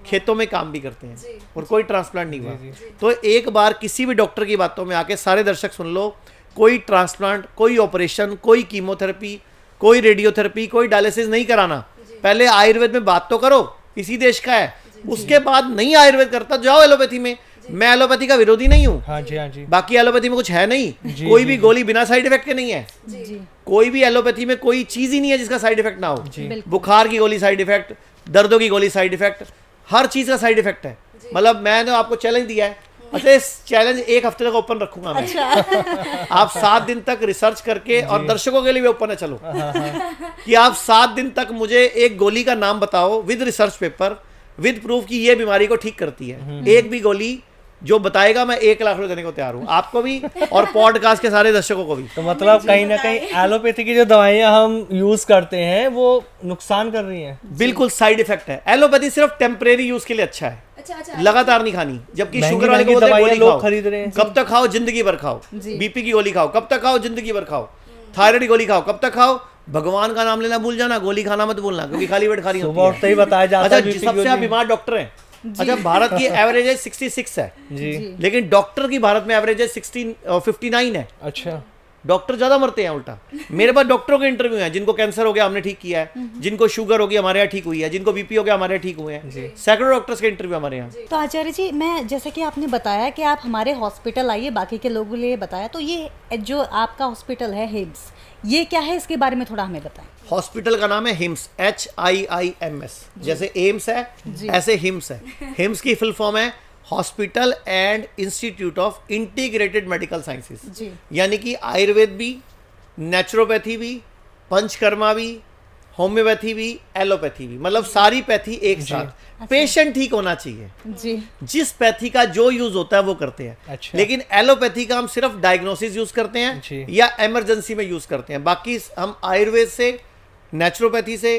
Speaker 2: खेतों में काम भी करते हैं, और कोई ट्रांसप्लांट नहीं हुआ। तो एक बार किसी भी डॉक्टर की बातों में आके सारे दर्शक सुन लो, कोई ट्रांसप्लांट, कोई ऑपरेशन, कोई कीमोथेरेपी, कोई रेडियोथेरेपी, कोई डायलिसिस नहीं कराना। पहले आयुर्वेद में बात तो करो, इसी देश का है, उसके बाद नहीं आयुर्वेद करता जाओ एलोपैथी में। मैं एलोपैथी का विरोधी नहीं हूँ,
Speaker 1: हाँ जी हाँ जी
Speaker 2: बाकी एलोपैथी में कुछ है नहीं,
Speaker 1: जी,
Speaker 2: कोई
Speaker 1: जी,
Speaker 2: भी
Speaker 1: जी।
Speaker 2: गोली बिना साइड इफेक्ट के नहीं है,
Speaker 3: जी
Speaker 2: कोई भी एलोपैथी में कोई चीज ही नहीं है जिसका साइड इफेक्ट ना हो।
Speaker 1: जी
Speaker 2: बुखार की गोली साइड इफेक्ट, दर्दों की गोली साइड इफेक्ट, हर चीज का साइड इफेक्ट है। मतलब मैंने आपको चैलेंज दिया है, अच्छा इस चैलेंज 1 हफ्ते तक ओपन रखूंगा मैं। आप 7 दिन तक रिसर्च करके, और दर्शकों के लिए भी ओपन है, चलो कि आप 7 दिन तक मुझे एक गोली का नाम बताओ with research paper, with proof कि ये बीमारी को ठीक करती है। एक भी गोली जो बताएगा, मैं 1 लाख रुपए देने को तैयार हूँ, आपको भी और पॉडकास्ट के सारे दर्शकों को भी।
Speaker 1: तो मतलब कहीं ना कहीं एलोपैथी की जो दवाइयाँ हम यूज करते हैं वो नुकसान कर रही हैं।
Speaker 2: बिल्कुल साइड इफेक्ट है। एलोपैथी सिर्फ टेम्परेरी यूज के लिए अच्छा है,
Speaker 4: अच्छा
Speaker 2: लगातार नहीं खानी। जबकि
Speaker 1: महंगी
Speaker 2: शुगर वाले को
Speaker 1: महंगी
Speaker 2: बोलते हैं
Speaker 1: दवाइयाँ
Speaker 2: गोली
Speaker 1: लोग
Speaker 2: खाओ,
Speaker 1: खरीद रहे हैं।
Speaker 2: कब तक खाओ? जिंदगी भर खाओ।
Speaker 3: जी।
Speaker 2: बीपी की गोली खाओ, कब तक खाओ? जिंदगी भर खाओ। थायराइड की गोली खाओ, कब तक खाओ? भगवान का नाम लेना भूल जाना, गोली खाना मत भूलना, क्योंकि खाली पेट खानी
Speaker 1: सुबह
Speaker 2: होती
Speaker 1: उठते ही बताया जाता
Speaker 2: अच्छा,
Speaker 1: है BP की
Speaker 2: सबसे आप
Speaker 1: गोली।
Speaker 2: बीमार डॉक्टर हैं। अच्छा, भारत की एवरेज एज 66 है,
Speaker 1: जी
Speaker 2: लेकिन डॉक्टर की भारत में एवरेज एज 59 है।
Speaker 1: अच्छा
Speaker 2: डॉक्टर ज्यादा मरते हैं उल्टा। मेरे पास डॉक्टरों के इंटरव्यू हैं, जिनको कैंसर हो गया हमने ठीक किया है, जिनको शुगर हो गया हमारे यहाँ ठीक हुई है, जिनको बीपी हो गया हमारे यहाँ ठीक हुए हैं। सैकड़ों डॉक्टर्स के इंटरव्यू हमारे यहाँ।
Speaker 3: तो आचार्य जी, मैं जैसे कि आपने बताया कि आप हमारे हॉस्पिटल आइए, बाकी के लोगों के लिए बताया, तो ये जो आपका हॉस्पिटल है हिम्स, ये क्या है, इसके बारे में थोड़ा हमें बताएं।
Speaker 2: हॉस्पिटल का नाम है हिम्स, HIIMS, जैसे एम्स है ऐसे हिम्स है। हिम्स की फुल फॉर्म है hospital and institute of integrated medical sciences,
Speaker 3: जी।
Speaker 2: यानी कि आयुर्वेद भी, नेचुरोपैथी भी, पंचकर्मा भी, होम्योपैथी भी, एलोपैथी भी, मतलब सारी पैथी एक साथ। पेशेंट ठीक होना चाहिए,
Speaker 3: जी
Speaker 2: जिस पैथी का जो यूज होता है वो करते हैं।
Speaker 1: अच्छा।
Speaker 2: लेकिन एलोपैथी का हम सिर्फ डायग्नोसिस यूज करते
Speaker 1: जी।
Speaker 2: हैं या इमरजेंसी में यूज करते हैं। बाकी हम आयुर्वेद से, नेचुरोपैथी से,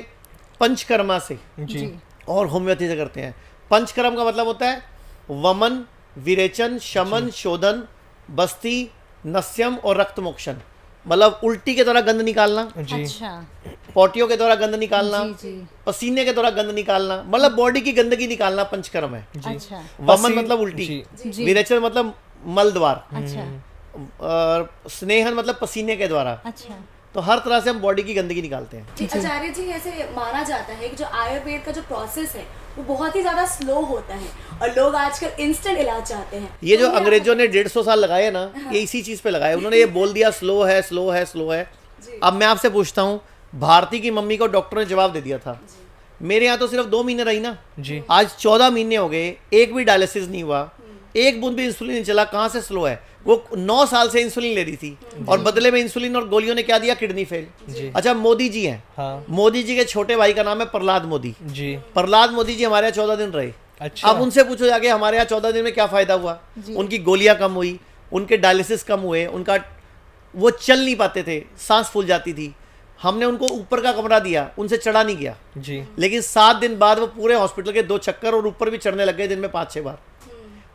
Speaker 2: पंचकर्मा से
Speaker 1: जी
Speaker 2: और होम्योपैथी से करते हैं। पंचकर्म का मतलब होता है वमन, विरेचन, शमन, शोधन, बस्ती, नस्यम और रक्त मोक्षण। मतलब उल्टी के द्वारा गंद निकालना,
Speaker 1: जी
Speaker 3: अच्छा
Speaker 2: पोटियों के द्वारा गंद निकालना,
Speaker 3: जी जी
Speaker 2: पसीने के द्वारा गंद निकालना, मतलब बॉडी की गंदगी निकालना पंचकर्म है।
Speaker 3: अच्छा
Speaker 2: वमन मतलब उल्टी,
Speaker 3: जी।
Speaker 2: विरेचन मतलब मल द्वार,
Speaker 3: अच्छा
Speaker 2: और स्नेहन मतलब पसीने के द्वारा।
Speaker 3: अच्छा
Speaker 2: तो हर तरह से हम बॉडी की गंदगी निकालते हैं।
Speaker 4: जी आचार्य जी, ऐसे माना जाता है कि जो आयुर्वेद का जो प्रोसेस है वो बहुत ही ज्यादा स्लो होता है और लोग आजकल इंस्टेंट इलाज चाहते हैं।
Speaker 2: ये जो
Speaker 4: तो
Speaker 2: अंग्रेजों ने 150 साल लगाए ना, ये इसी चीज पे लगाए। उन्होंने ये बोल दिया स्लो है, स्लो है, स्लो है। अब मैं आपसे पूछता हूँ, भारती की मम्मी को डॉक्टर ने जवाब दे दिया था, मेरे यहाँ तो सिर्फ 2 महीने रही ना,
Speaker 1: जी
Speaker 2: आज 14 महीने हो गए, एक भी डायलिसिस नहीं हुआ, एक बूंद भी इंसुलिन नहीं चला। कहाँ से स्लो है? वो 9 साल से इंसुलिन ले रही थी और बदले में इंसुलिन और गोलियों ने क्या दिया? Kidney fail. अच्छा, मोदी जी हैं,
Speaker 1: हाँ
Speaker 2: मोदी जी के छोटे भाई का नाम है प्रहलाद मोदी।
Speaker 1: जी
Speaker 2: प्रहलाद मोदी जी हमारे यहाँ 14 दिन रहे।
Speaker 1: अच्छा
Speaker 2: अब उनसे पूछो जाके हमारे यहाँ 14 दिन में क्या फायदा हुआ? उनकी गोलियां कम हुई, उनके डायलिसिस कम हुए, उनका वो चल नहीं पाते थे, सांस फूल जाती थी। हमने उनको ऊपर का कमरा दिया, उनसे चढ़ा नहीं गया,
Speaker 1: जी
Speaker 2: लेकिन 7 दिन बाद वो पूरे हॉस्पिटल के 2 चक्कर और ऊपर भी चढ़ने लग गए दिन में 5-6 बार।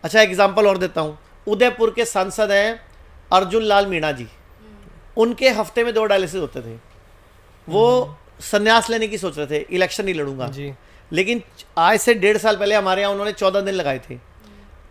Speaker 2: अच्छा, एग्जाम्पल और देता हूँ, उदयपुर के सांसद हैं अर्जुन लाल मीणा जी, उनके हफ्ते में 2 डायलिसिस होते थे। वो संन्यास लेने की सोच रहे थे, इलेक्शन नहीं लड़ूंगा,
Speaker 1: जी
Speaker 2: लेकिन आज से 1.5 साल पहले हमारे यहाँ उन्होंने 14 दिन लगाए थे।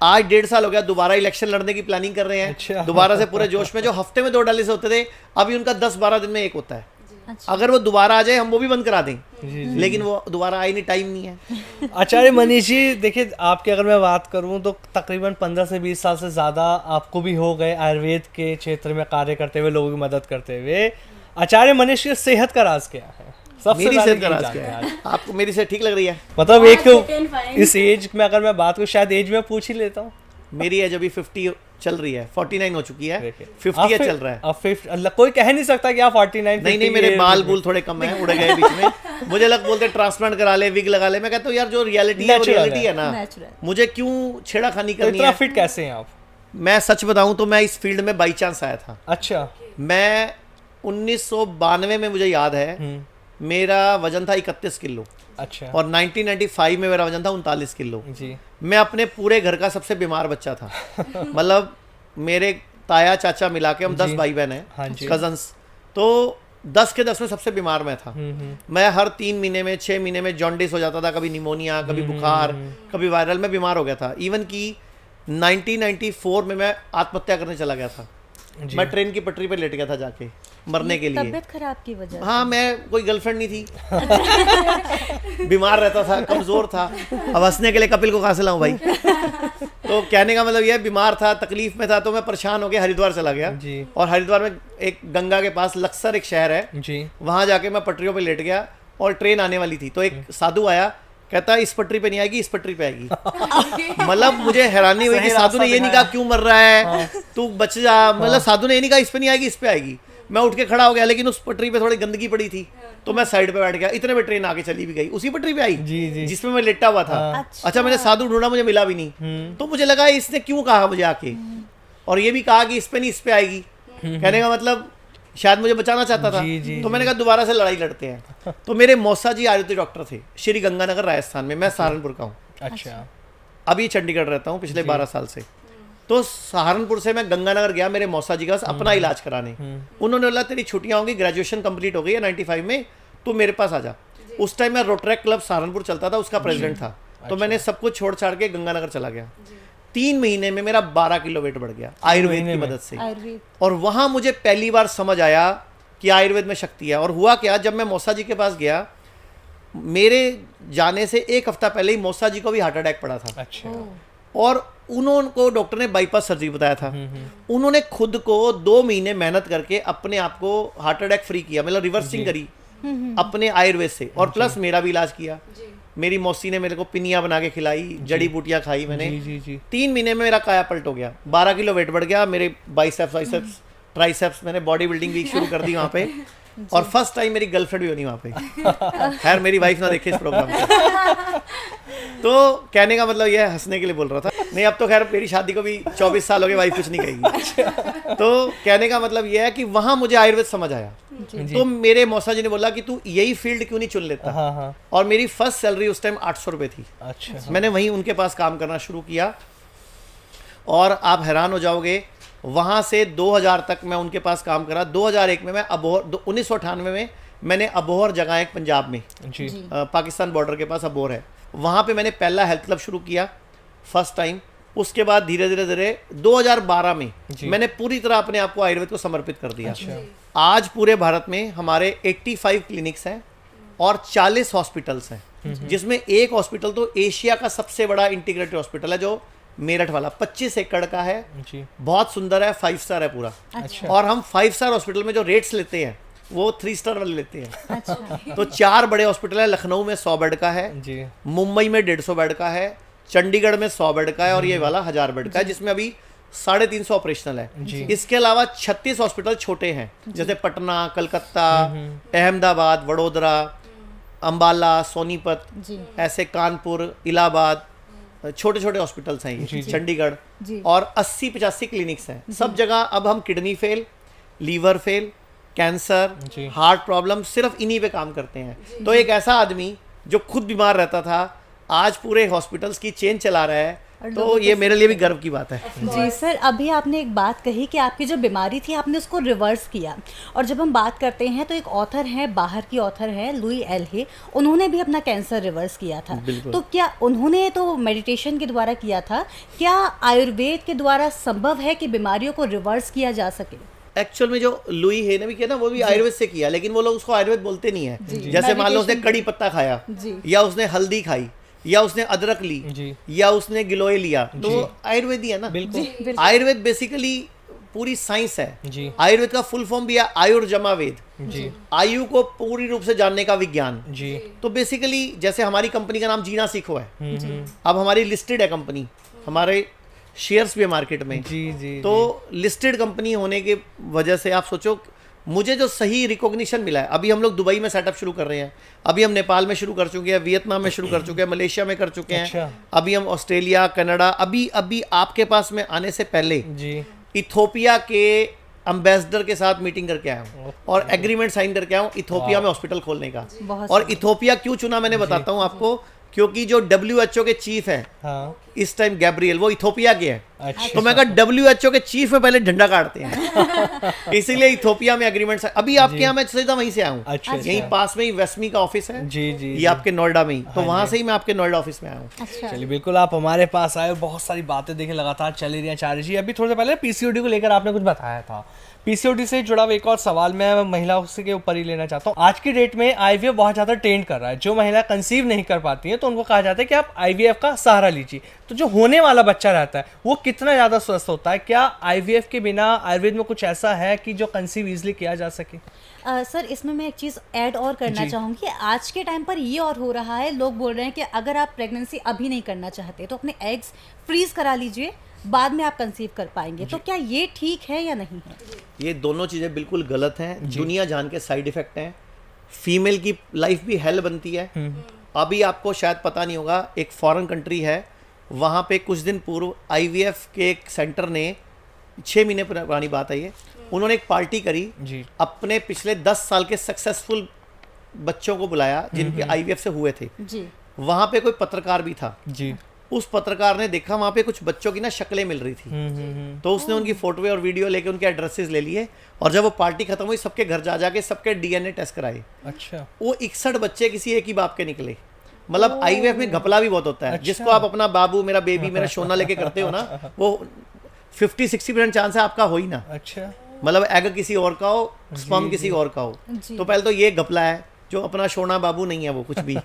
Speaker 2: आज 1.5 साल हो गया, दोबारा इलेक्शन लड़ने की प्लानिंग कर रहे हैं।
Speaker 1: अच्छा।
Speaker 2: दोबारा से पूरे जोश में। जो हफ्ते में 2 डायलिसिस होते थे, अभी उनका 10-12 दिन में एक होता है।
Speaker 3: अच्छा
Speaker 2: अगर वो दोबारा आ जाए, हम वो भी बंद करा दें,
Speaker 1: जी
Speaker 2: लेकिन वो दोबारा आए नहीं, टाइम नहीं है।
Speaker 1: आचार्य मनीष जी, देखिए आपकी अगर मैं बात करूं तो तकरीबन 15 से 20 साल से ज़्यादा आपको भी हो गए आयुर्वेद के क्षेत्र में कार्य करते हुए, लोगों की मदद करते हुए। आचार्य मनीष की सेहत का राज क्या है? सबसे
Speaker 2: मेरी
Speaker 1: पहले
Speaker 2: सेहत का
Speaker 1: यही
Speaker 2: राज
Speaker 1: जानते
Speaker 2: क्या
Speaker 1: हैं
Speaker 2: है?
Speaker 1: आज।
Speaker 2: आपको मेरी सेहत ठीक लग रही है?
Speaker 1: मतलब
Speaker 4: हाँ,
Speaker 1: एक
Speaker 4: fit and fine।
Speaker 1: इस एज में अगर मैं बात करूँ, शायद एज में पूछ ही लेता हूँ।
Speaker 2: मेरी एज अभी 50 चल रही है, 49 हो चुकी है,
Speaker 1: देखिए,
Speaker 2: 50
Speaker 1: आप
Speaker 2: ये
Speaker 1: फिर-
Speaker 2: चल रहा है।
Speaker 1: अब 50 अल्लाह, कोई कह नहीं सकता कि आप 49
Speaker 2: नहीं नहीं, मेरे बाल बूल थोड़े कम हैं, उड़ गए बीच में। मुझे लग बोलते ट्रांसप्लांट करा ले, विग लगा ले। मैं कहता हूँ यार जो रियलिटी है वो
Speaker 1: Natural
Speaker 2: रियलिटी
Speaker 1: है।
Speaker 2: है ना,
Speaker 3: Natural।
Speaker 2: मुझे क्यों छेड़ाखानी
Speaker 1: तो
Speaker 2: करनी
Speaker 1: इतना
Speaker 2: है?
Speaker 1: फिट कैसे हैं आप?
Speaker 2: मैं सच बताऊं तो मैं इस फील्ड में बाई चांस आया था।
Speaker 1: अच्छा।
Speaker 2: मैं 1992 में, मुझे याद है, मेरा वजन था 31 किलो
Speaker 1: अच्छा
Speaker 2: और 1995 में मेरा वजन था 39 किलो।
Speaker 1: जी।
Speaker 2: मैं अपने पूरे घर का सबसे बीमार बच्चा था। मतलब मेरे ताया चाचा मिला के हम 10 भाई बहन
Speaker 1: हाँ
Speaker 2: हैं,
Speaker 1: जी।
Speaker 2: कजन्स। तो 10 के 10 में सबसे बीमार मैं था। मैं हर 3 महीने में, 6 महीने में जॉन्डिस हो जाता था, कभी निमोनिया, कभी बुखार, कभी वायरल में बीमार हो गया था। इवन कि 1994 में मैं आत्महत्या करने चला गया था।
Speaker 1: जी।
Speaker 2: मैं ट्रेन की पटरी पे लेट गया था जाके मरने के लिए।
Speaker 3: तबीयत खराब की वजह से।
Speaker 2: हाँ, मैं कोई गर्लफ्रेंड नहीं थी। बीमार रहता था, कमजोर था। अब हंसने के लिए कपिल को कहाँ से लाऊं भाई? तो कहने का मतलब यह, बीमार था, तकलीफ में था, तो मैं परेशान हो गया, हरिद्वार चला गया।
Speaker 1: जी।
Speaker 2: और हरिद्वार में एक गंगा के पास लक्सर एक शहर है,
Speaker 1: जी।
Speaker 2: वहां जाके मैं पटरियों पे लेट गया और ट्रेन आने वाली थी। तो एक साधु आया, कहता इस पटरी पे नहीं आएगी, इस पटरी पे आएगी। मतलब मुझे हैरानी हुई कि
Speaker 1: सही
Speaker 2: साधु ने
Speaker 1: रास्ता
Speaker 2: ये नहीं
Speaker 1: दिखाया।
Speaker 2: कहा क्यों मर रहा है, तू बच जा। मतलब साधु ने ये नहीं कहा इस पे नहीं आएगी, इस पे आएगी। मैं उठ के खड़ा हो गया, लेकिन उस पटरी पे थोड़ी गंदगी पड़ी थी, तो मैं साइड पे बैठ गया। इतने में ट्रेन आगे चली भी गई, उसी पटरी पे आई
Speaker 1: जी, जी।
Speaker 2: जिसमें मैं लेटा हुआ था।
Speaker 3: अच्छा।
Speaker 2: अच्छा, मैंने साधु ढूंढा, मुझे मिला भी नहीं। तो मुझे लगा इसने क्यों कहा मुझे आके, और ये भी कहा कि इस पे नहीं, इस पे आएगी। कहने का मतलब शायद मुझे बचाना चाहता था।
Speaker 1: जी, जी,
Speaker 2: तो मैंने कहा दोबारा से लड़ाई लड़ते हैं। तो मेरे मौसा जी आयुर्वेदिक डॉक्टर थे, श्री गंगानगर राजस्थान में। मैं सहारनपुर का हूँ,
Speaker 1: अच्छा।
Speaker 2: अभी चंडीगढ़ रहता हूँ पिछले 12 साल से। तो सहारनपुर से मैं गंगानगर गया मेरे मौसा जी का अपना इलाज कराने। उन्होंने बोला तेरी छुट्टियां होंगी, ग्रेजुएशन कंप्लीट हो गई है 95 में, तू मेरे पास आ जा। उस टाइम मैं रोटरैक क्लब सहारनपुर चलता था, उसका प्रेसिडेंट था। तो मैंने सब कुछ छोड़ छाड़ के गंगानगर चला गया। 3 महीने में मेरा 12 किलो वेट बढ़ गया आयुर्वेद की मदद से।
Speaker 3: आयुर्वेद।
Speaker 2: और वहां मुझे पहली बार समझ आया कि आयुर्वेद में शक्ति है। और हुआ क्या, जब मैं मौसा जी के पास गया, मेरे जाने से 1 हफ्ता पहले ही मौसा जी को भी हार्ट अटैक पड़ा था।
Speaker 1: अच्छा।
Speaker 2: और उनको डॉक्टर ने बाईपास सर्जरी बताया था। उन्होंने खुद को 2 महीने मेहनत करके अपने आप को हार्ट अटैक फ्री किया, मतलब रिवर्सिंग करी अपने आयुर्वेद से। और प्लस मेरा भी इलाज किया। मेरी मौसी ने मेरे को पिनिया बना के खिलाई, जड़ी बूटियां खाई मैंने।
Speaker 1: जी, जी, जी।
Speaker 2: 3 महीने में मेरा काया पलट हो गया, 12 किलो वेट बढ़ गया। मेरे बाइसेप्स, ट्राइसेप्स, मैंने बॉडी बिल्डिंग वीक शुरू कर दी वहाँ पे। और फर्स्ट टाइम मेरी गर्लफ्रेंड भी बनी वहाँ पे। खैर मेरी वाइफ ना देखे इस प्रोग्राम को। तो कहने का मतलब यह, हंसने के लिए बोल रहा था। नहीं, अब तो खैर मेरी शादी को भी 24 साल हो गए, वाइफ कुछ नहीं कहेगी। तो कहने का मतलब यह है कि वहाँ मुझे आयुर्वेद समझ आया। तो मेरे मौसा जी ने बोला कि तू यही फील्ड क्यों नहीं चुन लेता।
Speaker 1: हाँ, हाँ।
Speaker 2: और मेरी फर्स्ट सैलरी उस टाइम 800 रुपये थी।
Speaker 1: अच्छा।
Speaker 2: मैंने वहीं उनके पास काम करना शुरू किया। और आप हैरान हो जाओगे, वहाँ से 2000 तक मैं उनके पास काम करा। 2001 में मैं अबोहर, 1998 में मैंने अबोहर जगह है एक पंजाब में,
Speaker 1: जी।
Speaker 2: पाकिस्तान बॉर्डर के पास अबोहर है, वहाँ पे मैंने पहला हेल्थ क्लब शुरू किया फर्स्ट टाइम। उसके बाद धीरे धीरे धीरे 2012 में मैंने पूरी तरह अपने आप को आयुर्वेद को समर्पित कर दिया।
Speaker 1: अच्छा।
Speaker 2: आज पूरे भारत में हमारे 85 क्लिनिक्स हैं और 40 हॉस्पिटल्स हैं, जिसमें एक हॉस्पिटल तो एशिया का सबसे बड़ा इंटीग्रेटेड हॉस्पिटल है, जो मेरठ वाला 25 एकड़ का है।
Speaker 1: जी।
Speaker 2: बहुत सुंदर है, 5 स्टार है पूरा।
Speaker 1: अच्छा।
Speaker 2: और हम 5 स्टार हॉस्पिटल में जो रेट्स लेते हैं वो 3 स्टार वाले लेते हैं।
Speaker 3: अच्छा।
Speaker 2: तो 4 बड़े हॉस्पिटल है। लखनऊ में 100 बेड का है,
Speaker 1: जी।
Speaker 2: मुंबई में 150 बेड का है, चंडीगढ़ में 100 बेड का है, और ये वाला 1000 बेड का है, जिसमें अभी 350 ऑपरेशनल है। इसके अलावा 36 हॉस्पिटल छोटे हैं, जैसे पटना, कलकत्ता, अहमदाबाद, वडोदरा, अंबाला, सोनीपत,
Speaker 3: जी।
Speaker 2: ऐसे कानपुर, इलाहाबाद, छोटे छोटे हॉस्पिटल्स हैं ये, चंडीगढ़।
Speaker 3: जी।
Speaker 2: और 80-85 क्लिनिक्स हैं सब जगह। अब हम kidney fail, liver fail, cancer,
Speaker 1: जी।
Speaker 2: हार्ट प्रॉब्लम, सिर्फ इन्हीं पे काम करते हैं। तो एक ऐसा आदमी जो खुद बीमार रहता था, आज पूरे हॉस्पिटल्स की चेन चला रहा है, तो ये मेरे लिए भी गर्व की बात है।
Speaker 3: जी सर, अभी आपने एक बात कही कि आपकी जो बीमारी थी आपने उसको रिवर्स किया। और जब हम बात करते हैं तो एक ऑथर हैं, बाहर की ऑथर है लुई एल हे, उन्होंने भी अपना कैंसर रिवर्स किया था। तो क्या उन्होंने तो मेडिटेशन के द्वारा किया था, क्या आयुर्वेद के द्वारा संभव है कि बीमारियों को रिवर्स किया जा सके?
Speaker 2: एक्चुअल में जो लुई हे ने भी किया ना, वो भी आयुर्वेद से किया, लेकिन वो लोग उसको आयुर्वेद बोलते नहीं है। जैसे मान लो उसने कड़ी पत्ता खाया, या उसने हल्दी खाई, या उसने अदरक ली, या उसने गिलोय लिया, तो आयुर्वेद ही है ना।
Speaker 1: बिल्कुल।
Speaker 2: आयुर्वेद बेसिकली पूरी साइंस है
Speaker 1: जी
Speaker 2: आयुर्वेद का फुल फॉर्म भी है आयुर्जमा वेद,
Speaker 1: जी
Speaker 2: आयु को पूरी रूप से जानने का विज्ञान।
Speaker 1: जी
Speaker 2: तो बेसिकली जैसे हमारी कंपनी का नाम जीना सीखो है, अब हमारी लिस्टेड है कंपनी, हमारे शेयर्स भी है मार्केट में।
Speaker 1: जी जी
Speaker 2: तो लिस्टेड कंपनी होने की वजह से आप सोचो मुझे जो सही रिकॉग्निशन मिला है, अभी हम लोग दुबई में सेटअप शुरू कर रहे हैं, अभी हम नेपाल में शुरू कर चुके हैं, वियतनाम में शुरू कर चुके हैं, मलेशिया में कर चुके हैं,
Speaker 1: अच्छा।
Speaker 2: अभी हम ऑस्ट्रेलिया, कनाडा, अभी अभी आपके पास में आने से पहले
Speaker 1: जी
Speaker 2: इथोपिया के एम्बेसडर के साथ मीटिंग करके आया हूँ और एग्रीमेंट साइन करके आया हूँ इथोपिया में हॉस्पिटल खोलने का।
Speaker 3: बहुत
Speaker 2: और इथोपिया क्यों चुना मैंने बताता हूँ आपको, क्योंकि जो WHO के चीफ हैं
Speaker 1: हाँ
Speaker 2: इस टाइम गैब्रियल, वो इथोपिया के हैं।
Speaker 1: अच्छा
Speaker 2: तो मैं कहा WHO के चीफ में पहले झंडा काटते हैं इसीलिए इथोपिया में एग्रीमेंट। अभी आपके यहाँ मैं सीधा वहीं से आया हूँ,
Speaker 1: अच्छा
Speaker 2: यहीं पास में ही वेस्टमी का ऑफिस है,
Speaker 1: जी जी
Speaker 2: ये आपके नोएडा में ही, तो वहां से ही मैं आपके नोएडा ऑफिस में आया हूँ।
Speaker 3: अच्छा।
Speaker 1: चलिए बिल्कुल आप हमारे पास आए, बहुत सारी बातें देखें लगातार चल रही हैं आचार्य जी। अभी थोड़ी देर पहले पीसीओडी को लेकर आपने कुछ बताया था, पीसीओडी से जुड़ा हुआ एक और सवाल मैं महिलाओं के ऊपर ही लेना चाहता हूँ। आज की डेट में आईवीएफ बहुत ज़्यादा ट्रेंड कर रहा है, जो महिला कंसीव नहीं कर पाती हैं तो उनको कहा जाता है कि आप आईवीएफ का सहारा लीजिए। तो जो होने वाला बच्चा रहता है वो कितना ज़्यादा स्वस्थ होता है? क्या आईवीएफ के बिना आयुर्वेद में कुछ ऐसा है कि जो कंसीव इजीली किया जा सके?
Speaker 3: सर इसमें मैं एक चीज़ ऐड और करना
Speaker 1: जी।
Speaker 3: चाहूँगी। आज के टाइम पर ये और हो रहा है, लोग बोल रहे हैं कि अगर आप प्रेगनेंसी अभी नहीं करना चाहते तो अपने एग्स फ्रीज करा लीजिए, बाद में आप कंसीव कर पाएंगे। तो क्या ये ठीक है या नहीं है?
Speaker 2: ये दोनों चीज़ें बिल्कुल गलत हैं, दुनिया जान के साइड इफेक्ट हैं। फीमेल की लाइफ भी हेल बनती है। अभी आपको शायद पता नहीं होगा, एक फॉरेन कंट्री है, वहाँ पे कुछ दिन पूर्व आईवीएफ के एक सेंटर ने, 6 महीने पुरानी बात है ये, उन्होंने एक पार्टी करी,
Speaker 1: जी
Speaker 2: अपने पिछले 10 साल के सक्सेसफुल बच्चों को बुलाया जिनके आईवीएफ से हुए थे।
Speaker 3: जी
Speaker 2: वहाँ पे कोई पत्रकार भी था,
Speaker 1: जी
Speaker 2: उस पत्रकार ने देखा वहाँ पे कुछ बच्चों की ना शक्लें मिल रही थी, तो उसने उनकी फोटो और वीडियो लेके उनके एड्रेसेस ले लिए, और जब वो पार्टी खत्म हुई सबके घर जा जाके सबके डीएनए टेस्ट कराए।
Speaker 1: अच्छा
Speaker 2: वो 61 बच्चे किसी एक ही बाप के निकले। मतलब आईवीएफ में घपला भी बहुत होता है।
Speaker 1: अच्छा।
Speaker 2: जिसको आप अपना बाबू, मेरा बेबी, मेरा सोना लेके करते हो ना, वो 50-60% चांस है आपका हो ही ना।
Speaker 1: अच्छा
Speaker 2: मतलब एग किसी और का हो, स्पर्म किसी और का हो।
Speaker 3: जी।
Speaker 2: तो पहले तो ये घपला है, जो अपना सोना बाबू नहीं है वो कुछ भी।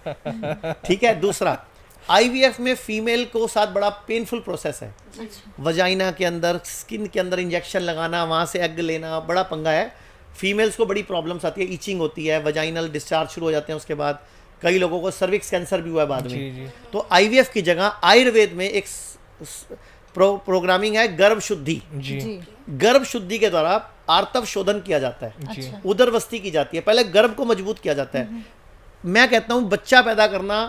Speaker 2: ठीक है। दूसरा, आईवीएफ में फीमेल को साथ बड़ा पेनफुल प्रोसेस है। वजाइना के अंदर, स्किन के अंदर इंजेक्शन लगाना, वहाँ से एग लेना, बड़ा पंगा है। फीमेल्स को बड़ी प्रॉब्लम्स आती है, ईचिंग होती है, वजाइनल डिस्चार्ज शुरू हो जाते हैं। उसके बाद कई लोगों को सर्विक्स कैंसर भी हुआ है बाद
Speaker 1: जी
Speaker 2: में।
Speaker 1: जी
Speaker 2: तो आईवीएफ की जगह आयुर्वेद में एक प्रोग्रामिंग है, गर्भ शुद्धि।
Speaker 1: जी
Speaker 3: जी
Speaker 2: गर्भ शुद्धि के द्वारा आर्तव शोधन किया जाता है,
Speaker 1: जी
Speaker 2: उदरवस्ती की जाती है, पहले गर्भ को मजबूत किया जाता है। मैं कहता हूँ बच्चा पैदा करना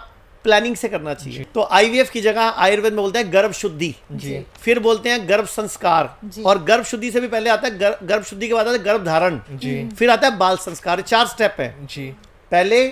Speaker 2: प्लानिंग से करना चाहिए। तो आईवीएफ की जगह आयुर्वेद में बोलते हैं गर्भ शुद्धि,
Speaker 1: जी
Speaker 2: फिर बोलते हैं गर्भ संस्कार,
Speaker 3: जी।
Speaker 2: और गर्भ शुद्धि से भी पहले आता है गर्भ शुद्धि के बाद आता है गर्भ धारण,
Speaker 1: जी
Speaker 2: फिर आता है बाल संस्कार। 4 स्टेप है।
Speaker 1: जी
Speaker 2: पहले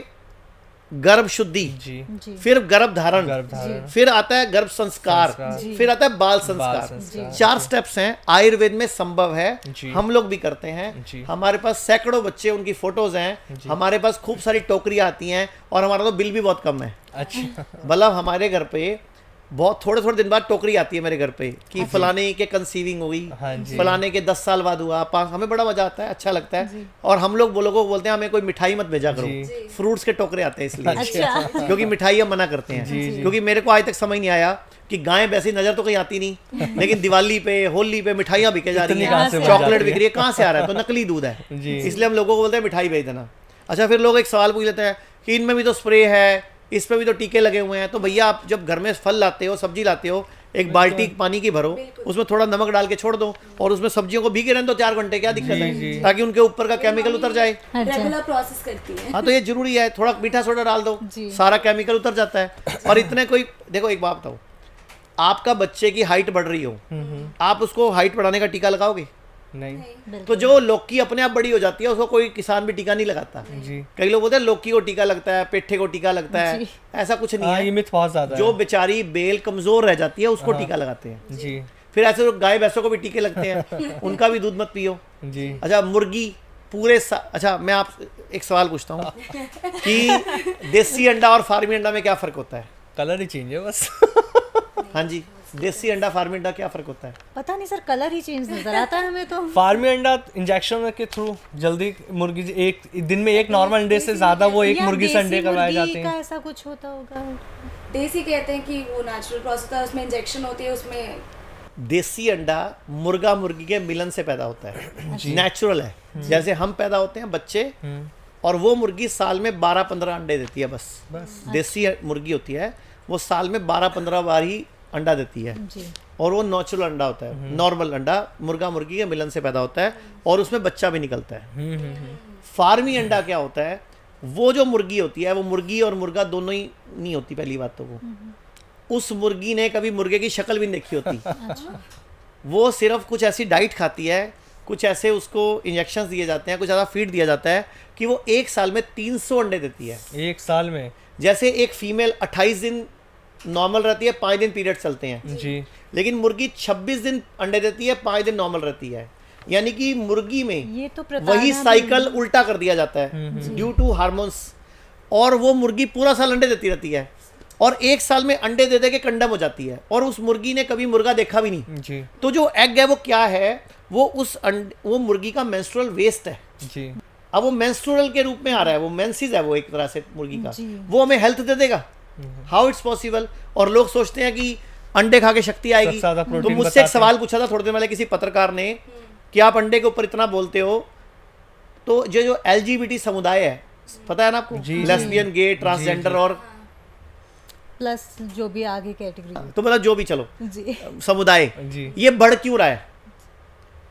Speaker 2: गर्भ शुद्धि,
Speaker 1: जी
Speaker 3: जी
Speaker 2: फिर गर्भ धारण,
Speaker 1: गर्भधारण,
Speaker 2: फिर आता है गर्भ संस्कार,
Speaker 1: संस्कार,
Speaker 2: फिर आता है बाल
Speaker 1: बाल
Speaker 2: संस्कार।
Speaker 1: संस्कार।
Speaker 2: 4 स्टेप्स हैं, आयुर्वेद में संभव है,
Speaker 1: जी।
Speaker 2: हम लोग भी करते हैं।
Speaker 1: जी।
Speaker 2: हमारे पास सैकड़ों बच्चे, उनकी फोटोज हैं, हमारे पास खूब सारी टोकरियां आती हैं, और हमारा तो बिल भी बहुत कम है।
Speaker 1: अच्छा
Speaker 2: मतलब हमारे घर पे बहुत थोड़े थोड़े दिन बाद टोकरी आती है मेरे घर पे कि फलाने के कंसीविंग हो गई,
Speaker 1: हाँ जी।
Speaker 2: फलाने के 10 साल बाद हुआ, हमें बड़ा मजा आता है, अच्छा लगता है। और हम लोग वो लोगों को बोलते हैं हमें कोई मिठाई मत भेजा करो,
Speaker 1: जी।
Speaker 2: फ्रूट्स के टोकरे आते हैं इसलिए,
Speaker 3: अच्छा
Speaker 2: क्योंकि मिठाई हम मना करते हैं। क्योंकि मेरे को आज तक समझ नहीं आया कि गाय वैसी नजर तो कहीं आती नहीं, लेकिन दिवाली पे, होली पे मिठाइयाँ बिके जा रही
Speaker 1: इतनी कहाँ से
Speaker 2: हैं,
Speaker 1: बन
Speaker 2: चॉकलेट
Speaker 1: जाती
Speaker 2: बिक
Speaker 1: है?
Speaker 2: रही है, कहाँ से आ रहा है? तो नकली दूध है,
Speaker 1: जी।
Speaker 2: इसलिए हम लोगों को बोलते हैं मिठाई भेज देना। अच्छा, फिर लोग एक सवाल पूछ लेते हैं कि इनमें भी तो स्प्रे है, इस पे भी तो टीके लगे हुए हैं। तो भैया आप जब घर में फल लाते हो, सब्जी लाते हो, एक बाल्टी पानी की भरो, उसमें थोड़ा नमक डाल के छोड़ दो, और उसमें सब्जियों को भीगे रहने दो 4 घंटे, क्या दिक्कत है? ताकि उनके ऊपर का केमिकल उतर जाए।
Speaker 4: रेगुलर प्रोसेस करती है।
Speaker 2: हाँ, तो ये जरूरी है। थोड़ा मीठा सोडा डाल दो,
Speaker 3: जी।
Speaker 2: सारा केमिकल उतर जाता है। और इतने कोई, देखो एक बात बताओ, आपका बच्चे की हाइट बढ़ रही हो, आप उसको हाइट बढ़ाने का टीका लगाओगे?
Speaker 1: नहीं
Speaker 2: तो जो लौकी अपने आप बड़ी हो जाती है उसको कोई किसान भी टीका नहीं लगाता।
Speaker 1: जी
Speaker 2: कई लोग बोलते हैं लौकी को टीका लगता है, पेठे को टीका लगता है,
Speaker 3: जी।
Speaker 2: ऐसा कुछ नहीं
Speaker 1: हाँ
Speaker 2: है।
Speaker 1: ये मिथ बहुत ज्यादा
Speaker 2: जो बेचारी बेल कमजोर रह जाती है उसको टीका लगाते हैं।
Speaker 1: है जी
Speaker 2: फिर ऐसे लोग गाय भैंसों को भी टीके लगते हैं, उनका भी दूध मत पियो।
Speaker 1: जी
Speaker 2: अच्छा, मुर्गी अच्छा, मैं आप एक सवाल पूछता हूँ कि देसी अंडा और फार्मी अंडा में क्या फर्क होता है?
Speaker 1: कलर ही चेंज है बस
Speaker 2: हाँ जी, देसी अंडा फार्मी अंडा क्या फर्क होता है?
Speaker 3: पता नहीं सर, कलर ही चेंज नजर आता है हमें तो।
Speaker 1: फार्मी अंडा इंजेक्शन के थ्रू जल्दी मुर्गी एक दिन में एक नॉर्मल अंडे से ज्यादा वो एक
Speaker 3: या
Speaker 1: मुर्गी से अंडे
Speaker 3: देसी
Speaker 1: करवाए
Speaker 3: मुर्गी
Speaker 1: जाते
Speaker 3: का
Speaker 1: हैं।
Speaker 3: ऐसा कुछ होता होगा?
Speaker 4: देसी कहते हैं कि वो नेचुरल प्रोसेस है, उसमें इंजेक्शन होती है, उसमें
Speaker 2: देसी अंडा मुर्गा मुर्गी के मिलन से पैदा होता है, नेचुरल है। जैसे हम पैदा होते हैं बच्चे, और वो मुर्गी साल में 12-15 अंडे देती है बस। देसी मुर्गी होती है वो साल में 12-15 बार ही अंडा देती है, और वो नेचुरल अंडा होता है, नॉर्मल अंडा मुर्गा मुर्गी के मिलन से पैदा होता है, और उसमें बच्चा भी निकलता है। फार्मी अंडा क्या होता है, वो जो मुर्गी होती है वो मुर्गी और मुर्गा दोनों ही नहीं होती। पहली बात तो वो उस मुर्गी ने कभी मुर्गे की शक्ल भी नहीं देखी होती। वो सिर्फ कुछ ऐसी डाइट खाती है, कुछ ऐसे उसको इंजेक्शंस दिए जाते हैं, कुछ ऐसा फीड दिया जाता है कि वो एक साल में 300 अंडे देती है।
Speaker 1: एक साल में?
Speaker 2: जैसे एक फीमेल 28 दिन नॉर्मल रहती है, 5 दिन पीरियड चलते हैं
Speaker 1: जी,
Speaker 2: लेकिन मुर्गी 26 दिन अंडे देती है, 5 दिन नॉर्मल रहती है। यानी कि मुर्गी में
Speaker 3: ये तो
Speaker 2: वही साइकिल उल्टा कर दिया जाता है ड्यू टू हार्मोन्स, और वो मुर्गी पूरा साल अंडे देती रहती है, और एक साल में अंडे दे दे के कंडम हो जाती है, और उस मुर्गी ने कभी मुर्गा देखा भी नहीं
Speaker 1: जी।
Speaker 2: तो जो एग है वो क्या है, वो वो मुर्गी का मेंस्ट्रुअल वेस्ट है
Speaker 1: जी।
Speaker 2: अब वो मेंस्ट्रुअल के रूप में आ रहा है, वो मेंसिस है वो एक तरह से मुर्गी का, वो हमें हेल्थ दे देगा। How it's possible? और लोग सोचते हैं कि अंडे खा के शक्ति आएगी। तो मुझसे एक सवाल पूछा था थोड़े दिन पहले किसी पत्रकार ने कि आप अंडे के ऊपर इतना बोलते हो, तो जो LGBT समुदाय है, पता है ना आपको, लेस्बियन, गे, ट्रांसजेंडर और
Speaker 3: प्लस जो भी आगे कैटेगरी,
Speaker 2: तो मतलब जो भी चलो
Speaker 3: जी
Speaker 2: समुदाय, ये बढ़ क्यों रहा है?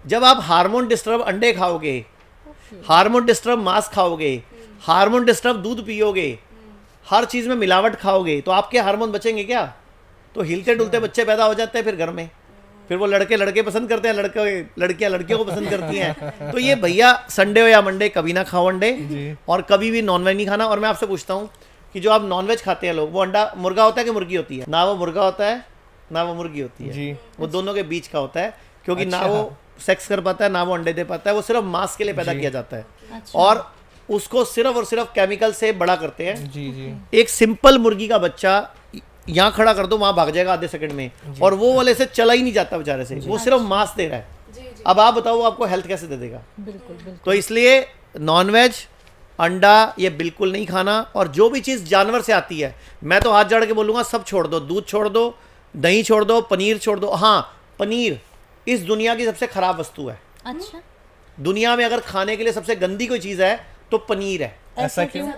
Speaker 2: जब आप हार्मोन डिस्टर्ब अंडे खाओगे, हार्मोन डिस्टर्ब मांस खाओगे, हार्मोन डिस्टर्ब दूध पियोगे, हर चीज में मिलावट खाओगे, तो आपके हार्मोन बचेंगे क्या? तो हिलते डुलते बच्चे पैदा हो जाते हैं फिर घर में, फिर वो लड़के पसंद करते हैं, लड़कियां लड़कियों को पसंद करती हैं। तो ये भैया संडे हो या मंडे कभी ना खाओ अंडे, और कभी भी नॉनवेज नहीं खाना। और मैं आपसे पूछता हूँ कि जो आप नॉनवेज खाते हैं लोग, वो अंडा मुर्गा होता है कि मुर्गी होती है? ना वो मुर्गा होता है ना वो मुर्गी होती है
Speaker 1: जी।
Speaker 2: वो दोनों के बीच का होता है, क्योंकि ना वो सेक्स कर पाता है ना वो अंडे दे पाता है, वो सिर्फ मांस के लिए पैदा किया जाता है। और उसको सिर्फ और सिर्फ केमिकल से बड़ा करते हैं।
Speaker 1: जी जी।
Speaker 2: एक सिंपल मुर्गी का बच्चा यहाँ खड़ा कर दो, वहां भाग जाएगा आधे सेकंड में, और वो वाले से चला ही नहीं जाता बेचारे से, वो सिर्फ मांस दे रहा है। अब आप बताओ आपको हेल्थ कैसे दे देगा?
Speaker 3: बिल्कुल।
Speaker 2: तो इसलिए नॉनवेज, अंडा ये बिल्कुल नहीं खाना। और जो भी चीज़ जानवर से आती है, मैं तो हाथ जोड़ के बोलूँगा सब छोड़ दो, दूध छोड़ दो, दही छोड़ दो, पनीर छोड़ दो। हाँ, पनीर इस दुनिया की सबसे खराब वस्तु है।
Speaker 3: अच्छा,
Speaker 2: दुनिया में अगर खाने के लिए सबसे गंदी कोई चीज़ है तो पनीर है।
Speaker 1: ऐसा क्यों?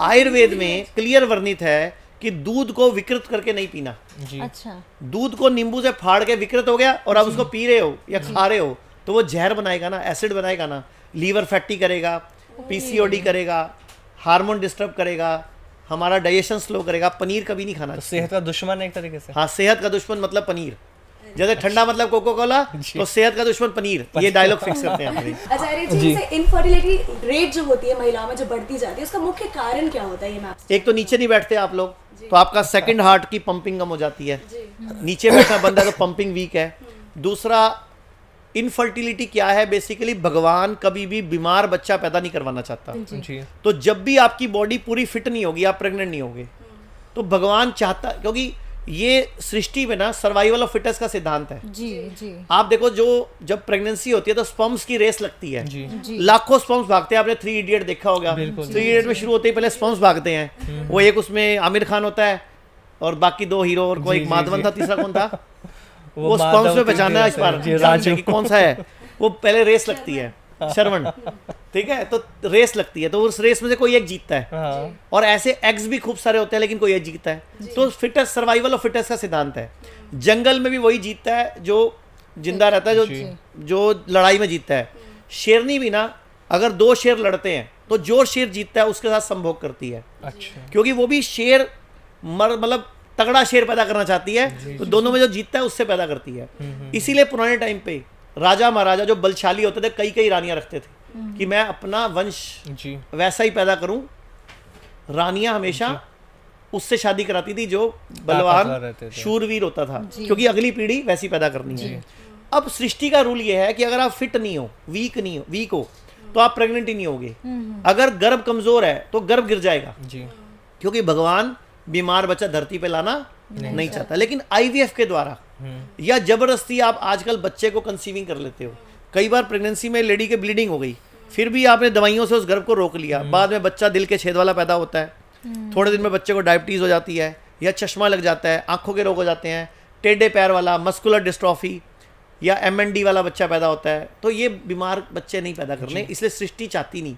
Speaker 2: आयुर्वेद में क्लियर वर्णित है कि दूध को विकृत करके नहीं पीना।
Speaker 1: जी।
Speaker 3: अच्छा,
Speaker 2: दूध को नींबू से फाड़ के विकृत हो गया और आप उसको पी रहे हो या खा रहे हो, तो वो जहर बनाएगा ना, एसिड बनाएगा ना, लीवर फैटी करेगा, PCOD करेगा, हार्मोन डिस्टर्ब करेगा, हमारा डाइजेशन स्लो करेगा। पनीर कभी नहीं खाना।
Speaker 1: तो सेहत का दुश्मन है एक तरीके से।
Speaker 2: हाँ, सेहत का दुश्मन मतलब पनीर। जैसे ठंडा मतलब कोको कोला, तो सेहत का दुश्मन पनीर। ये डायलॉग फिक्स करते हैं अपने।
Speaker 4: आचार्य जी, जैसे इनफर्टिलिटी रेट जो होती है महिलाओं में जो बढ़ती जाती है, उसका मुख्य कारण क्या होता है? ये मैं आपसे,
Speaker 2: एक तो नीचे नहीं बैठते आप लोग, तो आपका सेकंड हार्ट की पंपिंग कम हो जाती है। नीचे बैठा बंदा तो पंपिंग वीक है। दूसरा, इनफर्टिलिटी क्या है? बेसिकली भगवान कभी भी बीमार बच्चा पैदा नहीं करवाना चाहता।
Speaker 1: जी।
Speaker 2: तो जब भी आपकी बॉडी पूरी फिट नहीं होगी, आप प्रेग्नेंट नहीं होगे, तो भगवान चाहता, क्योंकि ये सृष्टि में ना सर्वाइवल ऑफ फिटेस्ट का सिद्धांत है।
Speaker 3: जी जी।
Speaker 2: आप देखो, जो जब प्रेगनेंसी होती है तो स्पर्म्स की रेस लगती है।
Speaker 1: जी।
Speaker 2: लाखों स्पर्म्स भागते हैं। आपने 3 इडियट देखा होगा। 3 इडियट में शुरू होते ही पहले स्पर्म्स भागते हैं। वो एक उसमें आमिर खान होता है और बाकी 2 हीरो, और कोई एक माधवन था, तीसरा कौन था? वो स्पर्म्स में पहचाना है इस बार कि कौन सा है। वो पहले रेस लगती है, श्रवण, ठीक है? तो रेस लगती है, तो उस रेस में से कोई एक जीतता है।
Speaker 1: हाँ।
Speaker 2: और ऐसे एग्स भी खूब सारे होते हैं लेकिन कोई एक जीतता है। तो फिटेस्ट, सर्वाइवल ऑफ फिटेस्ट का सिद्धांत है। जंगल में भी वही जीतता है जो जिंदा रहता है, जो लड़ाई में जीतता है। शेरनी भी ना, अगर 2 शेर लड़ते हैं तो जो शेर जीतता है उसके साथ संभोग करती है।
Speaker 1: अच्छा।
Speaker 2: क्योंकि वो भी शेर मतलब तगड़ा शेर पैदा करना चाहती है, तो दोनों में जो जीतता है उससे पैदा करती है। इसीलिए पुराने टाइम पे राजा महाराजा जो बलशाली होते थे, कई रानियां रखते थे कि मैं अपना वंश वैसा ही पैदा करूं। रानियां हमेशा उससे शादी कराती थी जो बलवान शूरवीर होता था, क्योंकि अगली पीढ़ी वैसी पैदा करनी है। अब सृष्टि का रूल ये है कि अगर आप फिट नहीं हो, वीक हो, तो आप प्रेग्नेंट ही नहीं होगे। अगर गर्भ कमजोर है तो गर्भ गिर जाएगा, क्योंकि भगवान बीमार बच्चा धरती पे लाना नहीं चाहता। लेकिन IVF के द्वारा या जबरदस्ती आप आजकल बच्चे को कंसीविंग कर लेते हो। कई बार प्रेगनेंसी में लेडी के ब्लीडिंग हो गई, फिर भी आपने दवाइयों से उस गर्भ को रोक लिया, बाद में बच्चा दिल के छेद वाला पैदा होता है, थोड़े दिन में बच्चे को डायबिटीज हो जाती है, या चश्मा लग जाता है, आंखों के रोग हो जाते हैं, टेढ़े पैर वाला, मस्कुलर डिस्ट्रॉफी, या MND वाला बच्चा पैदा होता है, तो ये बीमार बच्चे नहीं पैदा करने, इसलिए सृष्टि चाहती नहीं।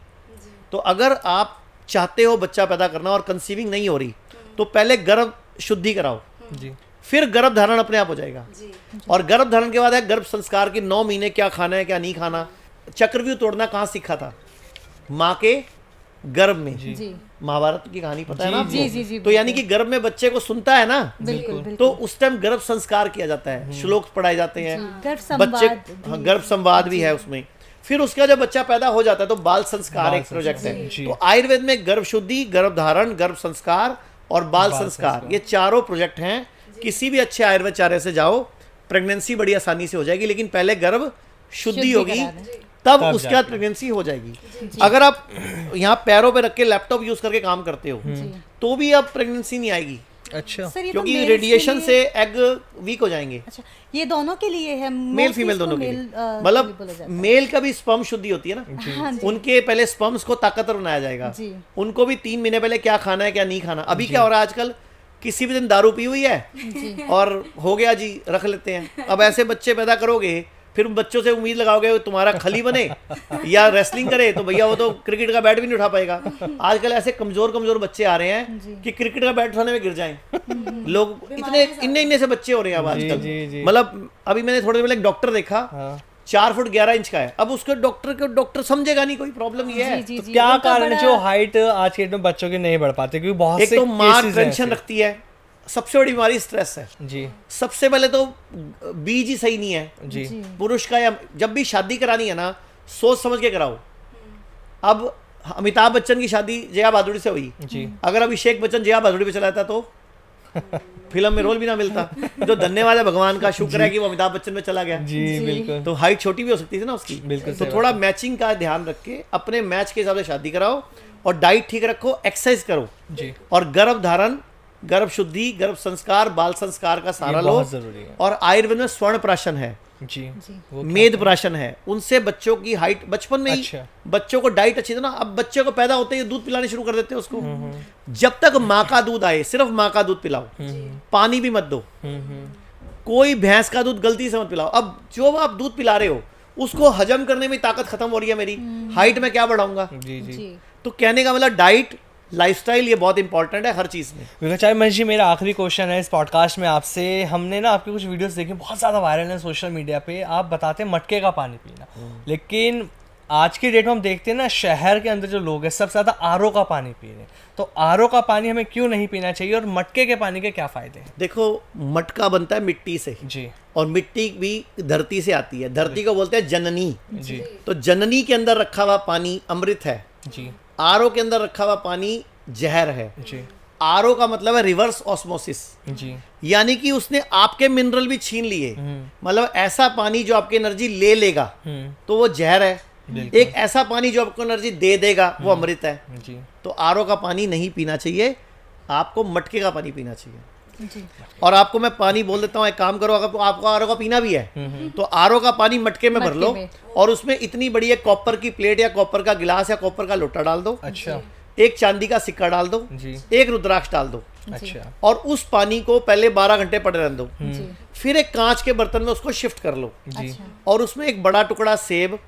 Speaker 2: तो अगर आप चाहते हो बच्चा पैदा करना और कंसीविंग नहीं हो रही, तो पहले गर्भ शुद्धि कराओ,
Speaker 1: जी
Speaker 2: फिर गर्भ धारण अपने आप हो जाएगा। और गर्भ धारण के बाद है गर्भ संस्कार की 9 महीने क्या खाना है क्या नहीं खाना। चक्रव्यूह तोड़ना कहाँ सीखा था? माँ के गर्भ में।
Speaker 3: जी
Speaker 2: महाभारत की कहानी पता है ना आपको?
Speaker 3: जी, जी, जी,
Speaker 2: तो यानी कि गर्भ में बच्चे को सुनता है ना,
Speaker 3: बिल्कुल बिल्कुल।
Speaker 2: तो उस टाइम गर्भ संस्कार किया जाता है, श्लोक पढ़ाए जाते हैं,
Speaker 3: गर्भ
Speaker 2: बच्चे
Speaker 3: संवाद
Speaker 2: हाँ, गर्भ संवाद भी है उसमें। फिर उसका जब बच्चा पैदा हो जाता है तो बाल संस्कार एक प्रोजेक्ट है।
Speaker 1: जी।
Speaker 2: तो आयुर्वेद में गर्भ शुद्धि, गर्भ धारण, गर्भ संस्कार और बाल संस्कार, ये चारों प्रोजेक्ट हैं। किसी भी अच्छे आयुर्वेदाचार्य से जाओ, प्रेगनेंसी बड़ी आसानी से हो जाएगी, लेकिन पहले गर्भ शुद्धि होगी, तब उसके बाद प्रेगनेंसी हो जाएगी। अगर आप यहाँ पैरों पे रख के लैपटॉप यूज करके काम करते हो, तो भी अब प्रेगनेंसी नहीं आएगी,
Speaker 1: अच्छा
Speaker 3: सर ये तो
Speaker 2: क्योंकि
Speaker 3: males के
Speaker 2: रेडिएशन
Speaker 3: लिए-
Speaker 2: से एग वीक हो जाएंगे।
Speaker 3: अच्छा ये दोनों के लिए है,
Speaker 2: मेल फीमेल दोनों के लिए। मतलब मेल का भी स्पर्म शुद्धि होती है ना, उनके पहले स्पर्म्स को ताकतवर बनाया जाएगा,
Speaker 3: जी।
Speaker 2: उनको भी 3 महीने पहले क्या खाना है क्या नहीं खाना। अभी क्या हो रहा है आजकल, किसी भी दिन दारू पी हुई है और हो गया जी, रख लेते हैं। अब ऐसे बच्चे पैदा करोगे, फिर बच्चों से उम्मीद लगाओगे वो तुम्हारा खली बने या रेसलिंग करे, तो भैया वो तो क्रिकेट का बैट भी नहीं उठा पाएगा। आजकल ऐसे कमजोर कमजोर बच्चे आ रहे हैं कि क्रिकेट का बैट उठाने में गिर जाएं। लोग इतने से बच्चे हो रहे हैं अब
Speaker 1: जी,
Speaker 2: आजकल। मतलब अभी मैंने थोड़ी देर पहले एक डॉक्टर देखा, 4 फुट 11 इंच का है। अब उसके डॉक्टर समझेगा नहीं कोई प्रॉब्लम ये है।
Speaker 3: जी, जी,
Speaker 1: क्या
Speaker 3: उनका
Speaker 1: कारण
Speaker 3: बड़ा-
Speaker 1: जो हाइट आज के डेट में बच्चों की नहीं बढ़ पाती? क्योंकि बहुत
Speaker 2: एक
Speaker 1: से
Speaker 2: तो माँ
Speaker 1: cases हैं
Speaker 2: टेंशन
Speaker 1: ऐसे।
Speaker 2: रखती है, सबसे बड़ी बीमारी स्ट्रेस है।
Speaker 1: जी
Speaker 2: सबसे पहले तो बीज ही सही नहीं है
Speaker 1: जी
Speaker 2: पुरुष का। या जब भी शादी करानी है ना, सोच समझ के कराओ। अब अमिताभ बच्चन की शादी जया भादुड़ी से हुई,
Speaker 1: जी
Speaker 2: अगर अभिषेक बच्चन जया भादुड़ी पे चला जाता तो फिल्म में रोल भी ना मिलता। तो धन्यवाद है भगवान का, शुक्र है कि वो अमिताभ बच्चन में चला गया।
Speaker 1: जी बिल्कुल
Speaker 2: तो हाइट छोटी भी हो सकती थी ना उसकी।
Speaker 1: बिल्कुल
Speaker 2: तो
Speaker 1: सही
Speaker 2: थोड़ा मैचिंग का ध्यान रख के अपने मैच के हिसाब से शादी कराओ, और डाइट ठीक रखो, एक्सरसाइज करो,
Speaker 1: जी
Speaker 2: और गर्भ धारण, गर्भ शुद्धि, गर्भ संस्कार, बाल संस्कार का सहारा
Speaker 1: ये
Speaker 2: लो।
Speaker 1: बहुत जरूरी है।
Speaker 2: और आयुर्वेद में स्वर्ण प्राशन है,
Speaker 1: जी वो
Speaker 2: मेद प्राशन है, उनसे बच्चों की हाइट बचपन में ही
Speaker 1: अच्छा।
Speaker 2: बच्चों को डाइट अच्छी थी ना। अब बच्चे को पैदा होते ही दूध पिलाने शुरू कर देते हैं उसको। जब तक माँ का दूध आए, सिर्फ माँ का दूध पिलाओ, पानी भी मत दो, कोई भैंस का दूध गलती से मत पिलाओ। अब जो आप दूध पिला रहे हो उसको हजम करने में ताकत खत्म हो रही है मेरी, हाइट में क्या बढ़ाऊंगा।
Speaker 1: जी जी
Speaker 3: जी
Speaker 2: तो कहने का मतलब डाइट, लाइफस्टाइल, ये बहुत इंपॉर्टेंट है हर चीज में।
Speaker 1: विकाचार्य मनीष जी, मेरा आखिरी क्वेश्चन है इस पॉडकास्ट में आपसे। हमने ना आपके कुछ वीडियोस देखे, बहुत ज़्यादा वायरल है सोशल मीडिया पे। आप बताते हैं मटके का पानी पीना, लेकिन आज की डेट में हम देखते हैं ना, शहर के अंदर जो लोग हैं सबसे ज़्यादा आरओ का पानी पी रहे हैं। तो आरओ का पानी हमें क्यों नहीं पीना चाहिए, और मटके के पानी के क्या फ़ायदे हैं?
Speaker 2: देखो, मटका बनता है मिट्टी से,
Speaker 1: जी
Speaker 2: और मिट्टी भी धरती से आती है। धरती को बोलते हैं जननी।
Speaker 1: जी
Speaker 2: तो जननी के अंदर रखा हुआ पानी अमृत है,
Speaker 1: जी
Speaker 2: आरओ के अंदर रखा हुआ पानी जहर है।
Speaker 1: जी
Speaker 2: आरओ का मतलब है रिवर्स ऑस्मोसिस,
Speaker 1: जी
Speaker 2: यानी कि उसने आपके मिनरल भी छीन लिए। मतलब ऐसा पानी जो आपकी एनर्जी ले लेगा तो वो जहर है,
Speaker 1: बिल्कुल।
Speaker 2: एक ऐसा पानी जो आपको एनर्जी दे देगा वो अमृत है।
Speaker 1: जी
Speaker 2: तो आरओ का पानी नहीं पीना चाहिए, आपको मटके का पानी पीना चाहिए।
Speaker 3: जी
Speaker 2: और आपको मैं पानी बोल देता हूँ, एक काम करो, अगर आपको आरओ का पीना भी है तो आरओ का पानी मटके में भर लो,
Speaker 3: में।
Speaker 2: और उसमें इतनी बड़ी एक कॉपर की प्लेट या कॉपर का गिलास या कॉपर का लोटा डाल दो,
Speaker 1: अच्छा
Speaker 2: एक चांदी का सिक्का डाल दो,
Speaker 1: जी
Speaker 2: एक रुद्राक्ष डाल दो,
Speaker 1: अच्छा
Speaker 2: और उस पानी को पहले 12 घंटे पड़े रहने दो।
Speaker 3: जी
Speaker 2: फिर एक कांच के बर्तन में उसको शिफ्ट कर लो,
Speaker 1: जी
Speaker 3: अच्छा
Speaker 2: और उसमें एक बड़ा टुकड़ा सेब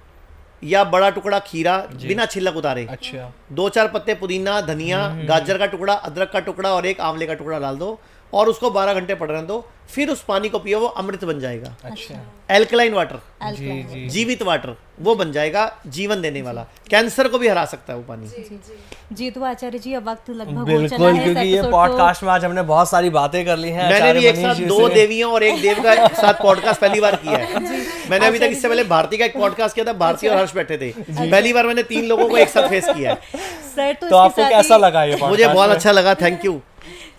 Speaker 2: या बड़ा टुकड़ा खीरा बिना छिलक उतारे,
Speaker 1: अच्छा
Speaker 2: 2-4 पत्ते पुदीना, धनिया, गाजर का टुकड़ा, अदरक का टुकड़ा और एक आंवले का टुकड़ा डाल दो, और उसको 12 घंटे पड़ रहने दो। फिर उस पानी को पियो, वो अमृत बन जाएगा।
Speaker 1: अच्छा
Speaker 2: एल्कलाइन वाटर,
Speaker 1: जी जी
Speaker 2: जीवित वाटर, वो बन जाएगा, जीवन देने वाला, कैंसर को भी हरा सकता है वो पानी।
Speaker 3: जी तो आचार्य जी अब वक्त लगभग हो चला
Speaker 1: बिल्कुल,
Speaker 3: है इस
Speaker 1: क्योंकि ये
Speaker 3: एपिसोड
Speaker 1: पॉडकास्ट में आज हमने बहुत सारी बातें कर ली हैं।
Speaker 2: मैंने भी एक
Speaker 1: आचार्य
Speaker 2: साथ
Speaker 1: मनीष जी
Speaker 2: 2
Speaker 1: से-
Speaker 2: देवियों और एक देव का साथ पॉडकास्ट पहली बार किया है। मैंने अभी तक इससे पहले भारती का एक पॉडकास्ट किया था, भारती और हर्ष बैठे थे। पहली बार मैंने 3 लोगों को एक साथ फेस किया है।
Speaker 3: सर
Speaker 1: तो आपको कैसा लगा ये
Speaker 2: मुझे
Speaker 1: podcast
Speaker 2: बहुत
Speaker 1: में?
Speaker 2: अच्छा लगा, थैंक यू।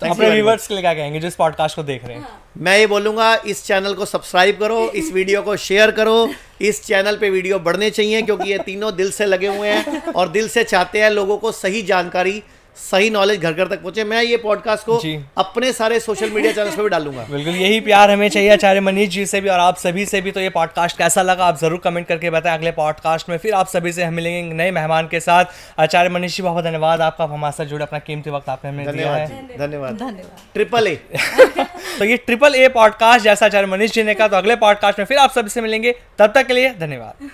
Speaker 1: अपने व्यूअर्स के लिए क्या कहेंगे जो इस पॉडकास्ट को देख रहे हैं?
Speaker 2: मैं ये बोलूंगा, इस चैनल को सब्सक्राइब करो, इस वीडियो को शेयर करो, इस चैनल पे वीडियो बढ़ने चाहिए, क्योंकि ये तीनों दिल से लगे हुए हैं और दिल से चाहते हैं लोगों को सही जानकारी, सही नॉलेज घर घर तक पहुंचे। मैं ये पॉडकास्ट को
Speaker 1: जी।
Speaker 2: अपने सारे सोशल मीडिया चैनल्स पे भी डालूंगा।
Speaker 1: बिल्कुल, यही प्यार हमें चाहिए आचार्य मनीष जी से भी और आप सभी से भी। तो ये पॉडकास्ट कैसा लगा आप जरूर कमेंट करके बताएं। अगले पॉडकास्ट में फिर आप सभी से हम मिलेंगे नए मेहमान के साथ। आचार्य मनीष जी, बहुत धन्यवाद आपका, हमारे साथ जुड़े, अपना कीमती वक्त आपने हमें दिया
Speaker 2: धन्यवाद
Speaker 1: है।
Speaker 2: जी, धन्यवाद।
Speaker 3: धन्यवाद।
Speaker 2: Triple A.
Speaker 1: तो ये ट्रिपल ए पॉडकास्ट जैसा आचार्य मनीष जी ने कहा, तो अगले पॉडकास्ट में फिर आप सभी से मिलेंगे, तब तक के लिए धन्यवाद।